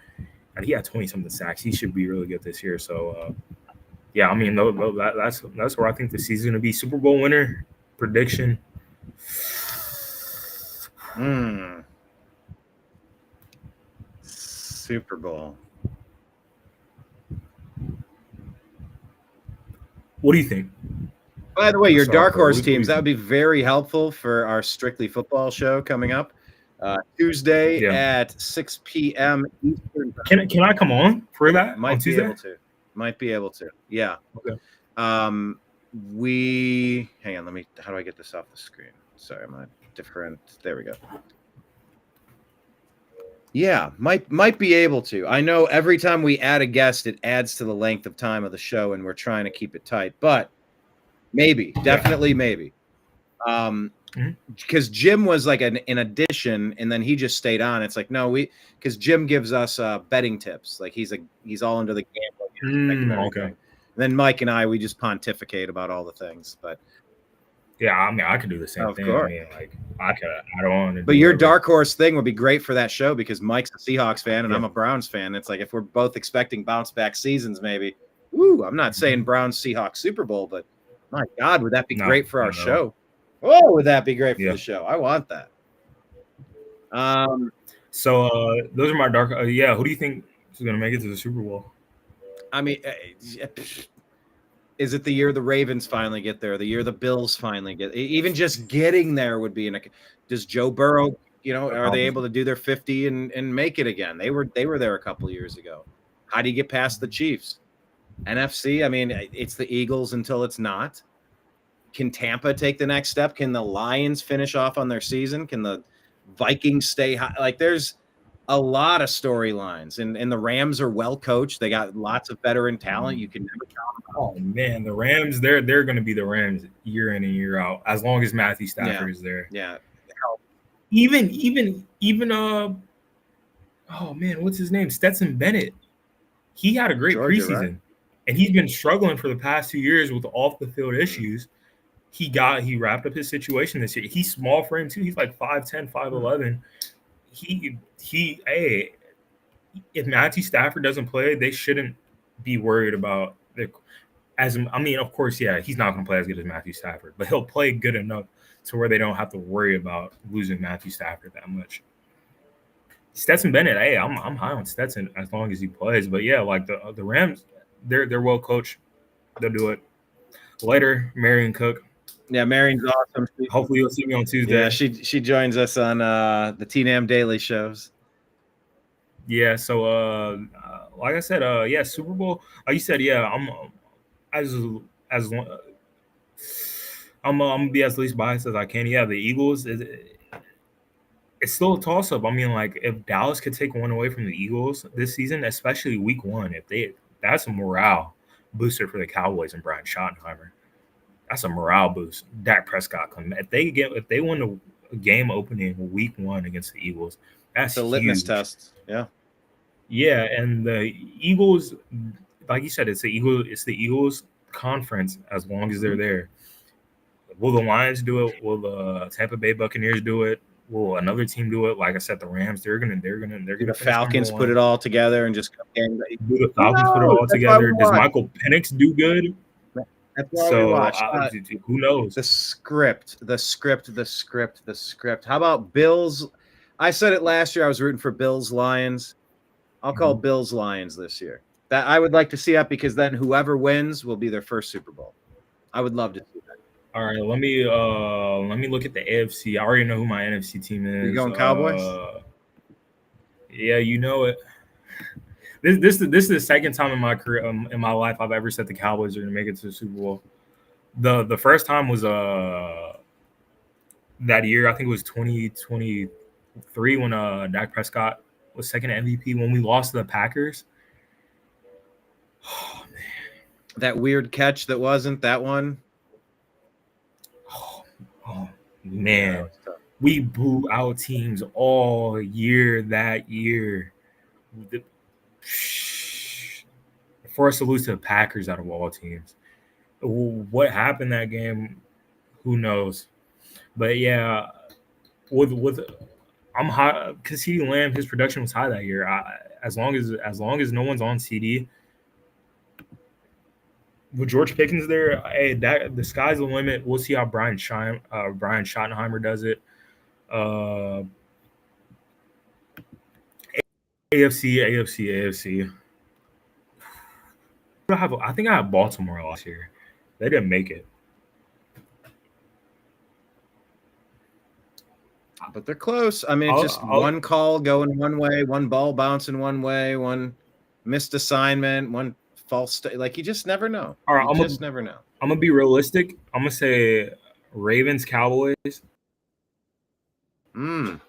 B: and he had 20-something sacks. He should be really good this year. So, that's where I think the season's going to be. Super Bowl winner prediction.
A: Super Bowl.
B: What do you think?
A: By the way, your dark horse teams, that would be very helpful for our Strictly Football show coming up Tuesday at 6 p.m. Eastern.
B: Can I come on for that?
A: Might be able to. Yeah.
B: Okay.
A: Hang on. How do I get this off the screen? Sorry, I'm not different. There we go. Yeah, might be able to. I know every time we add a guest, it adds to the length of time of the show, and we're trying to keep it tight. But maybe, definitely maybe. Because Jim was like an addition, and then he just stayed on. It's like, no, because Jim gives us betting tips. Like he's all into the gambling.
B: Okay.
A: And then Mike and I, we just pontificate about all the things. But
B: yeah, I mean, I could do the same thing.
A: Course.
B: I mean, like I could add on.
A: But your dark horse thing would be great for that show because Mike's a Seahawks fan and I'm a Browns fan. It's like if we're both expecting bounce back seasons, maybe. Woo! I'm not saying Browns Seahawks Super Bowl, but my God, would that be great for our show? Oh, would that be great for the show? I want that.
B: So those are my dark. Who do you think is going to make it to the Super Bowl?
A: I mean, is it the year the Ravens finally get there? The year the Bills finally get? Even just getting there would be does Joe Burrow? Are they able to do their 50 and make it again? They were there a couple of years ago. How do you get past the Chiefs? NFC. I mean, it's the Eagles until it's not. Can Tampa take the next step? Can the Lions finish off on their season? Can the Vikings stay high? Like, there's a lot of storylines, and the Rams are well coached. They got lots of veteran talent. You can never count them out.
B: Oh man, the Rams, they're going to be the Rams year in and year out as long as Matthew Stafford is there.
A: Yeah.
B: Even oh man, what's his name? Stetson Bennett. He had a great
A: Georgia,
B: preseason,
A: right?
B: and he's been struggling for the past 2 years with off the field issues. He wrapped up his situation this year. He's small for him too. He's like 5'10", 5'11". Hey, if Matthew Stafford doesn't play, they shouldn't be worried about of course, yeah, he's not going to play as good as Matthew Stafford, but he'll play good enough to where they don't have to worry about losing Matthew Stafford that much. Stetson Bennett, hey, I'm high on Stetson as long as he plays. But yeah, like the Rams, they're well coached. They'll do it. Later, Marion Cook.
A: Yeah, Marion's awesome.
B: Hopefully you'll see me on Tuesday.
A: Yeah, she joins us on the TNAM daily shows.
B: Yeah, so like I said, yeah, Super Bowl. Like you said, yeah, I'm gonna be as least biased as I can. Yeah, the Eagles it's still a toss up. I mean, like if Dallas could take one away from the Eagles this season, especially week 1, that's a morale booster for the Cowboys and Brian Schottenheimer. That's a morale boost. Dak Prescott coming. If they win a game opening week 1 against the Eagles, that's
A: a litmus
B: huge.
A: test. Yeah.
B: Yeah, and the Eagles, like you said, it's the Eagles conference as long as they're there. Will the Lions do it? Will the Tampa Bay Buccaneers do it? Will another team do it? Like I said, the Rams, they're gonna.
A: Do the Falcons put it all together and just
B: do the Falcons put it all together? Does Michael Penix do good?
A: That's why we watch.
B: Who knows?
A: The script. How about Bills? I said it last year. I was rooting for Bills Lions. I'll call Bills Lions this year. That I would like to see that because then whoever wins will be their first Super Bowl. I would love to see that.
B: All right, let me look at the AFC. I already know who my NFC team is.
A: You going Cowboys?
B: Yeah, you know it. This is the second time in my career, in my life, I've ever said the Cowboys are going to make it to the Super Bowl. The first time was that year. I think it was 2023 when Dak Prescott was second MVP when we lost to the Packers. Oh man,
A: that weird catch that wasn't that one.
B: Oh man, we blew out teams all year that year. For us to lose to the Packers out of all teams. What happened that game, who knows? But yeah, with I'm high because CeeDee Lamb, his production was high that year. As long as no one's on CD, with George Pickens there, hey, the sky's the limit. We'll see how Brian Schottenheimer does it. AFC. I think I have Baltimore last year. They didn't make it.
A: But they're close. I mean, it's just one call going one way, one ball bouncing one way, one missed assignment, one false. Like, you just never know.
B: All right,
A: never know.
B: I'm going to be realistic. I'm going to say Ravens, Cowboys.
A: Or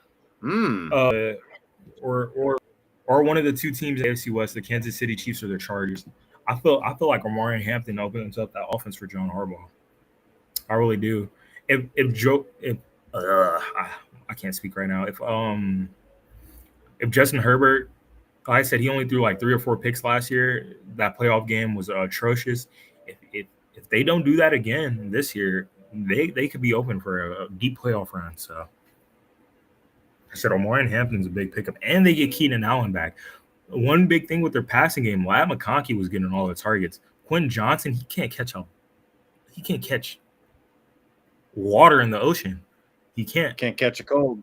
B: one of the two teams in the AFC West, the Kansas City Chiefs or the Chargers. I feel like Omarion Hampton opens up that offense for John Harbaugh. I really do. I can't speak right now. If Justin Herbert, like I said, he only threw like 3 or 4 picks last year. That playoff game was atrocious. If they don't do that again this year, they could be open for a deep playoff run. So I said Omarion Hampton's a big pickup, and they get Keenan Allen back. One big thing with their passing game, Ladd McConkey was getting all the targets. Quentin Johnson, he can't catch water in the ocean. He can't
A: catch a cold.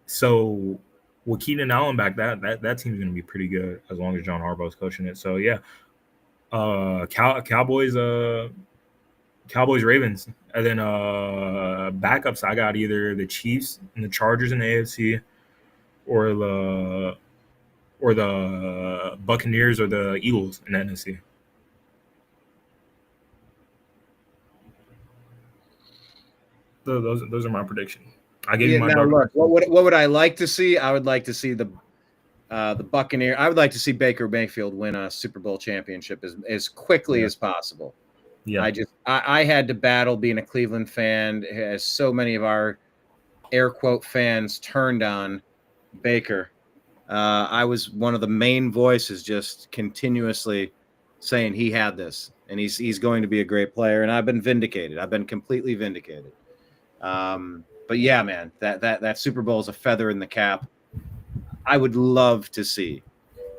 B: So with Keenan Allen back, that team's going to be pretty good as long as John Harbaugh's coaching it. So yeah, Cowboys, Ravens, and then backups. I got either the Chiefs and the Chargers in the AFC, or the Buccaneers or the Eagles in the NFC. Those are my predictions. I gave you my
A: now
B: dark.
A: look, what would I like to see? I would like to see the Buccaneer. I would like to see Baker Mayfield win a Super Bowl championship as quickly as possible.
B: Yeah.
A: I had to battle being a Cleveland fan, as so many of our air quote fans turned on Baker. I was one of the main voices, just continuously saying he had this, and he's going to be a great player. And I've been vindicated. I've been completely vindicated. But yeah, man, that Super Bowl is a feather in the cap. I would love to see.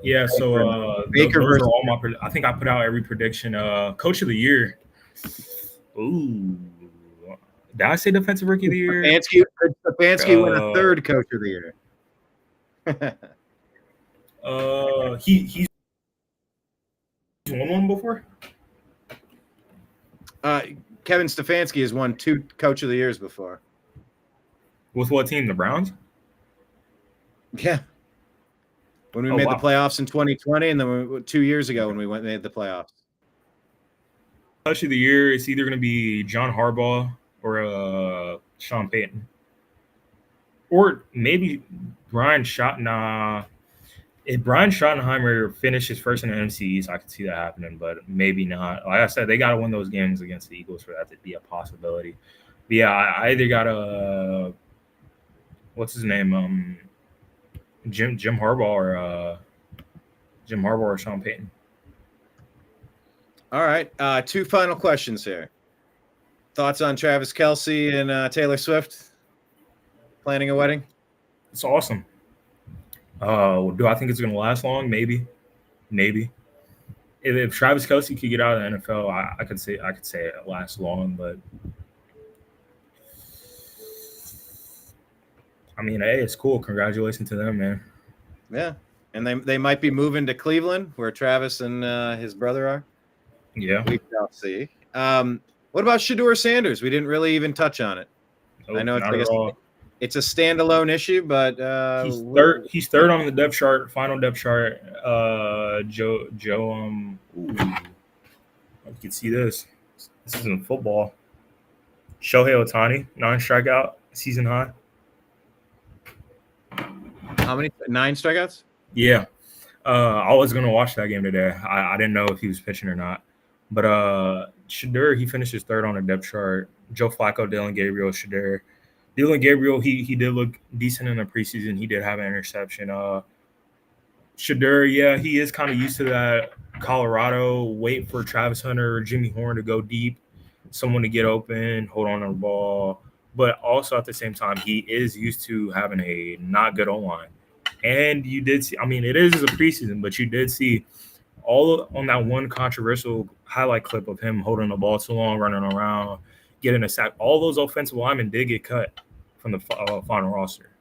B: Yeah, so
A: Baker
B: those
A: versus,
B: are all my. I think I put out every prediction. Coach of the year. Ooh, did I say defensive rookie of the year?
A: Stefanski win a third coach of the year.
B: He's won one before.
A: Kevin Stefanski has won 2 coach of the years before.
B: With what team? The Browns?
A: Yeah. When we made the playoffs in 2020, and then 2 years ago when we made the playoffs.
B: Coach of the year, it's either going to be John Harbaugh or Sean Payton. Or maybe Brian Schottenheimer. If Brian Schottenheimer finishes first in the NFC East, I could see that happening, but maybe not. Like I said, they got to win those games against the Eagles for that to be a possibility. But yeah, I either got a what's his name, Jim Harbaugh or Sean Payton.
A: All right, 2 final questions here. Thoughts on Travis Kelce and Taylor Swift planning a wedding?
B: It's awesome. Do I think it's going to last long? Maybe. If Travis Kelce could get out of the NFL, I could say it lasts long, but I mean, hey, it's cool. Congratulations to them, man.
A: Yeah, and they might be moving to Cleveland, where Travis and his brother are.
B: Yeah,
A: we shall see. What about Shedeur Sanders? We didn't really even touch on it. I know it's a standalone issue, but
B: he's third on the depth chart, final depth chart. Joe, you can see this. This isn't football. Shohei Ohtani, 9 strikeout, season high.
A: How many? 9 strikeouts?
B: Yeah. I was going to watch that game today. I didn't know if he was pitching or not. But Shedeur, he finishes third on the depth chart. Joe Flacco, Dylan Gabriel, Shedeur. Dylan Gabriel, he did look decent in the preseason. He did have an interception. Shedeur, yeah, he is kind of used to that Colorado, wait for Travis Hunter or Jimmy Horn to go deep, someone to get open, hold on to the ball. But also at the same time, he is used to having a not good O-line. And you did see, I mean, it is a preseason, but you did see all on that one controversial highlight clip of him holding the ball too long, running around, getting a sack. All those offensive linemen did get cut from the final roster.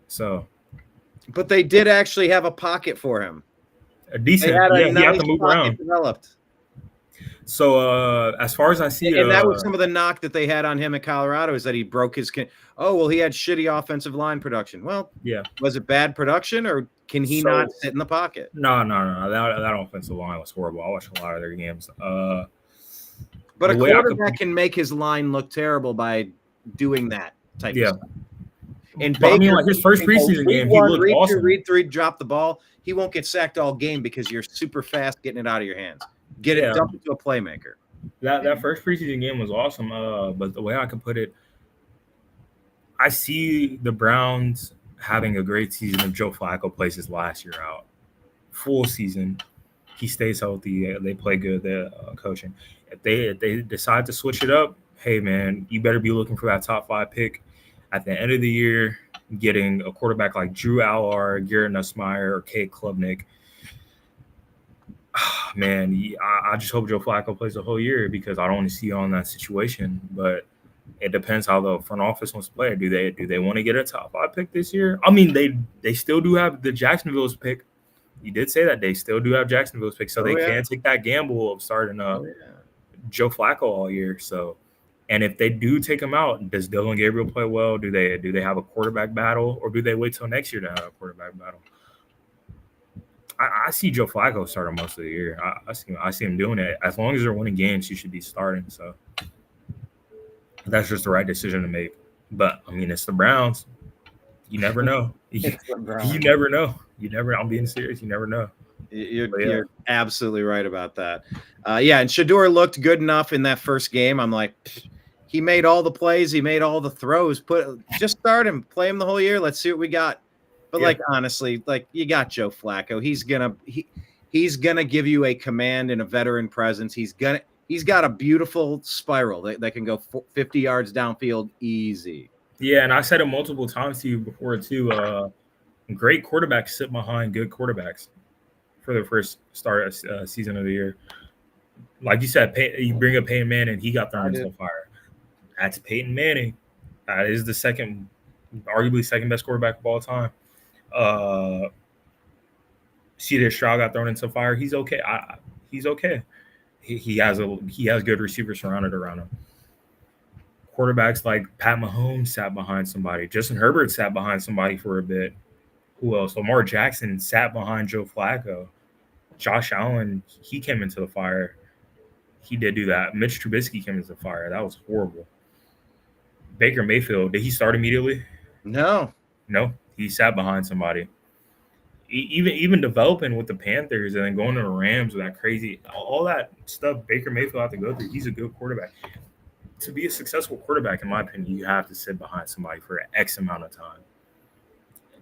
B: So,
A: but they did actually have a pocket for him.
B: A decent, he had to move around.
A: Developed.
B: So as far as I see,
A: and that was some of the knock that they had on him in Colorado, is that he broke his. He had shitty offensive line production. Well,
B: yeah,
A: was it bad production, or can he not sit in the pocket?
B: No. That offensive line was horrible. I watched a lot of their games.
A: But a quarterback can make his line look terrible by doing that type of stuff. And Baker,
B: I mean, like his first preseason game, he looked awesome.
A: Read 3, drop the ball. He won't get sacked all game because you're super fast getting it out of your hands. Get it dumped into a playmaker.
B: That first preseason game was awesome. But the way I can put it, I see the Browns having a great season if Joe Flacco plays his last year out. Full season. He stays healthy. They play good. They're coaching. If they decide to switch it up, hey, man, you better be looking for that top 5 pick at the end of the year, getting a quarterback like Drew Allard, Garrett Nussmeier, or Kate Klubnik. Man, I just hope Joe Flacco plays the whole year, because I don't want to see on that situation. But it depends how the front office wants to play. Do they want to get a top 5 pick this year? I mean, they still do have the Jacksonville's pick. You did say that they still do have Jacksonville's pick, so they can take that gamble of starting Joe Flacco all year. So, and if they do take him out, does Dylan Gabriel play well? Do they have a quarterback battle, or do they wait till next year to have a quarterback battle? I see Joe Flacco starting most of the year. I see him doing it. As long as they're winning games, he should be starting. So, that's just the right decision to make. But I mean, it's the Browns. You never know. You never know. I'm being serious. You never know.
A: You're absolutely right about that. And Shador looked good enough in that first game. I'm like, he made all the plays. He made all the throws. Just start him. Play him the whole year. Let's see what we got. But like, honestly, like, you got Joe Flacco. He's gonna give you a command and a veteran presence. He's got a beautiful spiral that can go 50 yards downfield easy.
B: Yeah, and I said it multiple times to you before too. Great quarterbacks sit behind good quarterbacks for the first start season of the year. Like you said, you bring up Peyton Manning, he got thrown into the fire. That's Peyton Manning. That is the arguably second best quarterback of all time. C.J. Stroud got thrown into the fire. He's okay. He's okay. He has good receivers surrounded around him. Quarterbacks like Pat Mahomes sat behind somebody. Justin Herbert sat behind somebody for a bit. Who else? Lamar Jackson sat behind Joe Flacco. Josh Allen, he came into the fire. He did do that. Mitch Trubisky came into the fire. That was horrible. Baker Mayfield, did he start immediately?
A: No,
B: he sat behind somebody. Even developing with the Panthers and then going to the Rams with that crazy, all that stuff Baker Mayfield had to go through. He's a good quarterback. To be a successful quarterback, in my opinion, you have to sit behind somebody for X amount of time.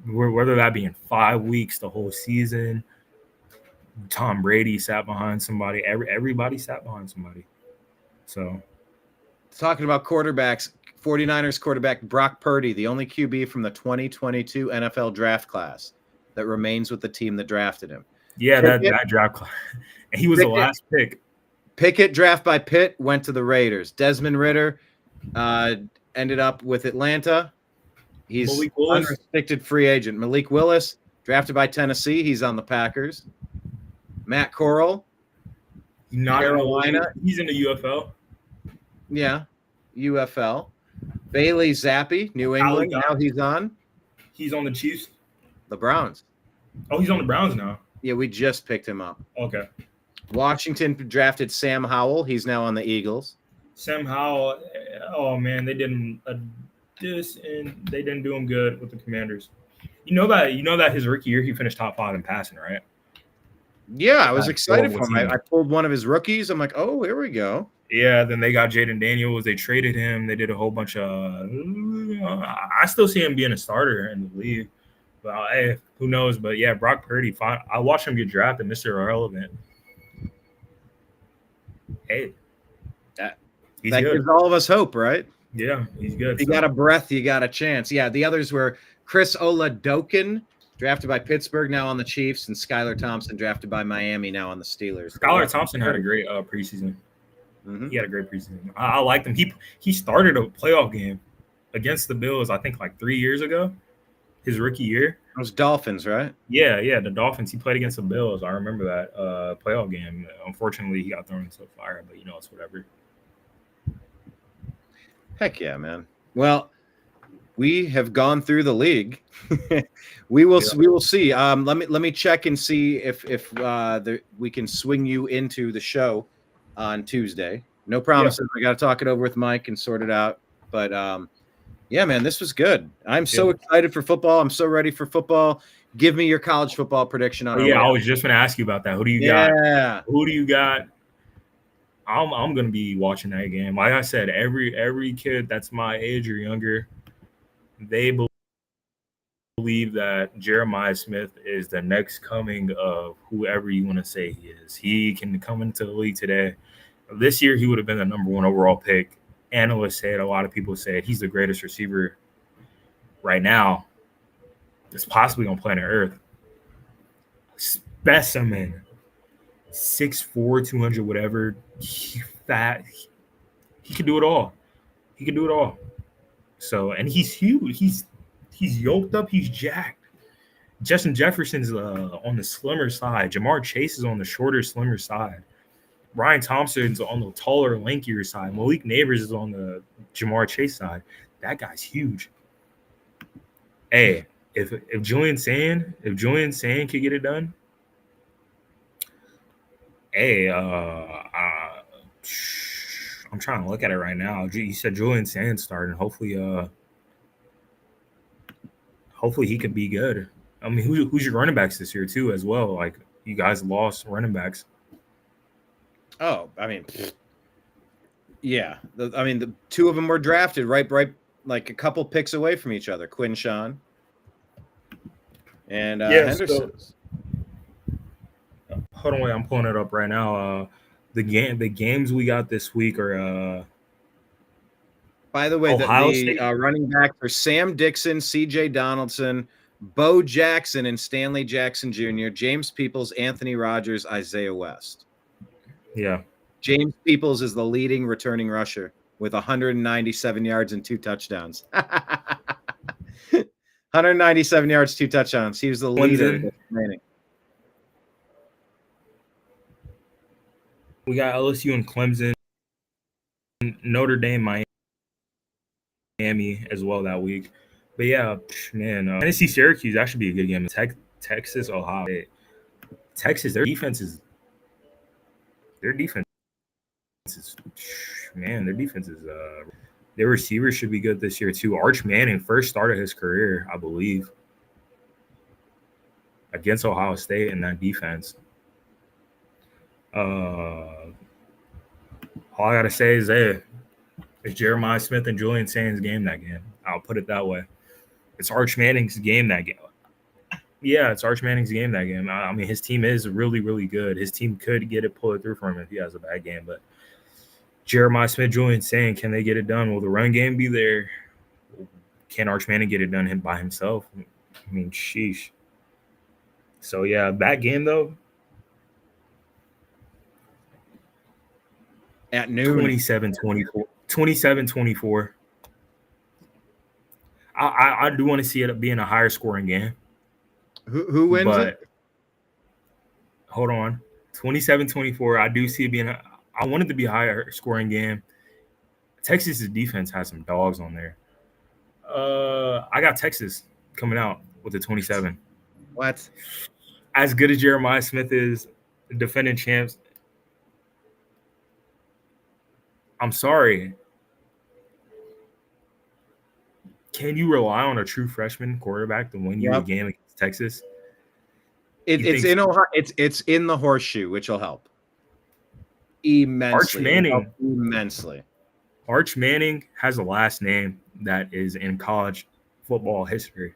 B: Whether that be in 5 weeks, the whole season. Tom Brady sat behind somebody. Everybody sat behind somebody. So,
A: talking about quarterbacks, 49ers quarterback Brock Purdy, the only QB from the 2022 NFL draft class that remains with the team that drafted him.
B: Yeah, that draft class. And he was the last pick.
A: Pickett, draft by Pitt, went to the Raiders. Desmond Ridder ended up with Atlanta. He's unrestricted free agent. Malik Willis, drafted by Tennessee. He's on the Packers. Matt Corral, Carolina.
B: He's in the UFL.
A: Yeah, UFL. Bailey Zappi, New England. Now he's on.
B: He's on the Chiefs.
A: The Browns.
B: Oh, he's on the Browns now.
A: Yeah, we just picked him up.
B: Okay.
A: Washington drafted Sam Howell. He's now on the Eagles.
B: Sam Howell. Oh man, they didn't do him good with the Commanders. You know that his rookie year he finished top 5 in passing, right?
A: Yeah, I was excited for him. I pulled one of his rookies. I'm like, oh, here we go.
B: Yeah, then they got Jaden Daniels. They traded him. They did a whole bunch of. I still see him being a starter in the league, but hey, who knows? But yeah, Brock Purdy. Fine. I watched him get drafted, Mr. Irrelevant. Hey, that
A: gives all of us hope, right?
B: Yeah, he's good.
A: You got a breath, you got a chance. Yeah, the others were Chris Oladokin, drafted by Pittsburgh, now on the Chiefs, and Skylar Thompson, drafted by Miami, now on the Steelers.
B: Skylar Thompson had a great preseason.
A: Mm-hmm.
B: He had a great preseason. I liked him. He started a playoff game against the Bills, I think, like 3 years ago, his rookie year.
A: It was Dolphins, right?
B: Yeah, the Dolphins. He played against the Bills. I remember that playoff game. Unfortunately, he got thrown into the fire, but it's whatever.
A: Heck yeah, man. Well, we have gone through the league. We will see. Let me check and see if we can swing you into the show on Tuesday. No promises. I got to talk it over with Mike and sort it out. But yeah, man, this was good. I'm so excited for football. I'm so ready for football. Give me your college football prediction on.
B: I was just going to ask you about that. Who do you got?
A: Yeah.
B: Who do you got? I'm gonna be watching that game. Like I said, every kid that's my age or younger, they believe that Jeremiah Smith is the next coming of whoever you want to say he is. He can come into the league today. This year, he would have been the number 1 overall pick. Analysts said, a lot of people said he's the greatest receiver right now. That's possibly on planet Earth. Specimen. 6'4", 200, whatever. Fat. He can do it all. So, and he's huge. He's yoked up. He's jacked. Justin Jefferson's on the slimmer side. Jamar Chase is on the shorter, slimmer side. Brian Thompson's on the taller, lankier side. Malik Neighbors is on the Jamar Chase side. That guy's huge. Hey, if Julian Sand could get it done, hey, I'm trying to look at it right now. You said Julian Sands starting. Hopefully he could be good. I mean, who's your running backs this year too, as well? Like you guys lost running backs.
A: Oh, I mean, yeah. The two of them were drafted right, like a couple picks away from each other. Quinshawn and Henderson.
B: Hold on, wait. I'm pulling it up right now. The games we got this week are.
A: By the way, the running backs are Sam Dixon, C.J. Donaldson, Bo Jackson, and Stanley Jackson Jr., James Peoples, Anthony Rogers, Isaiah West.
B: Yeah.
A: James Peoples is the leading returning rusher with 197 yards and 2 touchdowns. 197 yards, 2 touchdowns. He was the leader.
B: We got LSU and Clemson, Notre Dame, Miami as well that week. But yeah, man, Tennessee, Syracuse, that should be a good game. Texas, Ohio State. Texas, their defense is their receivers should be good this year too. Arch Manning first started his career, I believe, against Ohio State in that defense. All I gotta say is it's Jeremiah Smith and Julian Sands' game that game. I'll put it that way. It's Arch Manning's game that game. Yeah, it's Arch Manning's game that game. I mean, his team is really, really good. His team could get it pulled through for him if he has a bad game. But Jeremiah Smith, Julian Sands, can they get it done? Will the run game be there? Can Arch Manning get it done by himself? I mean, sheesh. So, yeah, that game, though,
A: at noon.
B: 27-24. I do want to see it being a higher scoring game.
A: Who wins it?
B: Hold on. 27-24. I do see it being I want it to be a higher scoring game. Texas's defense has some dogs on there. I got Texas coming out with the 27.
A: What?
B: As good as Jeremiah Smith is, defending champs, I'm sorry. Can you rely on a true freshman quarterback to win you a game against Texas?
A: It's in Ohio. It's in the horseshoe, which will help immensely. Immensely.
B: Arch Manning has a last name that is in college football history.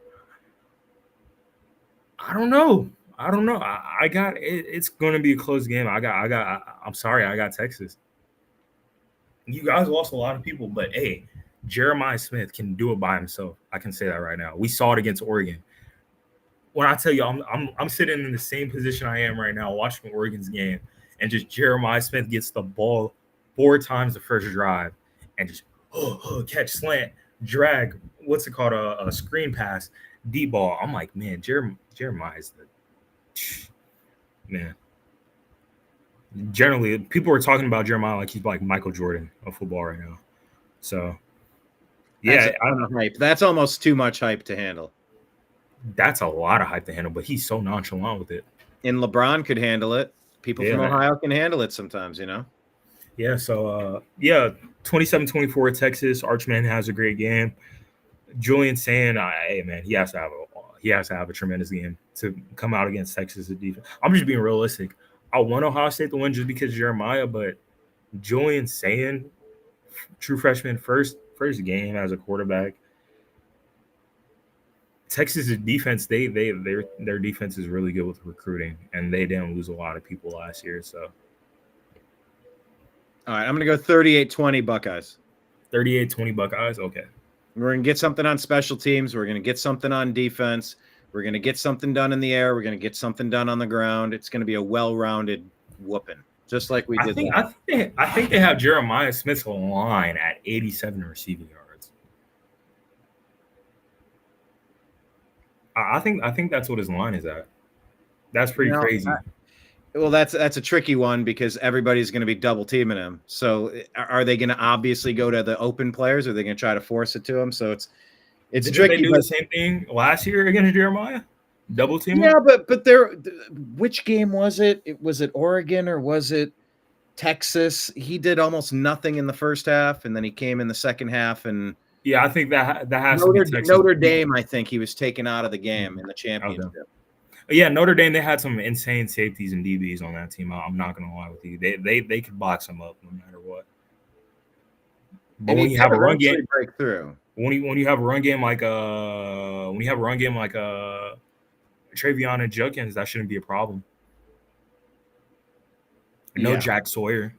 B: I don't know. I got it. It's going to be a close game. I'm sorry. I got Texas. You guys lost a lot of people, but hey, Jeremiah Smith can do it by himself. I can say that right now. We saw it against Oregon. When I tell you, I'm sitting in the same position I am right now, watching Oregon's game, and just Jeremiah Smith gets the ball 4 times the first drive, and just catch, slant, drag. What's it called? A screen pass, deep ball. I'm like, man, Jeremiah's the man. Generally, people are talking about Jeremiah like he's like Michael Jordan of football right now. So, yeah,
A: hype. That's almost too much hype to handle.
B: That's a lot of hype to handle, but he's so nonchalant with it.
A: And LeBron could handle it. People from Ohio can handle it sometimes, you know?
B: Yeah, so, 27-24 Texas. Arch Manning has a great game. Julian Sands, hey, man, he has to have a tremendous game to come out against Texas' defense. I'm just being realistic. I want Ohio State to win just because of Jeremiah, but Julian Sands, true freshman, first game as a quarterback. Texas' defense, their defense is really good with recruiting, and they didn't lose a lot of people last year. So,
A: all right, I'm going to go 38-20 Buckeyes.
B: 38-20 Buckeyes. Okay.
A: We're going to get something on special teams. We're going to get something on defense. We're going to get something done in the air. We're going to get something done on the ground. It's going to be a well-rounded whooping, just like we did.
B: I think they have Jeremiah Smith's line at 87 receiving yards. I think that's what his line is at. That's pretty crazy.
A: Well, that's a tricky one because everybody's going to be double teaming him. So are they going to obviously go to the open players, or are they going to try to force it to him? So it's tricky.
B: They do the same thing last year against Jeremiah? Double team?
A: Yeah, but which game was it? Was it Oregon or was it Texas, he did almost nothing in the first half, and then he came in the second half. And
B: Yeah, I think that has to be Texas.
A: Notre Dame, I think he was taken out of the game in the championship.
B: Okay. Yeah, Notre Dame, they had some insane safeties and DBs on that team. I'm not gonna lie with you. They could box them up no matter what. But when you have a run game,
A: break through.
B: When you have a run game like Travion and Judkins, that shouldn't be a problem. No Jack Sawyer.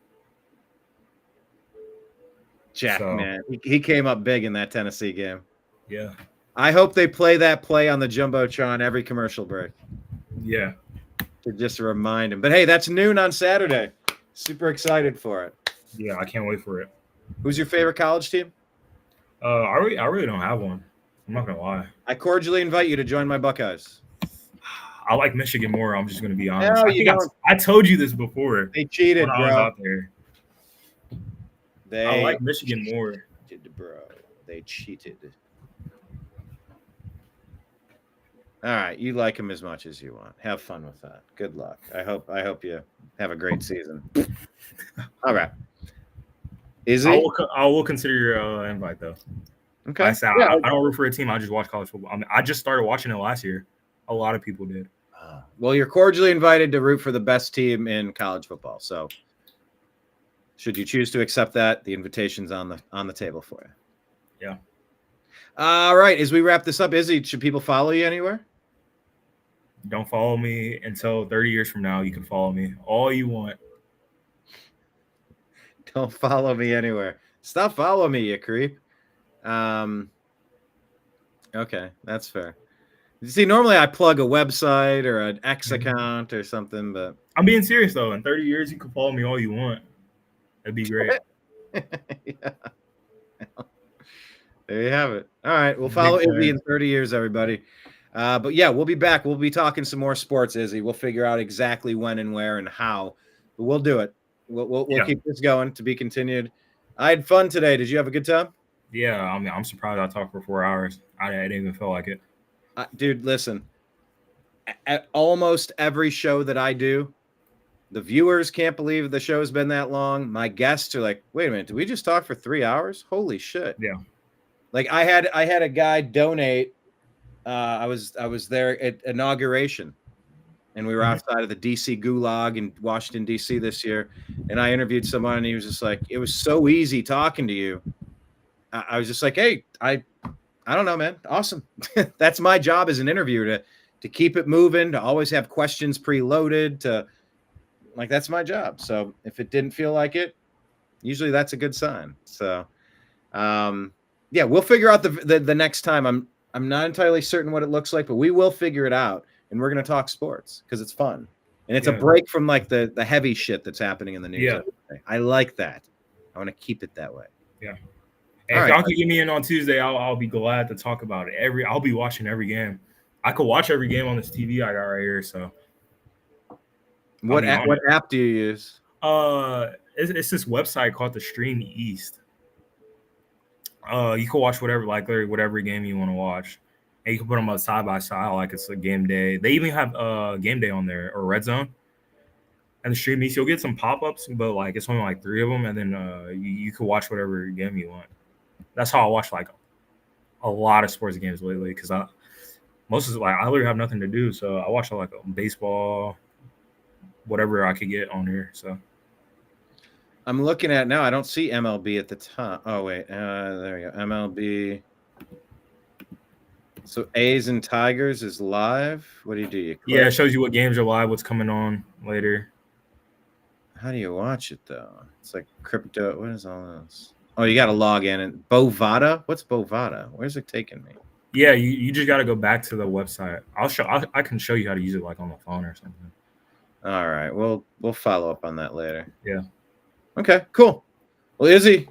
A: Man, he came up big in that Tennessee game.
B: Yeah.
A: I hope they play that play on the Jumbotron every commercial break.
B: Yeah.
A: To just remind him. But hey, that's noon on Saturday. Super excited for it.
B: Yeah, I can't wait for it.
A: Who's your favorite college team?
B: I really don't have one. I'm not gonna lie.
A: I cordially invite you to join my Buckeyes.
B: I like Michigan more. I'm just gonna be honest. I told you this before.
A: They cheated,
B: when
A: bro.
B: I was out there.
A: They
B: I like Michigan more.
A: Bro. They cheated. All right, you like them as much as you want. Have fun with that. Good luck. I hope you have a great season. All right. Is he?
B: I will consider your invite though.
A: Okay.
B: I don't root for a team. I just watch college football. I just started watching it last year. A lot of people did.
A: Well, you're cordially invited to root for the best team in college football. So, should you choose to accept that, the invitation's on the table for you.
B: Yeah.
A: All right. As we wrap this up, Izzy, should people follow you anywhere?
B: Don't follow me until 30 years from now. You can follow me all you want.
A: Don't follow me anywhere. Stop following me, you creep. Okay, that's fair. You see, normally I plug a website or an X account or something, but
B: I'm being serious though. In 30 years, you can follow me all you want. That'd be great.
A: Yeah. There you have it. All right, we'll follow Izzy in 30 years, everybody. But yeah, we'll be back. We'll be talking some more sports, Izzy. We'll figure out exactly when and where and how, but we'll do it. We'll keep this going, to be continued. I had fun today. Did you have a good time?
B: Yeah, I mean, I'm surprised I talked for 4 hours. I didn't even feel like it.
A: Dude, listen. At almost every show that I do, the viewers can't believe the show's been that long. My guests are like, "Wait a minute, did we just talk for 3 hours? Holy shit!"
B: Yeah.
A: Like I had a guy donate. I was there at inauguration, and we were outside of the DC Gulag in Washington DC this year, and I interviewed someone, and he was just like, "It was so easy talking to you." I was just like, "Hey, I don't know, man. Awesome." That's my job as an interviewer, to keep it moving, to always have questions preloaded, that's my job. So if it didn't feel like it, usually that's a good sign. So, yeah, we'll figure out the next time. I'm not entirely certain what it looks like, but we will figure it out, and we're going to talk sports because it's fun. And it's a break from the heavy shit that's happening in the news.
B: Yeah.
A: I like that. I want to keep it that way.
B: Yeah. And if y'all could get me in on Tuesday, I'll be glad to talk about it. I'll be watching every game. I could watch every game on this TV I got right here. So,
A: what app do you use?
B: It's this website called the Stream East. You can watch whatever game you want to watch, and you can put them up side by side like it's a game day. They even have game day on there, or Red Zone. And the Stream East, you'll get some pop-ups, but it's only 3 of them, and then you can watch whatever game you want. That's how I watch a lot of sports games lately, because I literally have nothing to do, so I watch baseball, whatever I could get on here. So
A: I'm looking at now. I don't see MLB at the top. Oh wait, there we go. MLB. So A's and Tigers is live. What do you do?
B: Yeah, it shows you what games are live, what's coming on later.
A: How do you watch it though? It's like crypto. What is all this? Oh, you got to log in. And Bovada? What's Bovada? Where's it taking me?
B: Yeah, you just got to go back to the website. I can show you how to use it on the phone or something.
A: All right. We'll follow up on that later.
B: Yeah.
A: Okay, cool. Well, Izzy,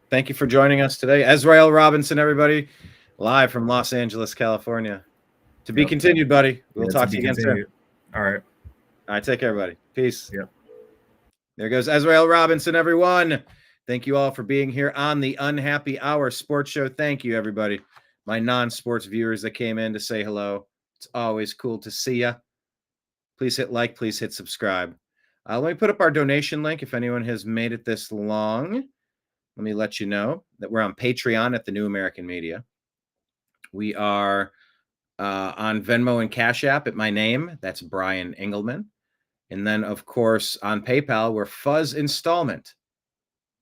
A: thank you for joining us today. Ez'Ryel Robinson, everybody, live from Los Angeles, California. To be continued, buddy. We'll talk to you again soon.
B: All right.
A: All right, take care, buddy. Peace.
B: Yep.
A: There goes Ez'Ryel Robinson, everyone. Thank you all for being here on the Unhappy Hour Sports Show. Thank you, everybody. My non-sports viewers that came in to say hello. It's always cool to see you. Please hit like. Please hit subscribe. Let me put up our donation link if anyone has made it this long. Let me let you know that we're on Patreon at The New American Media. We are on Venmo and Cash App at my name. That's Brian Engelman. And then, of course, on PayPal, we're Fuzz Installment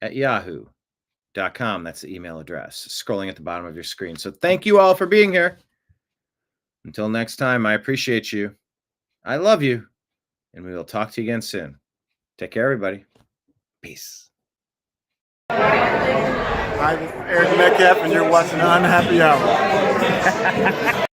A: at yahoo.com. That's the email address, scrolling at the bottom of your screen. So thank you all for being here. Until next time, I appreciate you. I love you. And we will talk to you again soon. Take care, everybody. Peace.
E: Hi, this is Eric Metcalf, and you're watching Unhappy Hour.